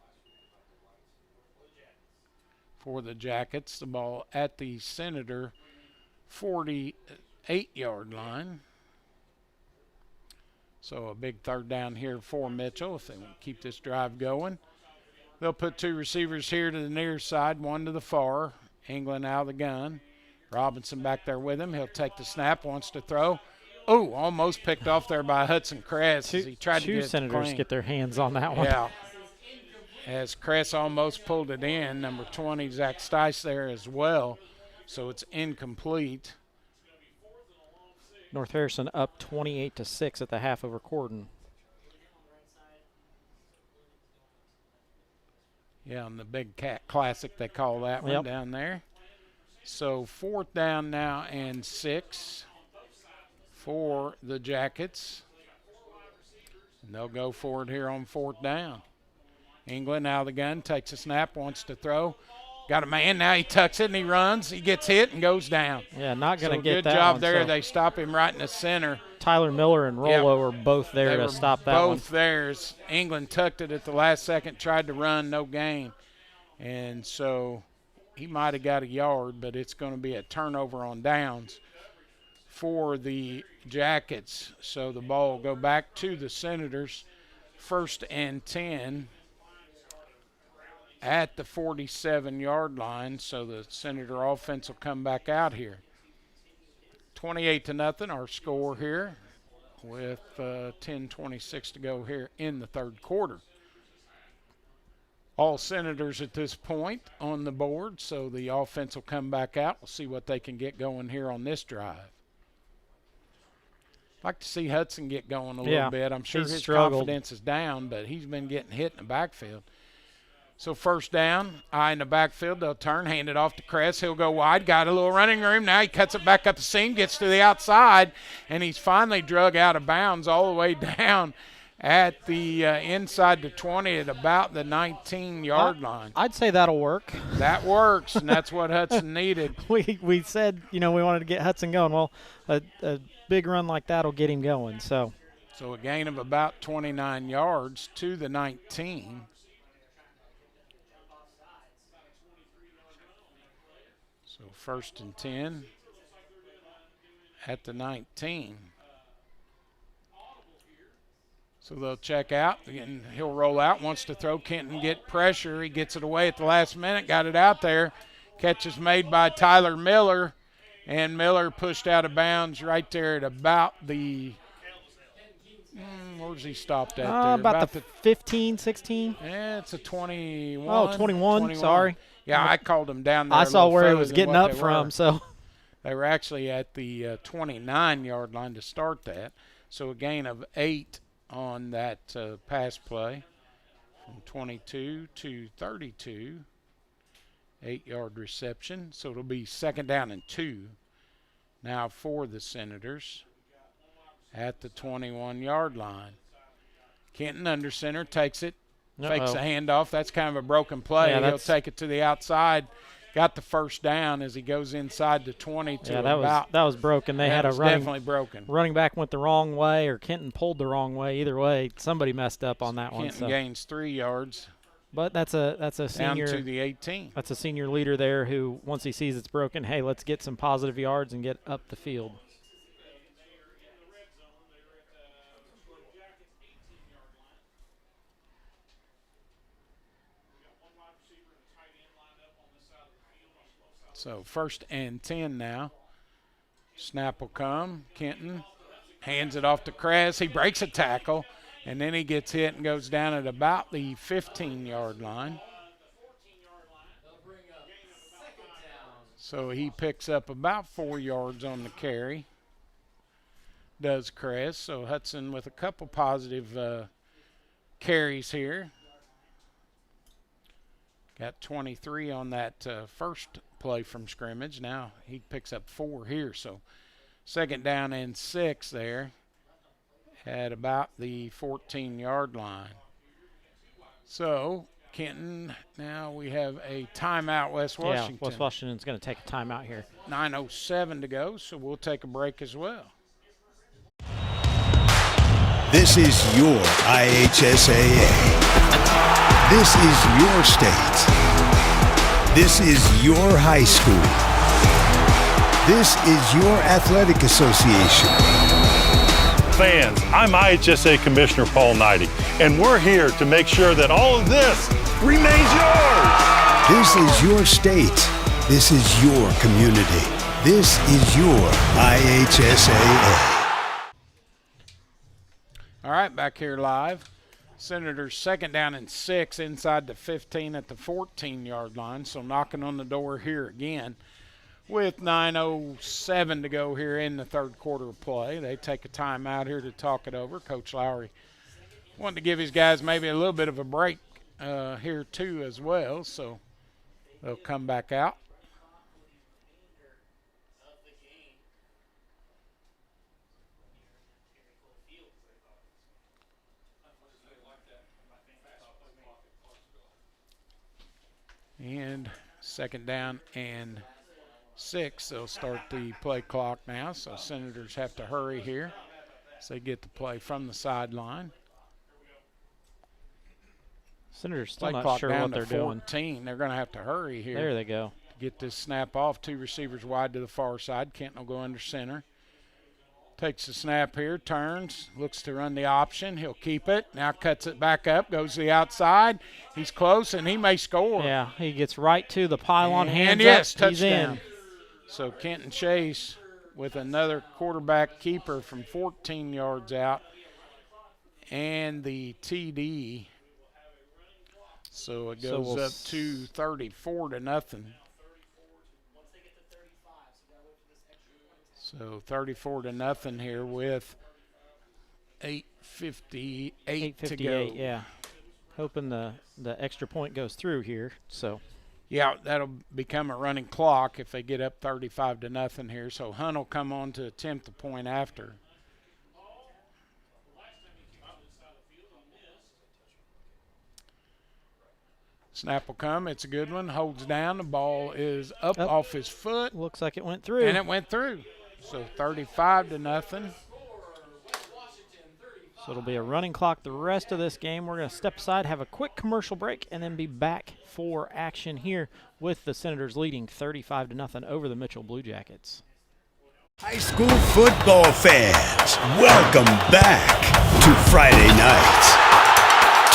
for the Jackets. The ball at the Senator 48-yard line. So a big third down here for Mitchell if they want to keep this drive going. They'll put 2 receivers here to the near side, 1 to the far. England out of the gun. Robinson back there with him. He'll take the snap, wants to throw. Oh, almost picked off there by Hudson Kress as he tried to get it
Senators
clean.
get their hands on that one.
Yeah. As Kress almost pulled it in. Number 20, Zach Stice there as well. So it's incomplete.
North Harrison up 28-6 at the half over Corden.
Yeah, and the Big Cat Classic, they call that one down there. So 4th down now and 6 for the Jackets. And they'll go for it here on 4th down. England out of the gun, takes a snap, wants to throw. Got a man now, he tucks it and he runs. He gets hit and goes down.
Yeah, not going to get
good
that
job
one,
there.
so
They stop him right in the center.
Tyler Miller and Rollo are both there to stop that one.
Both theirs. England tucked it at the last second, tried to run, no gain. And so he might have got a yard, but it's going to be a turnover on downs for the Jackets. So the ball will go back to the Senators. 1st and 10 at the 47-yard line. So the Senator offense will come back out here. 28-0 our score here with 10:26 to go here in the 3rd quarter. All Senators at this point on the board, so the offense will come back out. We'll see what they can get going here on this drive. I'd like to see Hudson get going a little bit. I'm sure his confidence is down, but he's been getting hit in the backfield. So 1st down, eye in the backfield. They'll turn, hand it off to Kress. He'll go wide, got a little running room. Now he cuts it back up the seam, gets to the outside, and he's finally drug out of bounds all the way down at the inside the 20 at about the 19-yard line.
I'd say that'll work.
That works, and that's what Hudson needed.
We said, we wanted to get Hudson going. Well, a big run like that will get him going. So
a gain of about 29 yards to the 19. So 1st and 10 at the 19. So they'll check out, and he'll roll out, wants to throw. Kenton get pressure. He gets it away at the last minute, got it out there. Catch is made by Tyler Miller, and Miller pushed out of bounds right there at about the where's he stopped at there?
About the 15, 16?
Yeah, it's a 21.
Oh, 21, sorry.
Yeah, I called him down there.
I saw where he was getting up from, so.
They were actually at the 29-yard line to start that. So a gain of 8 on that pass play from 22 to 32. 8-yard reception. So it'll be 2nd down and 2 now for the Senators at the 21-yard line. Kenton under center takes it, fakes a handoff. That's kind of a broken play.
Yeah,
he'll take it to the outside. Got the 1st down as he goes inside the 20 to
that was broken. They had a
definitely broken.
Running back went the wrong way, or Kenton pulled the wrong way. Either way, somebody messed up on that one.
Kenton gains 3 yards.
But that's a senior
down to the 18.
That's a senior leader there who, once he sees it's broken, hey, let's get some positive yards and get up the field.
So 1st and 10 now. Snap will come. Kenton hands it off to Kress. He breaks a tackle, and then he gets hit and goes down at about the 15-yard line. So he picks up about 4 yards on the carry, does Kress. So Hudson with a couple positive carries here. Got 23 on that first play from scrimmage. Now he picks up 4 here. So 2nd down and 6 there at about the 14-yard line. So Kenton, now we have a timeout, West Washington.
Yeah, West Washington's going to take a timeout here.
9:07 to go, so we'll take a break as well.
This is your IHSAA. This is your state. This is your high school. This is your athletic association.
fans, I'm IHSA Commissioner Paul Knighty, and we're here to make sure that all of this remains yours.
This is your state. This is your community. This is your IHSAA.
All right, back here live. Senators 2nd down and 6 inside the 15 at the 14-yard line, so knocking on the door here again. With 9:07 to go here in the third quarter of play. They take a timeout here to talk it over. Coach Lowry wanted to give his guys maybe a little bit of a break here too as well, so they'll come back out. And 2nd down and 6. They'll start the play clock now, so Senators have to hurry here as they get the play from the sideline.
Senators still
Play
not
clock
sure
down
what
to
they're
14.
doing.
They're going to have to hurry here.
There they go.
To get this snap off. 2 receivers wide to the far side. Kent will go under center. Takes the snap here, turns, looks to run the option. He'll keep it. Now cuts it back up, goes to the outside. He's close, and he may score.
Yeah, he gets right to the pylon, hands
and yes,
up, he's
touchdown.
in.
So Kenton Chase with another quarterback keeper from 14 yards out. And the TD. So it goes up to 34-0. So 34-0 here with 8:58 to go.
Yeah. Hoping the extra point goes through here. So
yeah, that'll become a running clock if they get up 35-0 here. So Hunt will come on to attempt the point after. Snap will come. It's a good one. Holds down. The ball is up off his foot.
Looks like it went through.
And it went through. So 35-0.
So it'll be a running clock the rest of this game. We're going to step aside, have a quick commercial break, and then be back for action here with the Senators leading 35-0 over the Mitchell Blue Jackets.
High school football fans, welcome back to Friday nights,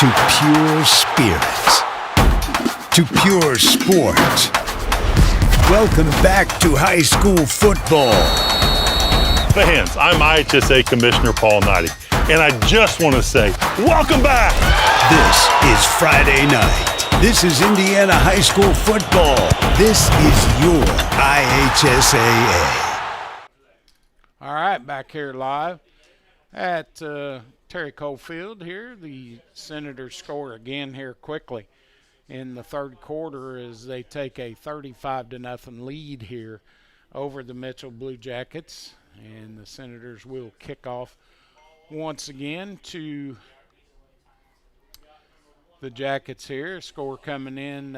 to pure spirit, to pure sport. Welcome back to high school football.
Fans, I'm IHSA Commissioner Paul Knighty, and I just want to say, welcome back!
This is Friday night. This is Indiana high school football. This is your IHSAA.
All right, back here live at Terry Cole Field here. The Senators score again here quickly in the third quarter as they take a 35-0 lead here over the Mitchell Blue Jackets. And the Senators will kick off once again to the Jackets here. Score coming in.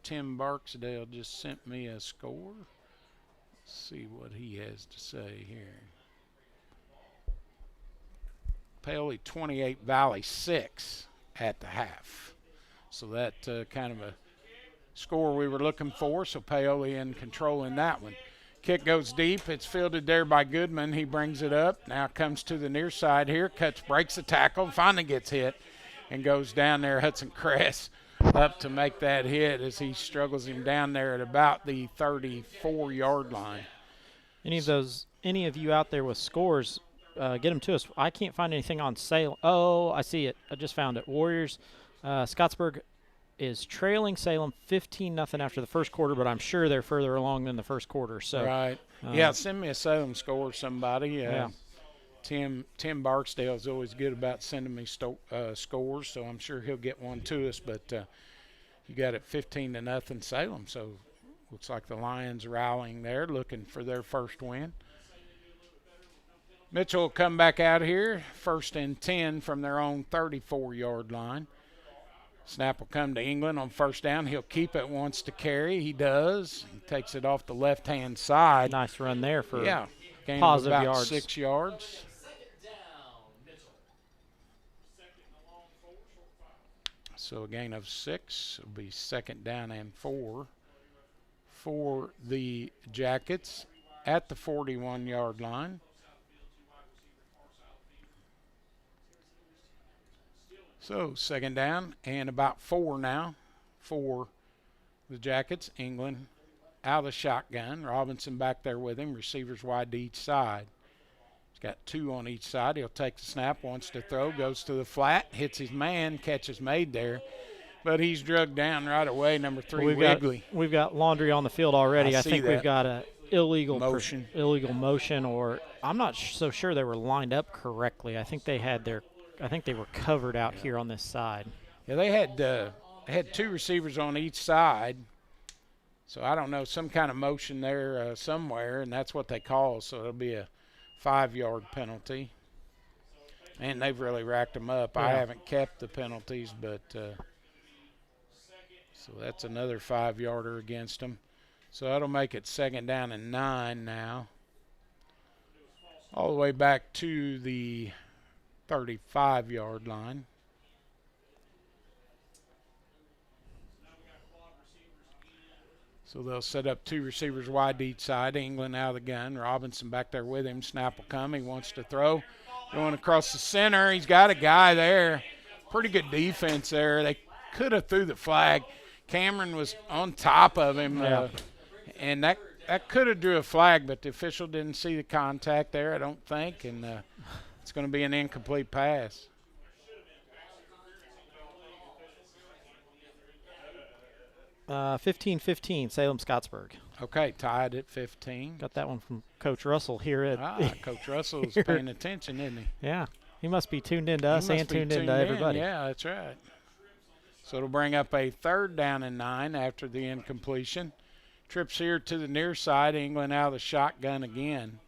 Tim Barksdale just sent me a score. Let's see what he has to say here. Paoli 28, Valley 6 at the half. So that kind of a score we were looking for. So Paoli in control in that one. Kick goes deep. It's fielded there by Goodman. He brings it up. Now comes to the near side here. Cuts, breaks the tackle, finally gets hit, and goes down there. Hudson Cress up to make that hit as he struggles him down there at about the 34-yard line.
Any of you out there with scores, get them to us. I can't find anything on Salem. Oh, I see it. I just found it. Warriors, Scottsburg is trailing Salem 15-0 after the first quarter, but I'm sure they're further along than the first quarter. So
right. Yeah, send me a Salem score, somebody.
Yeah.
Tim Barksdale is always good about sending me scores, so I'm sure he'll get one to us. But you got it 15-0 Salem, so looks like the Lions rallying there, looking for their first win. Mitchell will come back out here, 1st and 10 from their own 34-yard line. Snap will come to England on 1st down. He'll keep it, wants to carry. He does. He takes it off the left-hand side.
Nice run there for
gain
positive
of about
yards.
6 yards. So a gain of 6 will be 2nd down and 4 for the Jackets at the 41-yard line. So second down and about 4 now for the Jackets. England out of the shotgun. Robinson back there with him. Receivers wide to each side. He's got 2 on each side. He'll take the snap, wants to throw, goes to the flat, hits his man, catch is made there. But he's drugged down right away, number 3, Wigley.
We've got laundry on the field already. I think we've got a illegal motion, or I'm not so sure they were lined up correctly. I think they were covered out here on this side.
Yeah, they had 2 receivers on each side. So I don't know, some kind of motion there somewhere, and that's what they call. So it'll be a 5-yard penalty. And they've really racked them up.
Yeah.
I haven't kept the penalties, but so that's another 5-yarder against them. So that'll make it second down and 9 now. All the way back to the 35-yard line. So they'll set up 2 receivers wide to each side. England out of the gun. Robinson back there with him. Snap will come. He wants to throw. Going across the center. He's got a guy there. Pretty good defense there. They could have threw the flag. Cameron was on top of him.
Yeah.
And that could have drew a flag, but the official didn't see the contact there, I don't think. And it's going to be an incomplete pass.
Uh, 15-15, Salem-Scottsburg.
Okay, tied at 15.
Got that one from Coach Russell here at.
Coach Russell's paying attention, isn't he?
Yeah, he must be tuned in to us and tuned in to everybody.
Yeah, that's right. So it'll bring up a 3rd down and 9 after the incompletion. Trips here to the near side. England out of the shotgun again.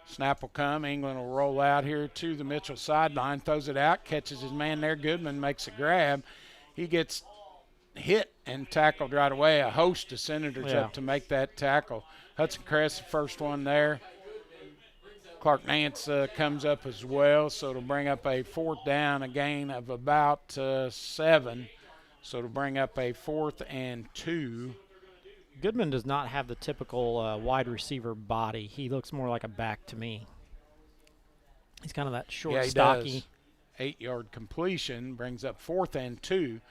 Snap will come. England will roll out here to the Mitchell sideline. Throws it out. Catches his man there. Goodman makes a grab. He gets hit and tackled right away. A host of Senators up to make that tackle. Hudson Crest, the first one there. Clark Nance comes up as well, so it'll bring up a 4th down, a gain of about 7. So it'll bring up a 4th and 2.
Goodman does not have the typical wide receiver body. He looks more like a back to me. He's kind of that short, stocky.
8-yard completion brings up 4th and 2.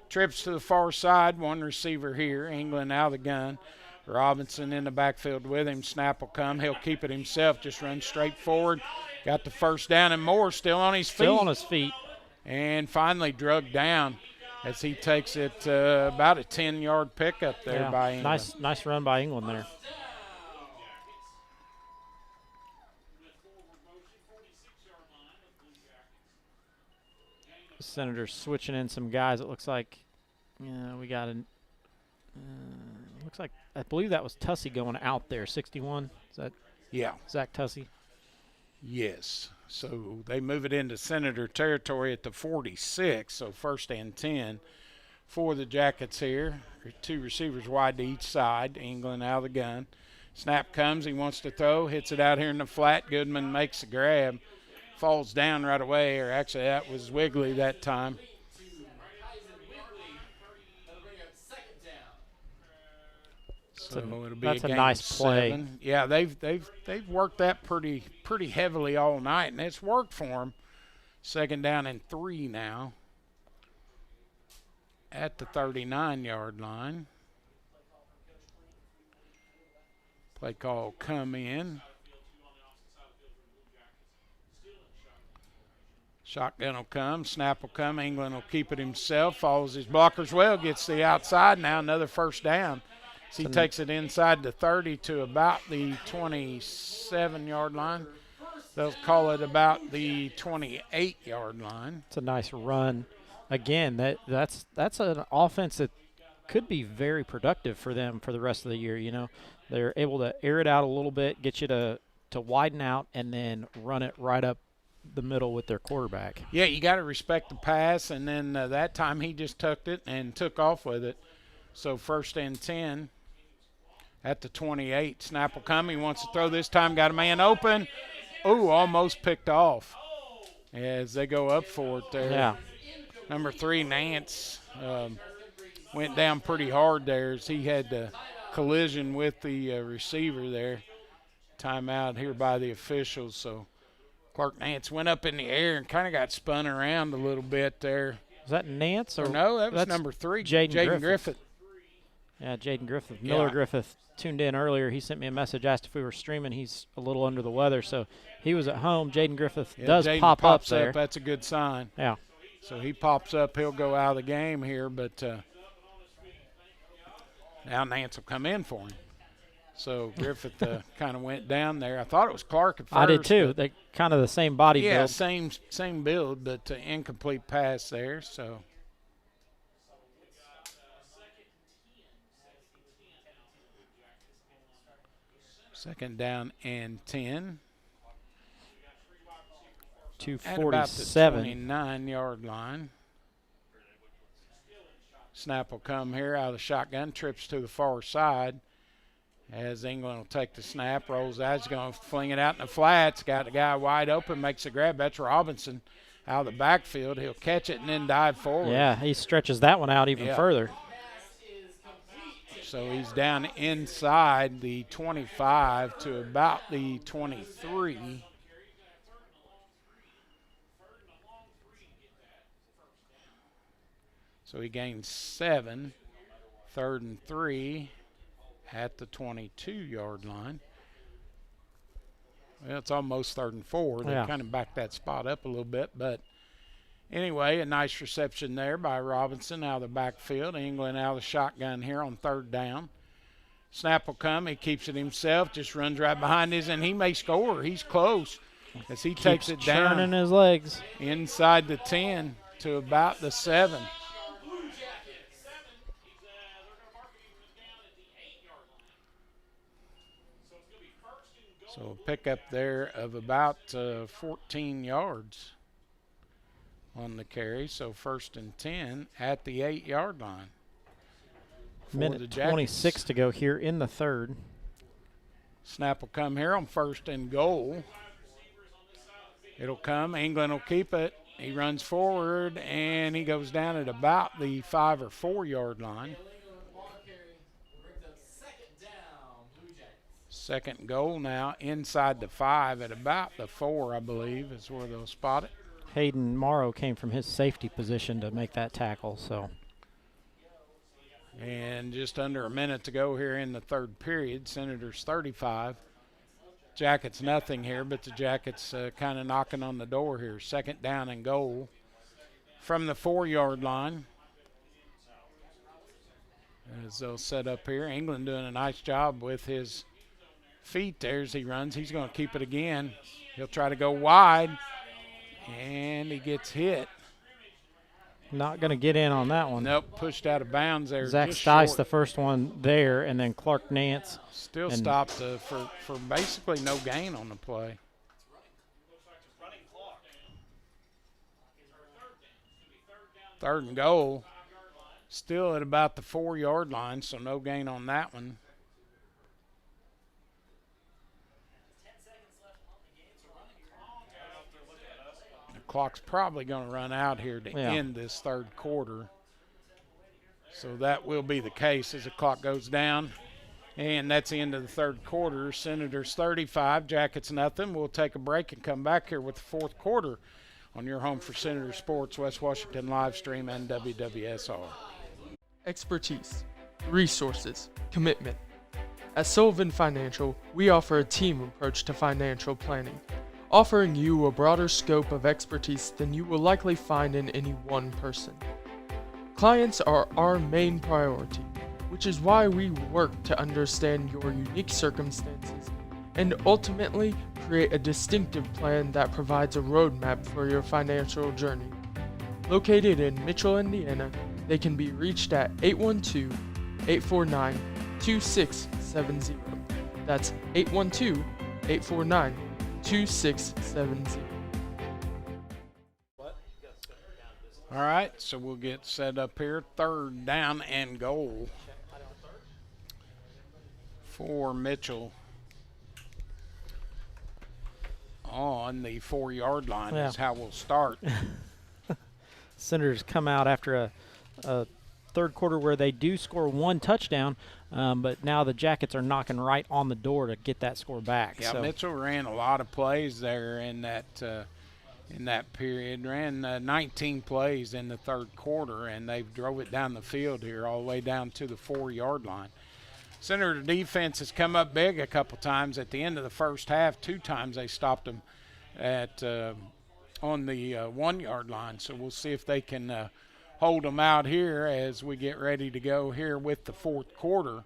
Trips to the far side, 1 receiver here. England out of the gun. Robinson in the backfield with him. Snap will come. He'll keep it himself. Just run straight forward. Got the 1st down and more. Still on his feet.
Still on his feet.
And finally drugged down as he takes it about a 10-yard pickup there by England.
Nice run by England there. The Senators switching in some guys. It looks like we got looks like, I believe that was Tussey going out there, 61. Is that Zach Tussey?
Yes. So they move it into Senator territory at the 46, so 1st and 10 for the Jackets here. 2 receivers wide to each side. England out of the gun. Snap comes. He wants to throw. Hits it out here in the flat. Goodman makes a grab. Falls down right away, or actually that was Wigley that time. So it'll be
that's
a
nice play.
7. Yeah, they've worked that pretty heavily all night, and it's worked for them. 2nd down and 3 now at the 39-yard line. Play call come in. Shotgun will come. Snap will come. England will keep it himself. Follows his blockers well. Gets the outside now. Another 1st down. So he takes it inside the 30 to about the 27-yard line. They'll call it about the 28-yard line.
It's a nice run. Again, that's an offense that could be very productive for them for the rest of the year. You know, they're able to air it out a little bit, get you to widen out, and then run it right up the middle with their quarterback.
Yeah, you got to respect the pass, and then that time he just tucked it and took off with it. So 1st and 10 at the 28. Snap will come. He wants to throw this time. Got a man open. Ooh, almost picked off as they go up for it there.
Yeah.
Number 3, Nance, went down pretty hard there as he had the collision with the receiver there. Timeout here by the officials. So Clark Nance went up in the air and kind of got spun around a little bit there.
Was that Nance or
no? That was
that's
number 3,
Jaden
Griffith.
Yeah, Jaden Griffith. Miller Griffith tuned in earlier. He sent me a message, asked if we were streaming. He's a little under the weather, so he was at home. Jaden Griffith does
Jaden
pop up
pops
there.
That's a good sign.
Yeah.
So he pops up. He'll go out of the game here, but now Nance will come in for him. So Griffith kind of went down there. I thought it was Clark at first.
I did too. They kind of the same body build.
Yeah, same build, but incomplete pass there. So. Second down and 10.
247.
At about the 29-yard line. Snap will come here out of the shotgun, trips to the far side. As England will take the snap, rolls out, he's going to fling it out in the flats. Got the guy wide open, makes a grab. That's Robinson out of the backfield. He'll catch it and then dive forward.
Yeah, he stretches that one out even further.
So he's down inside the 25 to about the 23. So he gains 7, 3rd and 3 at the 22-yard line. Well, it's almost 3rd and 4. They kind of backed that spot up a little bit, but anyway, a nice reception there by Robinson out of the backfield. England out of the shotgun here on 3rd down. Snap will come. He keeps it himself, just runs right behind his, and he may score. He's close as he takes it down.
Churning his legs.
Inside the 10 to about the 7. So a pickup there of about 14 yards on the carry. So 1st and 10 at the 8-yard line.
Minute 26 to go here in the 3rd.
Snap will come here on 1st and goal. It'll come. England will keep it. He runs forward, and he goes down at about the 5 or 4-yard line. 2nd goal now inside the 5 at about the 4, I believe, is where they'll spot it.
Hayden Morrow came from his safety position to make that tackle. So.
And just under a minute to go here in the 3rd period. Senators 35. Jackets nothing here, but the Jackets kind of knocking on the door here. 2nd down and goal from the 4-yard line. As they'll set up here. England doing a nice job with his feet there as he runs. He's going to keep it again. He'll try to go wide, and he gets hit.
Not going to get in on that one.
Nope, pushed out of bounds there.
Zach Stice, the first one there, and then Clark Nance.
Still stopped for basically no gain on the play. Third and goal. Still at about the 4-yard line, so no gain on that one. Clock's probably going to run out here to end this 3rd quarter. So that will be the case as the clock goes down. And that's the end of the 3rd quarter. Senators 35, Jackets nothing. We'll take a break and come back here with the 4th quarter on your home for Senator Sports, West Washington live stream and WWSR.
Expertise, resources, commitment. At Sullivan Financial, we offer a team approach to financial planning, offering you a broader scope of expertise than you will likely find in any one person. Clients are our main priority, which is why we work to understand your unique circumstances and ultimately create a distinctive plan that provides a roadmap for your financial journey. Located in Mitchell, Indiana, they can be reached at 812-849-2670. That's 812-849-2670.
All right, so we'll get set up here. 3rd down and goal for Mitchell on the 4-yard line is how we'll start.
Senators come out after a third quarter where they do score one touchdown, but now the Jackets are knocking right on the door to get that score back.
Yeah,
so.
Mitchell ran a lot of plays there in that period. Ran 19 plays in the third quarter, and they drove it down the field here all the way down to the 4-yard line. Senator defense has come up big a couple times at the end of the first half. 2 times they stopped them at on the 1-yard line. So we'll see if they can hold them out here as we get ready to go here with the fourth quarter.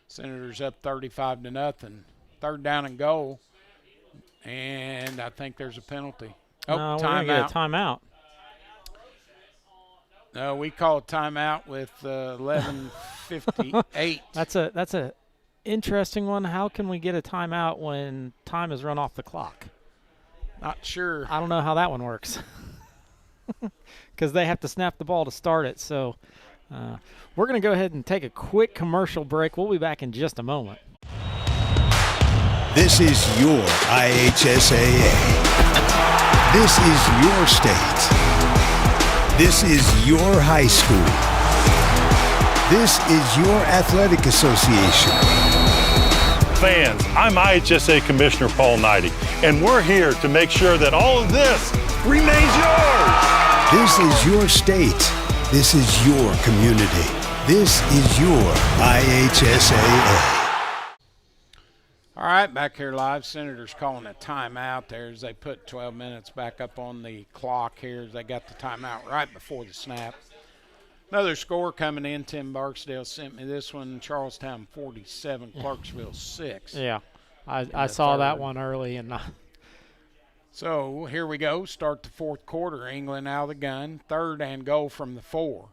Senators up 35-0. Third down and goal, and I think there's a penalty.
Oh, we're gonna get a timeout.
No, we call a timeout with 11:58.
That's a interesting one. How can we get a timeout when time is run off the clock?
Not sure.
I don't know how that one works. Because they have to snap the ball to start it. So we're going to go ahead and take a quick commercial break. We'll be back in just a moment.
This is your IHSAA. This is your state. This is your high school. This is your athletic association.
Fans, I'm IHSA Commissioner Paul Knighty, and we're here to make sure that all of this remains yours.
This is your state. This is your community. This is your IHSAA.
All right, back here live. Senators calling a timeout there as they put 12 minutes back up on the clock here as they got the timeout right before the snap. Another score coming in. Tim Barksdale sent me this one. Charlestown 47, Clarksville 6.
Yeah, I saw that one early. And
So here we go. Start the fourth quarter. England out of the gun. Third and goal from the 4.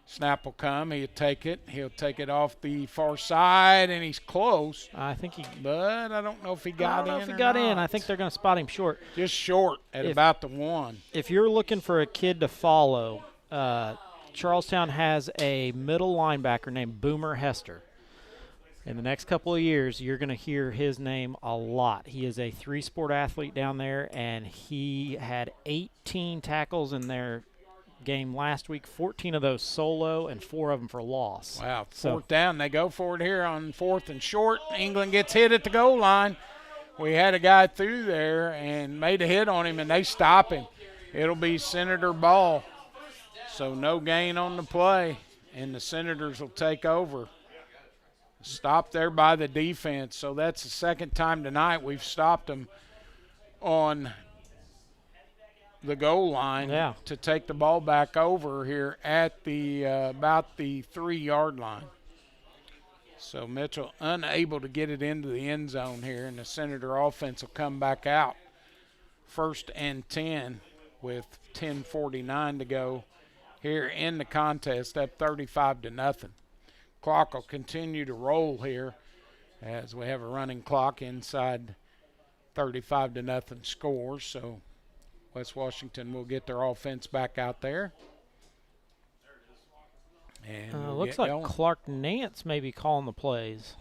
Snap will come. He'll take it. He'll take it off the far side, and he's close.
I think he.
But I don't know if he got in.
I don't know if he got in. I think they're going to spot him short.
Just short at about the 1.
If you're looking for a kid to follow, Charlestown has a middle linebacker named Boomer Hester. In the next couple of years, you're going to hear his name a lot. He is a 3-sport athlete down there, and he had 18 tackles in their game last week, 14 of those solo and 4 of them for loss.
Wow, fourth down. They go for it here on 4th and short. England gets hit at the goal line. We had a guy through there and made a hit on him, and they stop him. It'll be Senator ball. So no gain on the play, and the Senators will take over. Stopped there by the defense. So that's the second time tonight we've stopped them on the goal line to take the ball back over here at the about the 3-yard line. So Mitchell unable to get it into the end zone here, and the Senator offense will come back out. 1st and 10 with 10:49 to go here in the contest, up 35-0. Clock will continue to roll here as we have a running clock inside 35-0 score. So West Washington will get their offense back out there. And we'll
looks like going. Clark Nance may be calling the plays.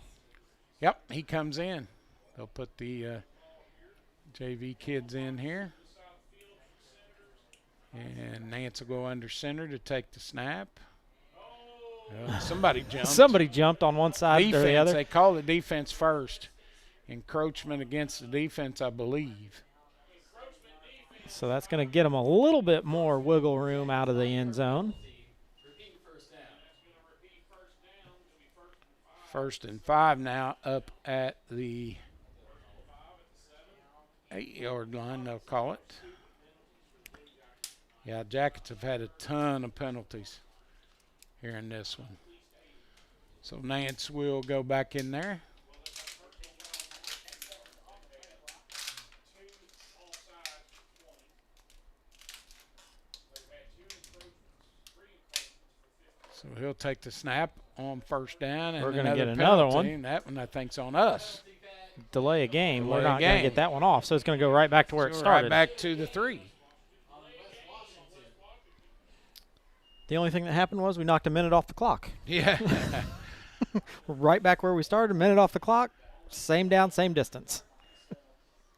Yep, he comes in. They'll put the JV kids in here. And Nance will go under center to take the snap. Somebody jumped.
Somebody jumped on one side
defense,
or the other.
They call the defense first. Encroachment against the defense, I believe.
So that's going to get them a little bit more wiggle room out of the end zone.
1st and 5 now up at the 8-yard line, they'll call it. Yeah, Jackets have had a ton of penalties here in this one. So Nance will go back in there. So he'll take the snap on 1st down. And
we're going to get another one.
That one I think's on us.
Delay a game. We're not going to get that one off. So it's going to go right back to where it started.
Right back to the 3.
The only thing that happened was we knocked a minute off the clock.
Yeah.
Right back where we started, a minute off the clock, same down, same distance.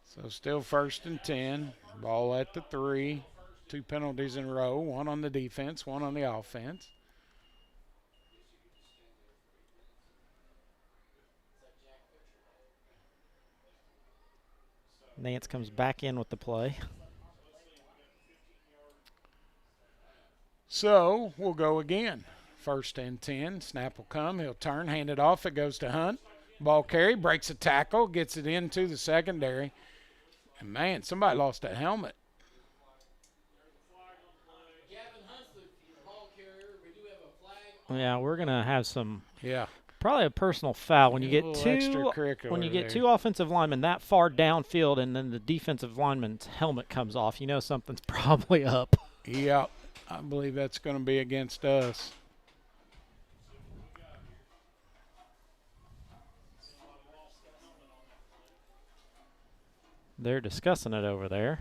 So still 1st and 10, ball at the 3. 2 penalties in a row, one on the defense, one on the offense.
Nance comes back in with the play.
So we'll go again. 1st and 10. Snap will come. He'll turn, hand it off. It goes to Hunt. Ball carry, breaks a tackle, gets it into the secondary. And, man, somebody lost that helmet.
Yeah, we're going to have some.
Yeah.
Probably a personal foul when you get
extracurricular
two offensive linemen that far downfield and then the defensive lineman's helmet comes off. You know something's probably up.
Yeah, I believe that's going to be against us.
They're discussing it over there.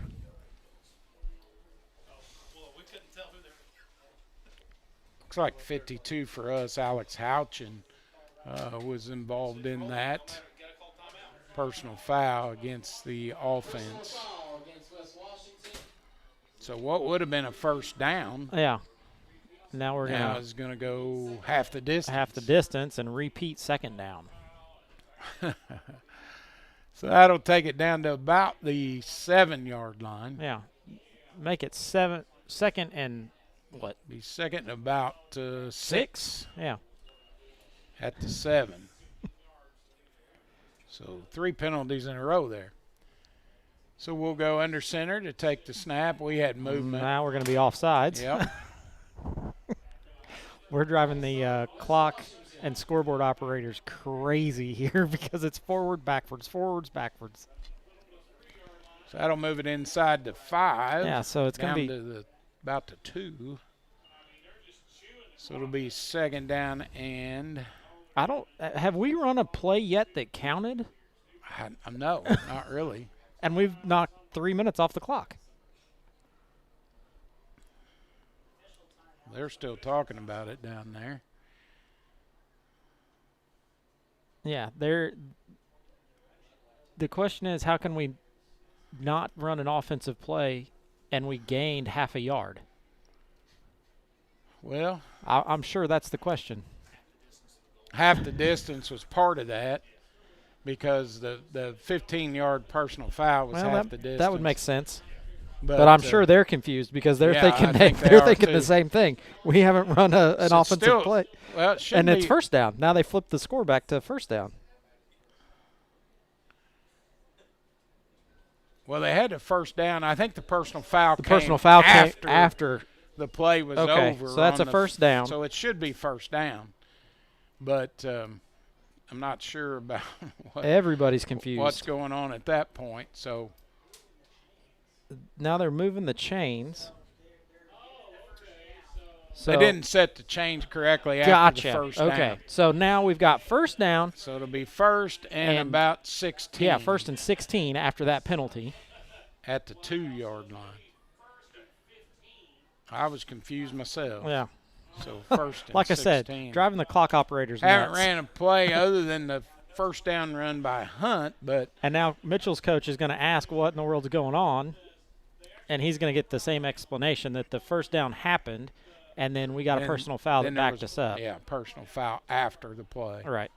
Looks like 52 for us. Alex Houchin was involved in that personal foul against the offense. So what would have been a first down?
Yeah. Now we're
now is going to go half the distance.
Half the distance and repeat 2nd down.
So that'll take it down to about the 7-yard line.
Yeah. Make it 2nd and what?
Be 2nd and about 6.
Yeah.
At the 7. So 3 penalties in a row there. So we'll go under center to take the snap. We had movement.
Now we're going to be offsides.
Yep.
We're driving the clock and scoreboard operators crazy here because it's forward, backwards, forwards, backwards.
So that'll move it inside to 5.
Yeah, so it's going to
be about the 2. So it'll be 2nd down and
I don't have we run a play yet that counted?
No, not really.
And we've knocked 3 minutes off the clock.
They're still talking about it down there.
Yeah, the question is, how can we not run an offensive play and we gained half a yard?
Well,
I'm sure that's the question.
Half the distance was part of that because the 15-yard personal foul was half the distance.
That would make sense. But I'm sure they're confused because they're thinking
they're
thinking the same thing. We haven't run an offensive play.
Well, it
and it's 1st down. Now they flipped the score back to 1st down.
Well, they had a 1st down. I think the personal foul came
after
the play was
okay,
over.
So that's a 1st down.
So it should be 1st down. But I'm not sure about
everybody's confused.
What's going on at that point. So
now they're moving the chains. So
they didn't set the chains correctly after the 1st down.
Okay, so now we've got 1st down.
So it'll be 1st and about 16.
Yeah, 1st and 16 after that penalty.
At the 2-yard line. I was confused myself.
Yeah.
So 1st and
like
16.
I said, driving the clock operators
Haven't
nuts.
ran a play other than the 1st down run by Hunt, but
and now Mitchell's coach is going to ask what in the world's going on, and he's going to get the same explanation that the 1st down happened, and then we got a personal foul that backed us up.
Yeah, personal foul after the play.
Right.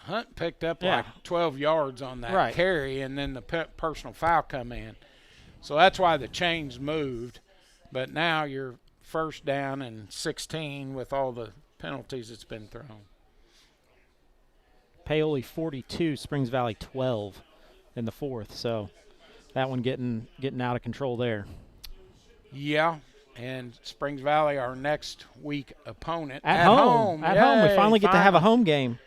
Hunt picked up like 12 yards on that carry, and then the personal foul come in. So that's why the chains moved. But now you're 1st down and 16 with all the penalties that's been thrown.
Paoli 42, Springs Valley 12 in the 4th. So that one getting out of control there.
Yeah. And Springs Valley, our next week opponent.
At home. At home. We finally get to have a home game.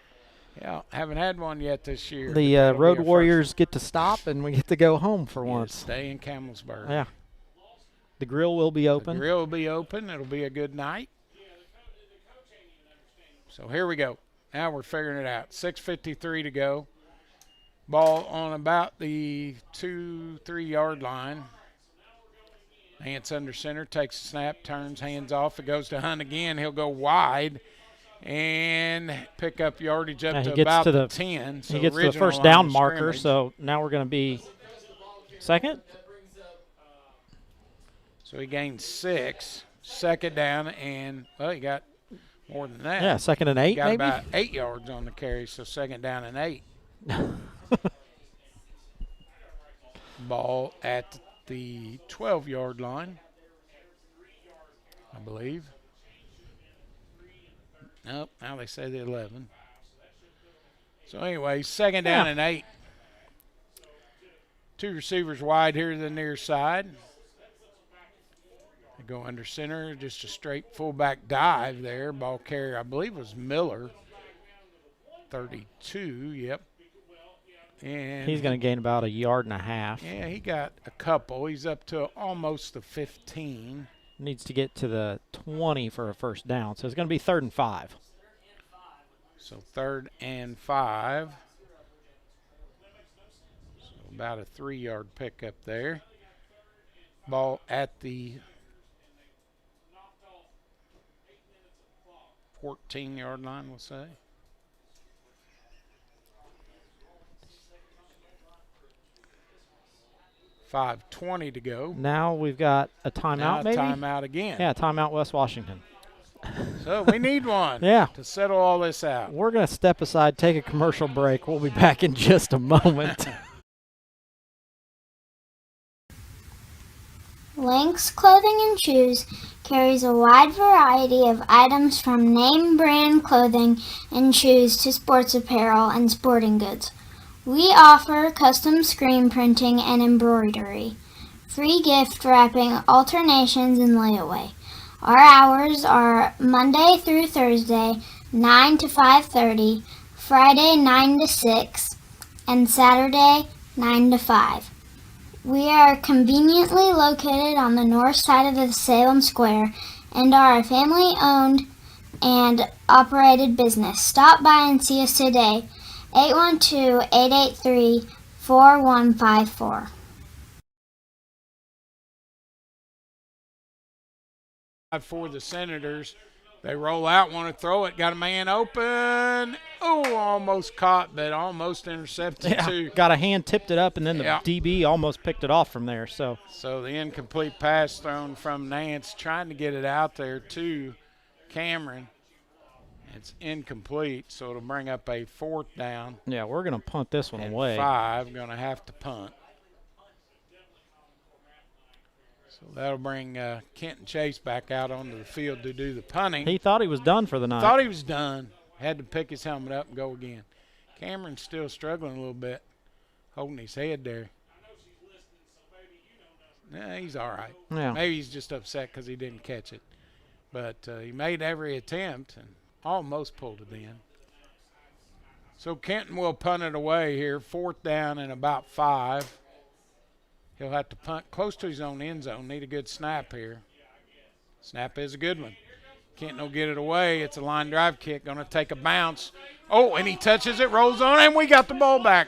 Yeah, haven't had one yet this year.
The Road Warriors get to stop, and we get to go home for once.
Stay in Camelsburg.
Yeah. The grill will be open.
The grill will be open. It'll be a good night. So here we go. Now we're figuring it out. 6:53 to go. Ball on about the 2-3 yard line. Nance under center, takes a snap, turns, hands off. It goes to Hunt again. He'll go wide and pick up yardage up to about the 10. So
he gets to the 1st down marker, so now we're going to be 2nd.
So he gained 6. Second down, and, well, he got more than that.
Yeah, 2nd and 8,
he got
maybe?
about 8 yards on the carry, so 2nd down and 8. Ball at the 12-yard line, I believe. Nope, now they say the 11. So anyway, 2nd down and 8. 2 receivers wide here to the near side. They go under center, just a straight fullback dive there. Ball carrier, I believe, was Miller. 32, yep. And
he's going to gain about 1.5 yards.
Yeah, he got a couple. He's up to almost the 15.
Needs to get to the 20 for a first down. So it's going to be 3rd and 5.
So 3rd and 5. So about a 3-yard pickup there. Ball at the 14-yard line, we'll say. .520 to go.
Now we've got a timeout, maybe?
Timeout again.
Yeah, timeout West Washington.
So we need one
yeah.
to settle all this out.
We're going to step aside, take a commercial break. We'll be back in just a moment.
Lynx Clothing and Shoes carries a wide variety of items from name brand clothing and shoes to sports apparel and sporting goods. We offer custom screen printing and embroidery, free gift wrapping, alternations, and layaway. Our hours are Monday through Thursday, 9 to 5:30, Friday 9 to 6, and Saturday 9 to 5. We are conveniently located on the north side of the Salem Square and are a family-owned and operated business. Stop by and see us today. 812-883-4154.
For the Senators, they roll out, want to throw it, got a man open. Oh, almost caught, but almost intercepted too.
Got a hand, tipped it up, and then the DB almost picked it off from there. So
the incomplete pass thrown from Nance, trying to get it out there to Cameron. It's incomplete, so it'll bring up a 4th down.
Yeah, we're going to punt this one away.
5, going to have to punt. So that'll bring Kenton Chase back out onto the field to do the punting.
He thought he was done for the night.
Thought he was done. Had to pick his helmet up and go again. Cameron's still struggling a little bit, holding his head there. Nah, he's all right.
Yeah.
Maybe he's just upset because he didn't catch it. But he made every attempt and almost pulled it in. So Kenton will punt it away here. 4th down and about 5. He'll have to punt close to his own end zone. Need a good snap here. Snap is a good one. Kenton will get it away. It's a line drive kick. Going to take a bounce. Oh, and he touches it, rolls on, and we got the ball back.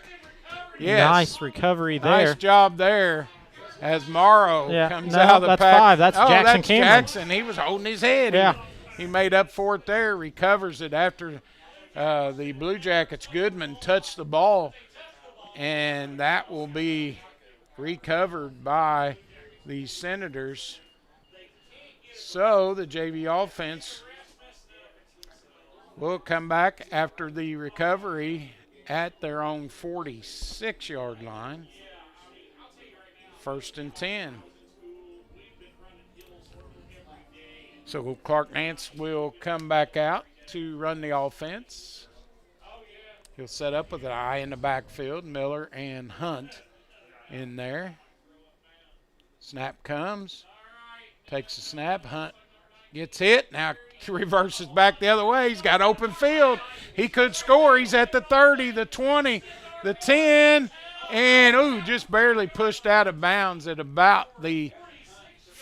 Yes.
Nice recovery there.
Nice job there as Morrow comes out of the
that's
pack.
5. That's Jackson
that's
Cameron.
Jackson. He was holding his head.
Yeah.
He made up for it there, recovers it after the Blue Jackets. Goodman touched the ball, and that will be recovered by the Senators. So the JV offense will come back after the recovery at their own 46-yard line. 1st and 10. So Clark Nance will come back out to run the offense. He'll set up with an eye in the backfield. Miller and Hunt in there. Snap comes. Takes a snap. Hunt gets hit. Now reverses back the other way. He's got open field. He could score. He's at the 30, the 20, the 10. And, just barely pushed out of bounds at about the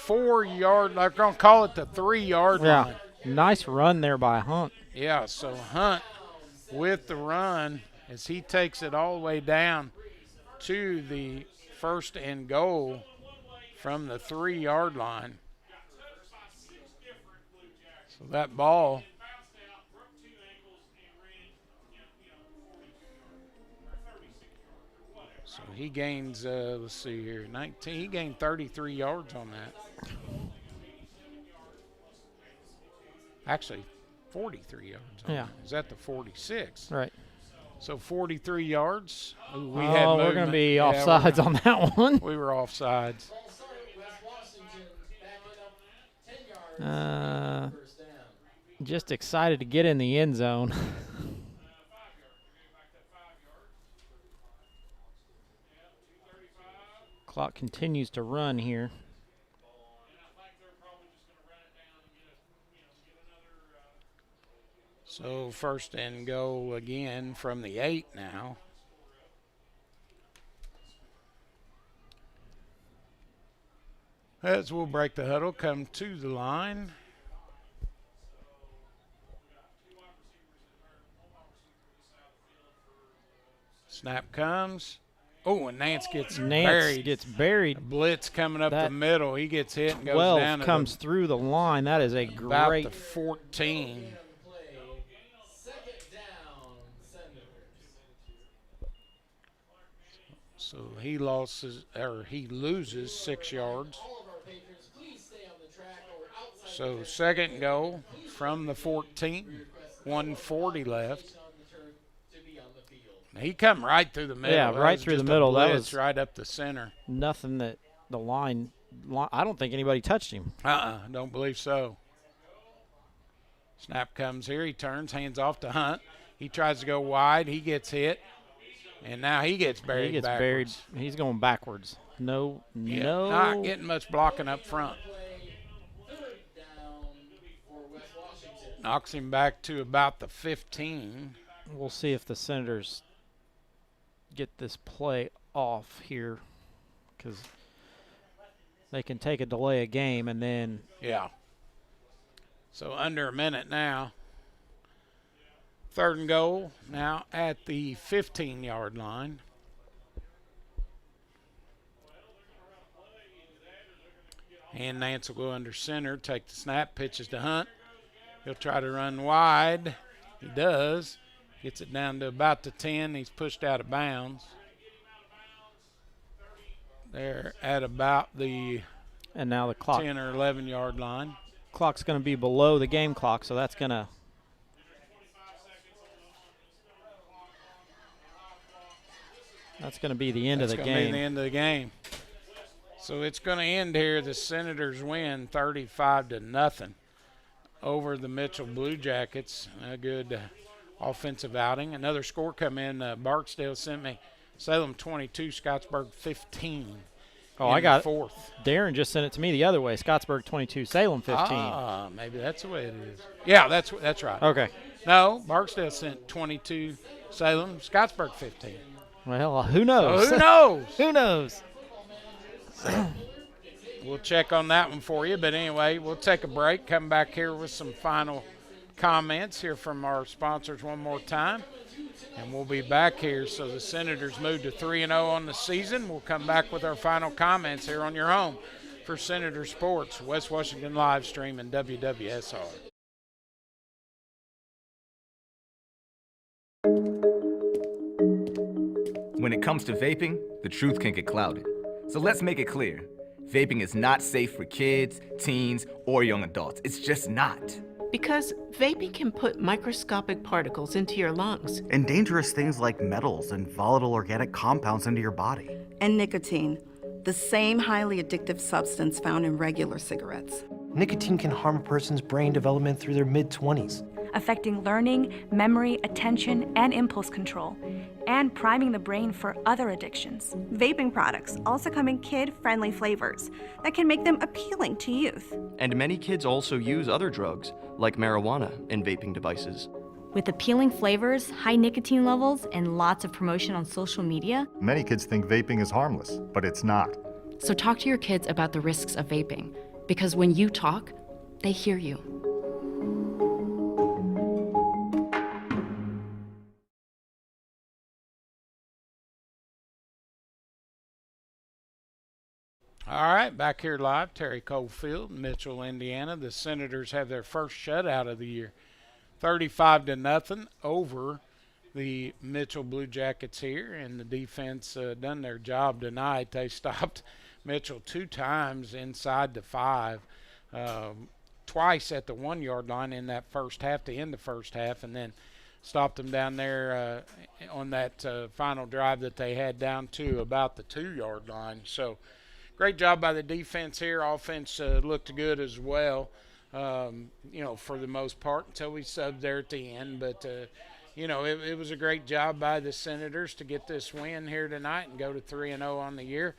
4-yard, I'm going to call it the 3-yard line.
Nice run there by Hunt.
Yeah, so Hunt with the run as he takes it all the way down to the 1st and goal from the 3-yard line. So that ball So he gains, let's see here, 19. He gained 33 yards on that. Actually, 43 yards on that. Is that the 46?
Right.
So 43 yards. Ooh, we
oh,
had
we're going to be offsides on that one.
We were offsides.
Just excited to get in the end zone. Clock continues to run here.
So first and goal again from the 8 now. As we'll break the huddle, come to the line. Snap comes. Oh, and Nance gets buried. Blitz coming up the middle. He gets hit and goes
12
down.
Comes through the line. That is a
about
great.
The 14. So he loses 6 yards. So second goal from the 14, 1:40 left. He come right through the middle.
Yeah, right through the middle. That was
right up the center.
Nothing that the line. I don't think anybody touched him.
Don't believe so. Snap comes here. He turns, hands off to Hunt. He tries to go wide. He gets hit. And now he gets buried.
He gets
backwards.
buried. He's going backwards. No.
Not getting much blocking up front. Knocks him back to about the 15.
We'll see if the Senators get this play off here, because they can take a delay a game and then.
Yeah. So under a minute now. Third and goal now at the 15-yard line. And Nance will go under center, take the snap, pitches to Hunt. He'll try to run wide. He does. Gets it down to about the 10. He's pushed out of bounds. They're at about the
and now the clock
10 or 11-yard line.
Clock's going to be below the game clock, so that's going to be the end of the game. That's going to be
the end of the game. So it's going to end here. The Senators win 35-0 over the Mitchell Blue Jackets. A good offensive outing. Another score come in. Barksdale sent me Salem 22, Scottsburg 15.
Oh, I got
fourth.
Darren just sent it to me the other way. Scottsburg 22, Salem 15.
Maybe that's the way it is. Yeah, that's right.
Okay.
No, Barksdale sent 22, Salem, Scottsburg 15.
Well, who knows?
Who knows?
Who knows?
We'll check on that one for you. But anyway, we'll take a break, come back here with some final comments here from our sponsors one more time. And we'll be back here. So the Senators moved to 3-0 on the season. We'll come back with our final comments here on your home for Senator Sports, West Washington live stream and WWSR.
When it comes to vaping, the truth can get clouded. So let's make it clear. Vaping is not safe for kids, teens, or young adults. It's just not.
Because vaping can put microscopic particles into your lungs.
And dangerous things like metals and volatile organic compounds into your body.
And nicotine, the same highly addictive substance found in regular cigarettes.
Nicotine can harm a person's brain development through their mid-20s,
affecting learning, memory, attention, and impulse control, and priming the brain for other addictions.
Vaping products also come in kid-friendly flavors that can make them appealing to youth.
And many kids also use other drugs, like marijuana, in vaping devices.
With appealing flavors, high nicotine levels, and lots of promotion on social media,
many kids think vaping is harmless, but it's not.
So talk to your kids about the risks of vaping, because when you talk, they hear you.
All right, back here live, Terry Cofield, Mitchell, Indiana. The Senators have their first shutout of the year, 35-0 over the Mitchell Blue Jackets here, and the defense done their job tonight. They stopped Mitchell 2 times inside the 5, twice at the 1-yard line in that first half to end the first half, and then stopped them down there on that final drive that they had down to about the 2-yard line. So great job by the defense here. Offense looked good as well, for the most part until we subbed there at the end. But, it was a great job by the Senators to get this win here tonight and go to 3-0 on the year.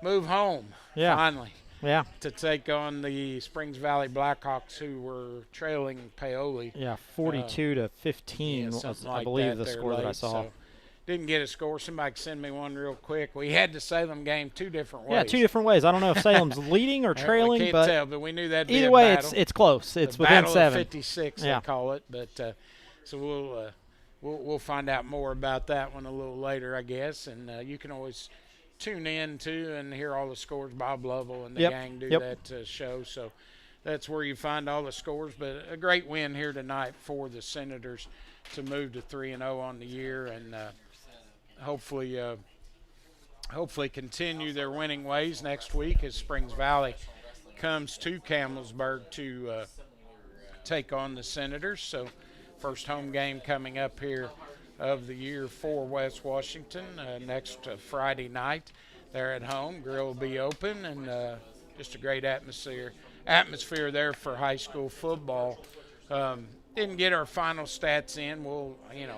Move home, finally.
Yeah.
To take on the Springs Valley Blackhawks, who were trailing Paoli.
Yeah, 42-15 was, I believe, the score that I saw.
So didn't get a score. Somebody can send me one real quick. We had the Salem game 2 different ways.
Yeah, 2 different ways. I don't know if Salem's leading or trailing,
we can't tell, but we knew that'd be
either
a
way,
battle.
it's close. It's
the
within
battle
7.
Of 56, they call it. But so we'll find out more about that one a little later, I guess. And you can always tune in too and hear all the scores. Bob Lovell and the gang do that show. So that's where you find all the scores. But a great win here tonight for the Senators to move to 3-0 on the year, and hopefully continue their winning ways next week as Springs Valley comes to Campbellsburg to take on the Senators. So first home game coming up here of the year for West Washington next Friday night. They're at home. Grill will be open, and just a great atmosphere there for high school football. Didn't get our final stats in.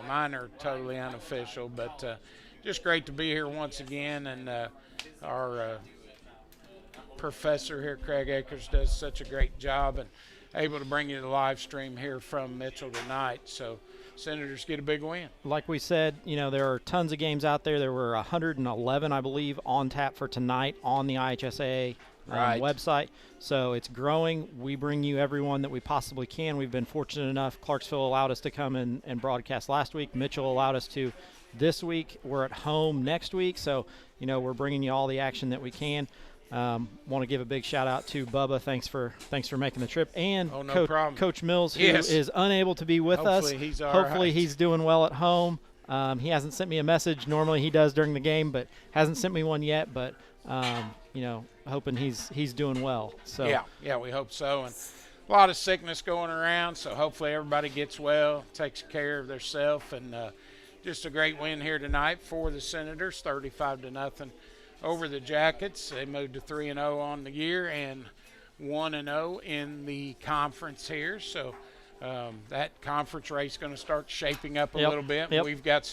Mine are totally unofficial, but just great to be here once again. And our professor here, Craig Akers, does such a great job and able to bring you the live stream here from Mitchell tonight. So Senators get a big win.
Like we said, there are tons of games out there. There were 111, I believe, on tap for tonight on the IHSAA website. So it's growing. We bring you everyone that we possibly can. We've been fortunate enough. Clarksville allowed us to come and broadcast last week. Mitchell allowed us to this week. We're at home next week. So, we're bringing you all the action that we can. Want to give a big shout out to Bubba. Thanks for making the trip, and Coach Mills, who is unable to be with us. Hopefully he's doing well at home. He hasn't sent me a message. Normally he does during the game, but hasn't sent me one yet. But hoping he's doing well. So
yeah, we hope so. And a lot of sickness going around, so hopefully everybody gets well, takes care of themselves, and just a great win here tonight for the Senators, 35-0. Over the Jackets. They moved to 3-0 on the year and 1-0 in the conference here. So that conference race is going to start shaping up a little bit. We've got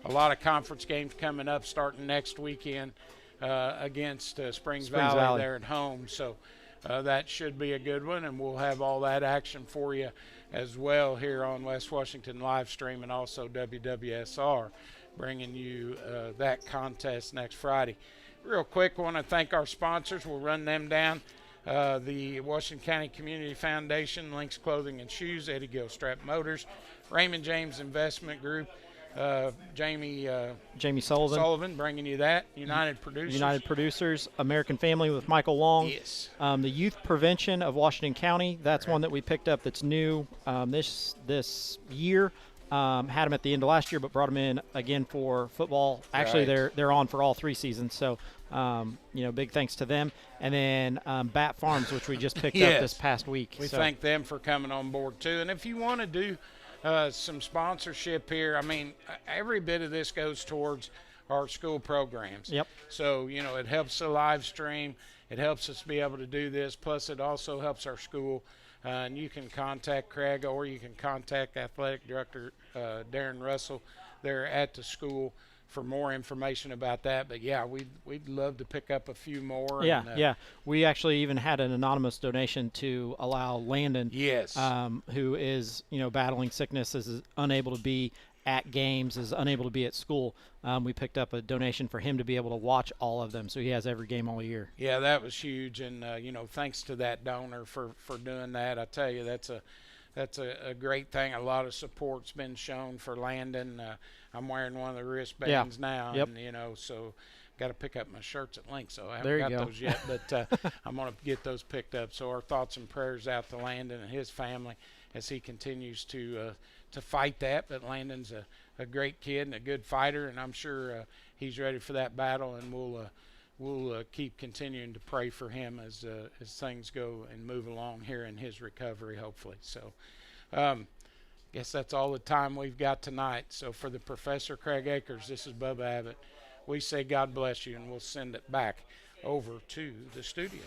a lot of conference games coming up starting next weekend against Springs Valley there at home. So that should be a good one, and we'll have all that action for you as well here on West Washington live stream and also WWSR, bringing you that contest next Friday. Real quick, I want to thank our sponsors. We'll run them down. The Washington County Community Foundation, Lynx Clothing and Shoes, Eddie Gilstrap Motors, Raymond James Investment Group, Jamie Sullivan bringing you that, United Producers,
American Family with Michael Long.
Yes.
The Youth Prevention of Washington County, that's one that we picked up that's new this year. Had them at the end of last year, but brought them in again for football. Actually, they're on for all 3 seasons. So, big thanks to them. And then Bat Farms, which we just picked up this past week.
We thank them for coming on board too. And if you want to do some sponsorship here, I mean, every bit of this goes towards our school programs.
Yep.
So, it helps the live stream. It helps us be able to do this. Plus, it also helps our school. And you can contact Craig, or you can contact Athletic Director Darren Russell there at the school for more information about that. But, yeah, we'd love to pick up a few more.
Yeah. We actually even had an anonymous donation to allow Landon, who is, battling sickness, is unable to be at games, is unable to be at school. We picked up a donation for him to be able to watch all of them, so he has every game all year.
Yeah, that was huge, and thanks to that donor for doing that. I tell you, that's a great thing. A lot of support's been shown for Landon. I'm wearing one of the wristbands now, and so got to pick up my shirts at Link, so I haven't got those yet, but I'm going to get those picked up. So our thoughts and prayers out to Landon and his family as he continues to fight that. But Landon's a a great kid and a good fighter, and I'm sure he's ready for that battle, and we'll keep continuing to pray for him as things go and move along here in his recovery, hopefully. So guess that's all the time we've got tonight. So for the Professor Craig Akers, this is Bubba Abbott. We say God bless you, and we'll send it back over to the studio.